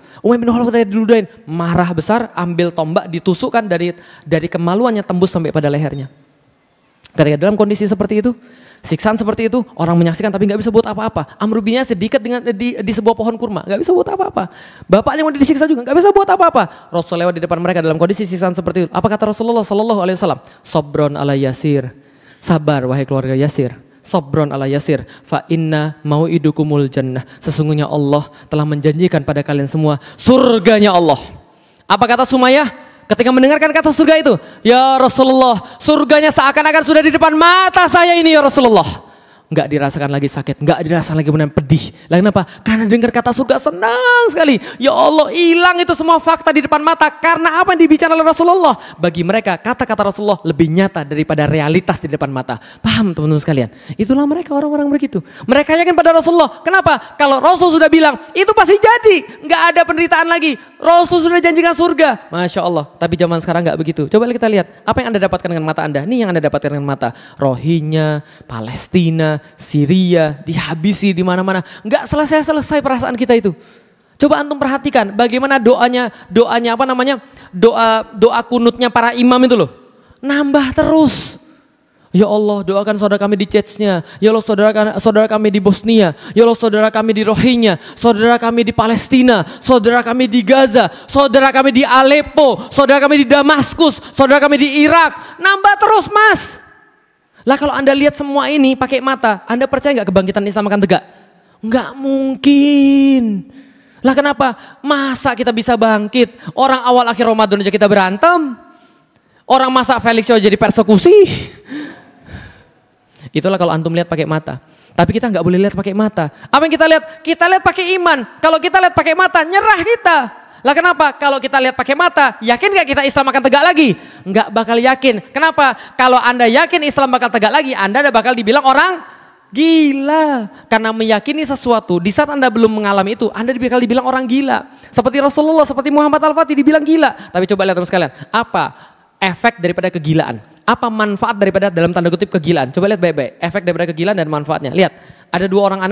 tadi diludahin, marah besar, ambil tombak ditusukkan dari kemaluannya tembus sampai pada lehernya. Ketika dalam kondisi seperti itu, siksaan seperti itu, orang menyaksikan tapi nggak bisa buat apa-apa. Amr bin Yasir diikat di sebuah pohon kurma, nggak bisa buat apa-apa. Bapaknya mau disiksa juga, nggak bisa buat apa-apa. Rasul lewat di depan mereka dalam kondisi siksaan seperti itu. Apa kata Rasulullah Sallallahu Alaihi Wasallam? Sabron ala Yasir, sabar wahai keluarga Yasir. Sabron ala Yasir, fa inna mau'idukumul jannah. Sesungguhnya Allah telah menjanjikan pada kalian semua surganya Allah. Apa kata Sumayyah ketika mendengarkan kata surga itu? Ya Rasulullah, surganya seakan-akan sudah di depan mata saya ini ya Rasulullah. Nggak dirasakan lagi sakit, nggak dirasakan lagi benar pedih. Lah kenapa? Karena dengar kata surga senang sekali. Ya Allah, hilang itu semua fakta di depan mata. Karena apa yang dibicarakan oleh Rasulullah? Bagi mereka kata-kata Rasulullah lebih nyata daripada realitas di depan mata. Paham teman-teman sekalian? Itulah mereka orang-orang begitu. Mereka yakin pada Rasulullah. Kenapa? Kalau Rasul sudah bilang itu pasti jadi, nggak ada penderitaan lagi. Rasul sudah janjikan surga. Masya Allah. Tapi zaman sekarang nggak begitu. Coba kita lihat apa yang Anda dapatkan dengan mata Anda. Nih yang Anda dapatkan dengan mata. Rohingya, Palestina, Syria, dihabisi di mana-mana. Enggak selesai-selesai perasaan kita itu. Coba antum perhatikan bagaimana doanya apa namanya? Doa kunutnya para imam itu loh. Nambah terus. Ya Allah, doakan saudara kami di Chechnya. Ya Allah, saudara kami di Bosnia. Ya Allah, saudara kami di Rohingya. Saudara kami di Palestina. Saudara kami di Gaza. Saudara kami di Aleppo. Saudara kami di Damaskus. Saudara kami di Irak. Nambah terus, Mas. Lah kalau Anda lihat semua ini pakai mata, Anda percaya nggak kebangkitan Islam akan tegak? Nggak mungkin. Lah kenapa? Masa kita bisa bangkit? Orang awal akhir Ramadan aja kita berantem. Orang masa Felix aja jadi persekusi. Itulah kalau antum lihat pakai mata. Tapi kita nggak boleh lihat pakai mata. Apa yang kita lihat? Kita lihat pakai iman. Kalau kita lihat pakai mata, nyerah kita. Lah kenapa? Kalau kita lihat pakai mata, yakin gak kita Islam akan tegak lagi? Enggak bakal yakin. Kenapa? Kalau Anda yakin Islam bakal tegak lagi, Anda bakal dibilang orang Gila. Karena meyakini sesuatu, di saat Anda belum mengalami itu, Anda bakal dibilang orang gila. Seperti Rasulullah, seperti Muhammad Al-Fatih dibilang gila. Tapi coba lihat teman sekalian, apa efek daripada kegilaan? Apa manfaat daripada dalam tanda kutip kegilaan? Coba lihat baik-baik, efek daripada kegilaan dan manfaatnya. Lihat, ada dua orang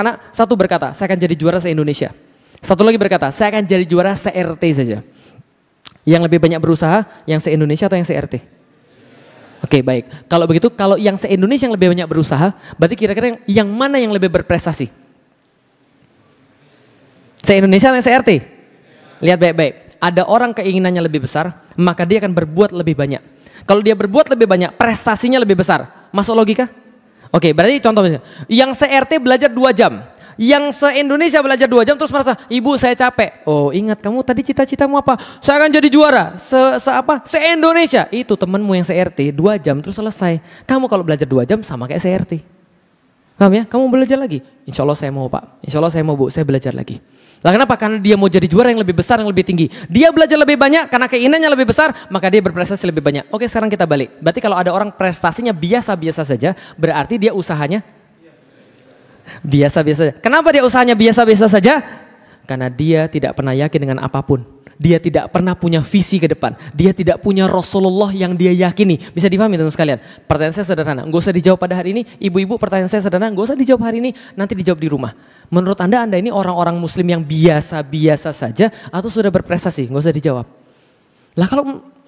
anak, satu berkata, saya akan jadi juara se-Indonesia. Satu lagi berkata, saya akan jadi juara se-RT saja. Yang lebih banyak berusaha, yang se-Indonesia atau yang se-RT? Oke, baik. Kalau begitu, kalau yang se-Indonesia yang lebih banyak berusaha, berarti kira-kira yang mana yang lebih berprestasi? Se-Indonesia atau se-RT? Lihat baik-baik. Ada orang keinginannya lebih besar, maka dia akan berbuat lebih banyak. Kalau dia berbuat lebih banyak, prestasinya lebih besar. Masuk logika? Oke, berarti contoh misalnya, yang se-RT belajar 2 jam. Yang se-Indonesia belajar 2 jam terus merasa, ibu saya capek. Oh ingat kamu tadi cita-citamu apa? Saya akan jadi juara. Se-Indonesia. Itu temanmu yang se-RT 2 jam terus selesai. Kamu kalau belajar 2 jam sama kayak se-RT. Paham ya? Kamu belajar lagi. Insya Allah saya mau pak. Insya Allah saya mau bu. Saya belajar lagi. Lah kenapa? Karena dia mau jadi juara yang lebih besar, yang lebih tinggi. Dia belajar lebih banyak karena keinginannya lebih besar, maka dia berprestasi lebih banyak. Oke sekarang kita balik. Berarti kalau ada orang prestasinya biasa-biasa saja, berarti dia usahanya biasa-biasa saja. Kenapa dia usahanya biasa-biasa saja? Karena dia tidak pernah yakin dengan apapun. Dia tidak pernah punya visi ke depan. Dia tidak punya Rasulullah yang dia yakini. Bisa dipahami teman sekalian? Pertanyaan saya sederhana. Nggak usah dijawab pada hari ini. Ibu-ibu pertanyaan saya sederhana. Nggak usah dijawab hari ini. Nanti dijawab di rumah. Menurut Anda ini orang-orang muslim yang biasa-biasa saja atau sudah berprestasi? Nggak usah dijawab. Lah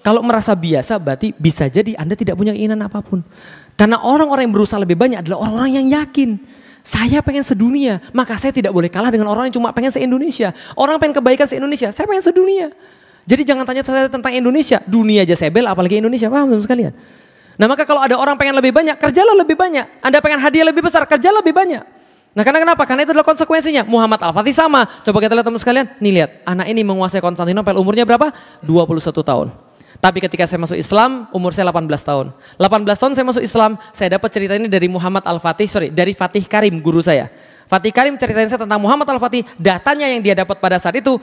kalau merasa biasa berarti bisa jadi Anda tidak punya keinginan apapun. Karena orang-orang yang berusaha lebih banyak adalah orang-orang yang yakin. Saya pengen sedunia, maka saya tidak boleh kalah dengan orang yang cuma pengen se-Indonesia. Orang pengen kebaikan se-Indonesia, saya pengen sedunia. Jadi jangan tanya saya tentang Indonesia, dunia aja saya bela apalagi Indonesia, paham sekalian? Nah maka kalau ada orang pengen lebih banyak, kerjalah lebih banyak. Anda pengen hadiah lebih besar, kerjalah lebih banyak. Nah karena kenapa? Karena itu adalah konsekuensinya. Muhammad Al-Fatih sama. Coba kita lihat teman sekalian, nih lihat, anak ini menguasai Konstantinopel umurnya berapa? 21 tahun. Tapi ketika saya masuk Islam, umur saya 18 tahun. 18 tahun saya masuk Islam, saya dapat cerita ini dari Muhammad Al-Fatih, dari Fatih Karim, guru saya. Fatih Karim ceritain saya tentang Muhammad Al-Fatih, datanya yang dia dapat pada saat itu,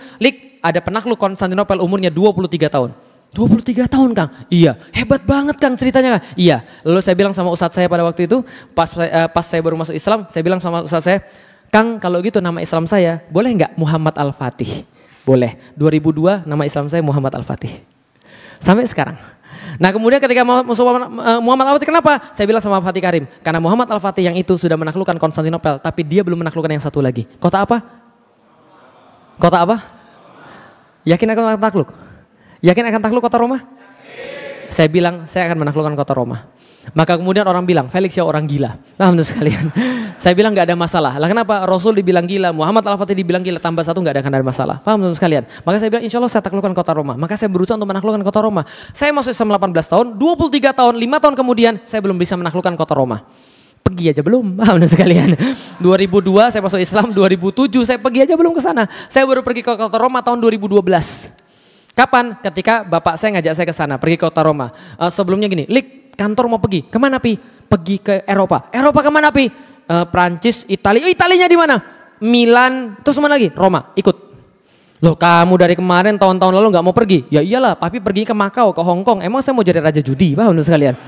ada penakluk Konstantinopel umurnya 23 tahun. 23 tahun Kang? Iya, hebat banget Kang ceritanya Kang. Iya, lalu saya bilang sama ustadz saya pada waktu itu, pas saya baru masuk Islam, saya bilang sama ustadz saya, Kang kalau gitu nama Islam saya, boleh nggak Muhammad Al-Fatih? Boleh, 2002 nama Islam saya Muhammad Al-Fatih. Sampai sekarang. Nah kemudian ketika Muhammad Al-Fatih kenapa? Saya bilang sama Fatih Karim. Karena Muhammad Al-Fatih yang itu sudah menaklukkan Konstantinopel. Tapi dia belum menaklukkan yang satu lagi. Kota apa? Kota apa? Yakin akan takluk? Yakin akan takluk kota Roma? Saya bilang saya akan menaklukkan kota Roma. Maka kemudian orang bilang Felix ya orang gila. Alhamdulillah sekalian. Saya bilang nggak ada masalah. Lah kenapa? Rasul dibilang gila, Muhammad Al-Fatih dibilang gila, tambah satu nggak akan ada masalah. Paham teman sekalian? Maka saya bilang insya Allah saya taklukkan kota Roma. Maka saya berusaha untuk menaklukkan kota Roma. Saya masuk Islam 18 tahun, 23 tahun, 5 tahun kemudian saya belum bisa menaklukkan kota Roma. Pergi aja belum, paham sekalian. 2002 saya masuk Islam, 2007 saya pergi aja belum ke sana. Saya baru pergi ke kota Roma tahun 2012. Kapan? Ketika bapak saya ngajak saya ke sana, pergi ke kota Roma. Sebelumnya gini, kantor mau pergi, kemana Pi? Pergi ke Eropa. Eropa kemana Pi? Prancis, Italia. Italinya di mana? Milan, terus mana lagi? Roma, ikut. Loh kamu dari kemarin tahun-tahun lalu nggak mau pergi? Ya iyalah, Papi pergi ke Makau, ke Hong Kong. Emang saya mau jadi raja judi, paham sekalian?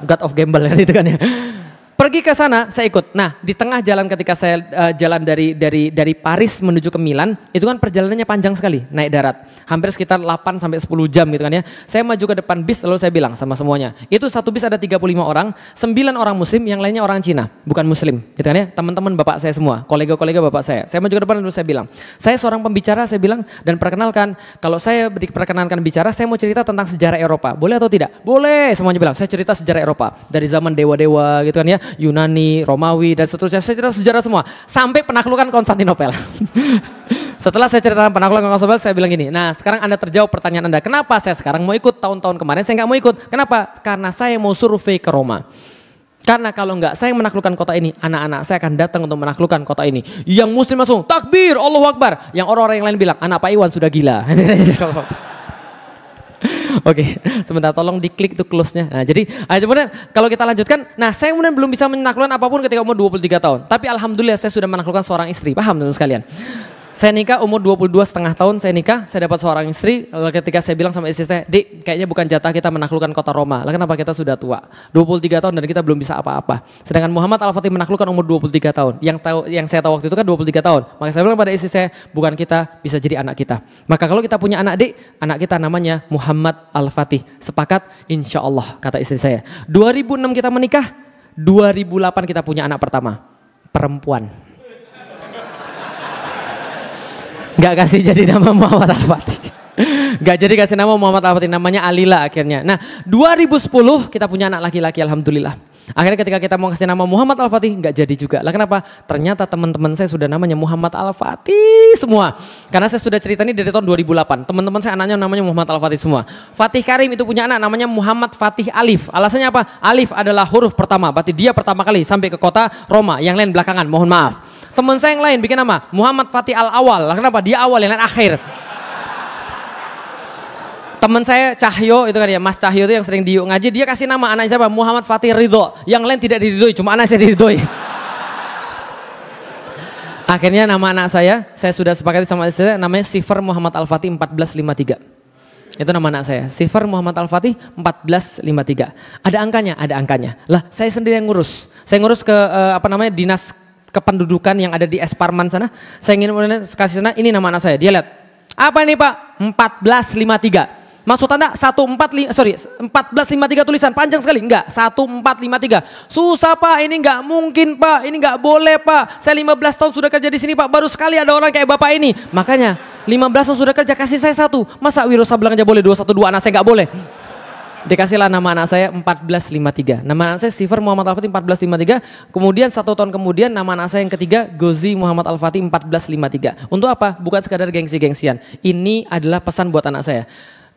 God of Gamble itu kan ya. Pergi ke sana, saya ikut. Nah, di tengah jalan ketika saya jalan dari Paris menuju ke Milan, itu kan perjalanannya panjang sekali, naik darat. Hampir sekitar 8 sampai 10 jam gitu kan ya. Saya maju ke depan bis lalu saya bilang sama semuanya. Itu satu bis ada 35 orang, 9 orang muslim, yang lainnya orang Cina, bukan muslim. Gitu kan ya, teman-teman bapak saya semua, kolega-kolega bapak saya. Saya maju ke depan lalu saya bilang, saya seorang pembicara, saya bilang, dan perkenalkan, kalau saya diperkenalkan bicara, saya mau cerita tentang sejarah Eropa. Boleh atau tidak? Boleh, semuanya bilang, saya cerita sejarah Eropa. Dari zaman dewa-dewa gitu kan ya, Yunani, Romawi, dan seterusnya. Saya cerita sejarah semua. Sampai penaklukan Konstantinopel. Setelah saya ceritakan penaklukan Konstantinopel, saya bilang gini, nah sekarang Anda terjawab pertanyaan Anda. Kenapa saya sekarang mau ikut? Tahun-tahun kemarin saya nggak mau ikut. Kenapa? Karena saya mau survei ke Roma. Karena kalau nggak saya menaklukkan kota ini, anak-anak saya akan datang untuk menaklukkan kota ini. Yang muslim langsung, takbir, Allahu Akbar. Yang orang-orang yang lain bilang, anak Pak Iwan sudah gila. Oke, sebentar tolong diklik tuh close-nya. Nah, jadi kemudian kalau kita lanjutkan, nah saya kemudian belum bisa menaklukkan apapun ketika umur 23 tahun. Tapi alhamdulillah saya sudah menaklukkan seorang istri. Paham teman sekalian? Saya nikah umur 22,5 tahun, saya nikah, saya dapat seorang istri. Lalu ketika saya bilang sama istri saya, Dik, kayaknya bukan jatah kita menaklukkan kota Roma. Lalu kenapa kita sudah tua? 23 tahun dan kita belum bisa apa-apa. Sedangkan Muhammad Al-Fatih menaklukkan umur 23 tahun. Yang saya tahu waktu itu kan 23 tahun. Maka saya bilang pada istri saya, bukan kita bisa jadi anak kita. Maka kalau kita punya anak, Dik, anak kita namanya Muhammad Al-Fatih. Sepakat? Insya Allah, kata istri saya. 2006 kita menikah, 2008 kita punya anak pertama, perempuan. Gak kasih jadi nama Muhammad Al-Fatih. Gak jadi kasih nama Muhammad Al-Fatih, namanya Alila akhirnya. Nah 2010 kita punya anak laki-laki, alhamdulillah. Akhirnya ketika kita mau kasih nama Muhammad Al-Fatih gak jadi juga. Lah kenapa? Ternyata teman-teman saya sudah namanya Muhammad Al-Fatih semua. Karena saya sudah cerita ini dari tahun 2008. Teman-teman saya anaknya namanya Muhammad Al-Fatih semua. Fatih Karim itu punya anak namanya Muhammad Fatih Alif. Alasannya apa? Alif adalah huruf pertama, berarti dia pertama kali sampai ke kota Roma. Yang lain belakangan, mohon maaf. Teman saya yang lain bikin nama Muhammad Fatih Al-Awal. Lah kenapa? Dia awal, yang lain akhir. Teman saya Cahyo itu kan ya, Mas Cahyo itu yang sering di ngaji, dia kasih nama anaknya siapa? Muhammad Fatih Ridho. Yang lain tidak diridhoi, cuma anak saya diridhoi. Akhirnya nama anak saya sudah sepakati sama istri saya, namanya Sifar Muhammad Al-Fatih 1453. Itu nama anak saya, Sifar Muhammad Al-Fatih 1453. Ada angkanya, ada angkanya. Lah saya sendiri yang ngurus. Saya ngurus ke dinas kependudukan yang ada di Esparman sana. Saya ingin kasih sana, ini nama anak saya. Dia lihat, apa ini Pak? 1453. Maksud Anda 1453 tulisan panjang sekali? Enggak, 1453. Susah Pak, ini enggak mungkin Pak, ini enggak boleh Pak. Saya 15 tahun sudah kerja di sini Pak, baru sekali ada orang kayak Bapak ini. Makanya 15 tahun sudah kerja, kasih saya satu. Masa Wiro Sableng aja boleh, 212 anak saya enggak boleh? Dikasihlah nama anak saya 1453. Nama anak saya Sifar Muhammad Al-Fatih 1453. Kemudian 1 tahun kemudian nama anak saya yang ketiga Gozi Muhammad Al-Fatih 1453. Untuk apa? Bukan sekadar gengsi-gengsian. Ini adalah pesan buat anak saya.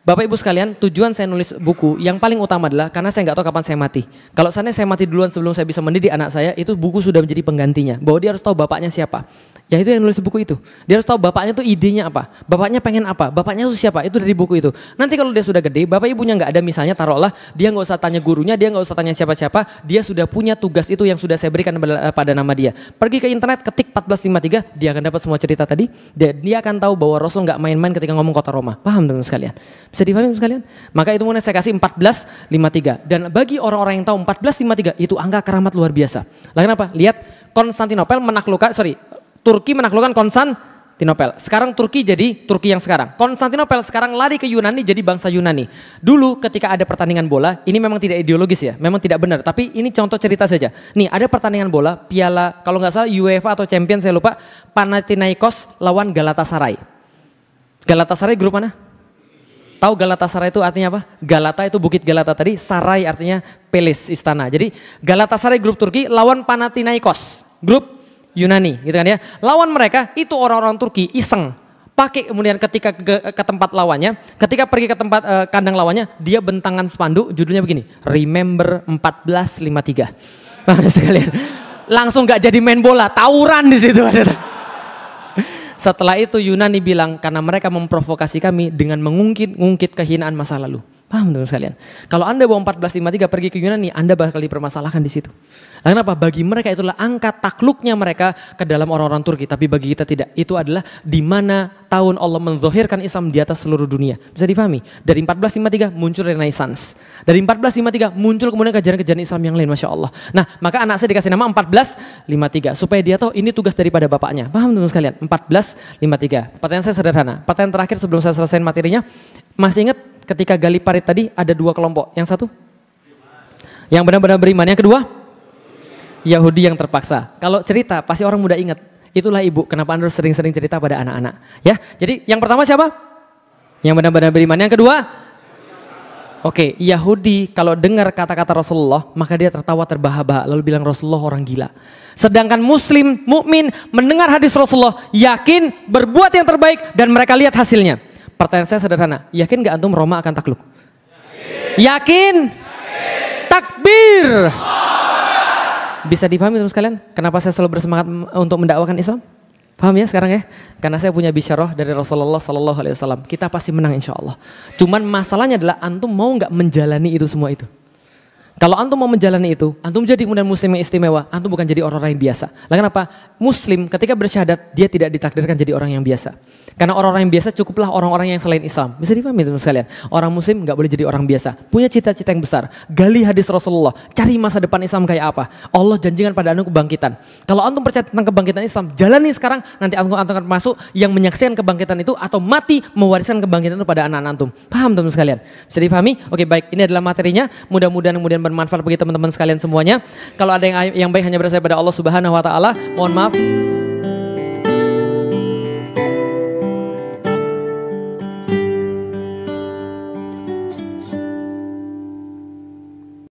Bapak Ibu sekalian, tujuan saya nulis buku yang paling utama adalah karena saya nggak tahu kapan saya mati. Kalau saya mati duluan sebelum saya bisa mendidik anak saya, itu buku sudah menjadi penggantinya. Bahwa dia harus tahu bapaknya siapa. Ya itu yang nulis buku itu. Dia harus tahu bapaknya itu idenya apa. Bapaknya pengen apa. Bapaknya itu siapa. Itu dari buku itu. Nanti kalau dia sudah gede, bapak ibunya nggak ada misalnya, taruhlah dia nggak usah tanya gurunya, dia nggak usah tanya siapa-siapa. Dia sudah punya tugas itu yang sudah saya berikan pada nama dia. Pergi ke internet, ketik 1453, dia akan dapat semua cerita tadi. Dia akan tahu bahwa Rasul nggak main-main ketika ngomong kota Roma. Paham teman-teman sekalian? Bisa dipahami sekalian? Maka itu mungkin saya kasih 1453. Dan bagi orang-orang yang tahu 1453 itu angka keramat luar biasa. Lah kenapa? Lihat Konstantinopel Turki menaklukkan Konstantinopel. Sekarang Turki jadi Turki yang sekarang. Konstantinopel sekarang lari ke Yunani jadi bangsa Yunani. Dulu ketika ada pertandingan bola, ini memang tidak ideologis ya, memang tidak benar. Tapi ini contoh cerita saja. Nih ada pertandingan bola, piala kalau nggak salah UEFA atau Champions saya lupa, Panathinaikos lawan Galatasaray. Galatasaray grup mana? Tahu Galatasaray itu artinya apa? Galata itu bukit Galata tadi, Saray artinya Pelis, istana. Jadi Galatasaray grup Turki lawan Panathinaikos, grup Yunani gitu kan ya. Lawan mereka itu orang-orang Turki iseng. Pakai kemudian ketika ke tempat lawannya, ketika pergi ke tempat kandang lawannya, dia bentangan spanduk judulnya begini, Remember 1453. Nah, sekalian. Langsung gak jadi main bola, tawuran di situ ada. Setelah itu Yunani bilang karena mereka memprovokasi kami dengan mengungkit kehinaan masa lalu. Paham teman sekalian? Kalau Anda bawa 1453 pergi ke Yunani, Anda bakal dipermasalahkan di situ. Nah, kenapa? Bagi mereka itulah angka takluknya mereka ke dalam orang-orang Turki, tapi bagi kita tidak. Itu adalah di mana tahun Allah menzohirkan Islam di atas seluruh dunia. Bisa difahami? Dari 1453 muncul Renaissance. Dari 1453 muncul kemudian kejadian-kejadian Islam yang lain, Masya Allah. Nah, maka anak saya dikasih nama 1453 supaya dia tahu ini tugas daripada bapaknya. Paham teman sekalian? 1453. Pertanyaan saya sederhana. Pertanyaan terakhir sebelum saya selesai materinya. Masih ingat ketika gali parit tadi ada 2 kelompok. Yang satu yang benar-benar beriman, yang kedua Yahudi yang terpaksa. Kalau cerita pasti orang muda ingat. Itulah ibu kenapa Anda sering-sering cerita pada anak-anak. Ya, jadi yang pertama siapa? Yang benar-benar beriman. Yang kedua, oke, Yahudi kalau dengar kata-kata Rasulullah maka dia tertawa terbahak-bahak lalu bilang Rasulullah orang gila. Sedangkan Muslim, mukmin mendengar hadis Rasulullah yakin berbuat yang terbaik dan mereka lihat hasilnya. Pertanyaan saya sederhana, yakin gak antum Roma akan takluk? Yakin? Takbir. Bisa dipahami teman sekalian? Kenapa saya selalu bersemangat untuk mendakwakan Islam? Paham ya sekarang ya? Karena saya punya bisyarah dari Rasulullah Sallallahu Alaihi Wasallam. Kita pasti menang insya Allah. Cuman masalahnya adalah antum mau nggak menjalani itu semua itu? Kalau antum mau menjalani itu, antum jadi kemudian muslim yang istimewa, antum bukan jadi orang-orang yang biasa. Lah kenapa? Muslim ketika bersyahadat, dia tidak ditakdirkan jadi orang yang biasa. Karena orang-orang yang biasa cukuplah orang-orang yang selain Islam. Bisa dipahami teman sekalian. Orang muslim nggak boleh jadi orang biasa. Punya cita-cita yang besar. Gali hadis Rasulullah. Cari masa depan Islam kayak apa. Allah janjikan pada antum kebangkitan. Kalau antum percaya tentang kebangkitan Islam, jalani sekarang. Nanti antum akan masuk yang menyaksikan kebangkitan itu atau mati mewariskan kebangkitan itu pada anak-anak antum. Paham teman sekalian? Bisa dipahami? Oke baik. Ini adalah materinya. Mudah-mudahan bermanfaat bagi teman-teman sekalian semuanya. Kalau ada yang baik hanya berasal pada Allah Subhanahu Wa Taala. Mohon maaf.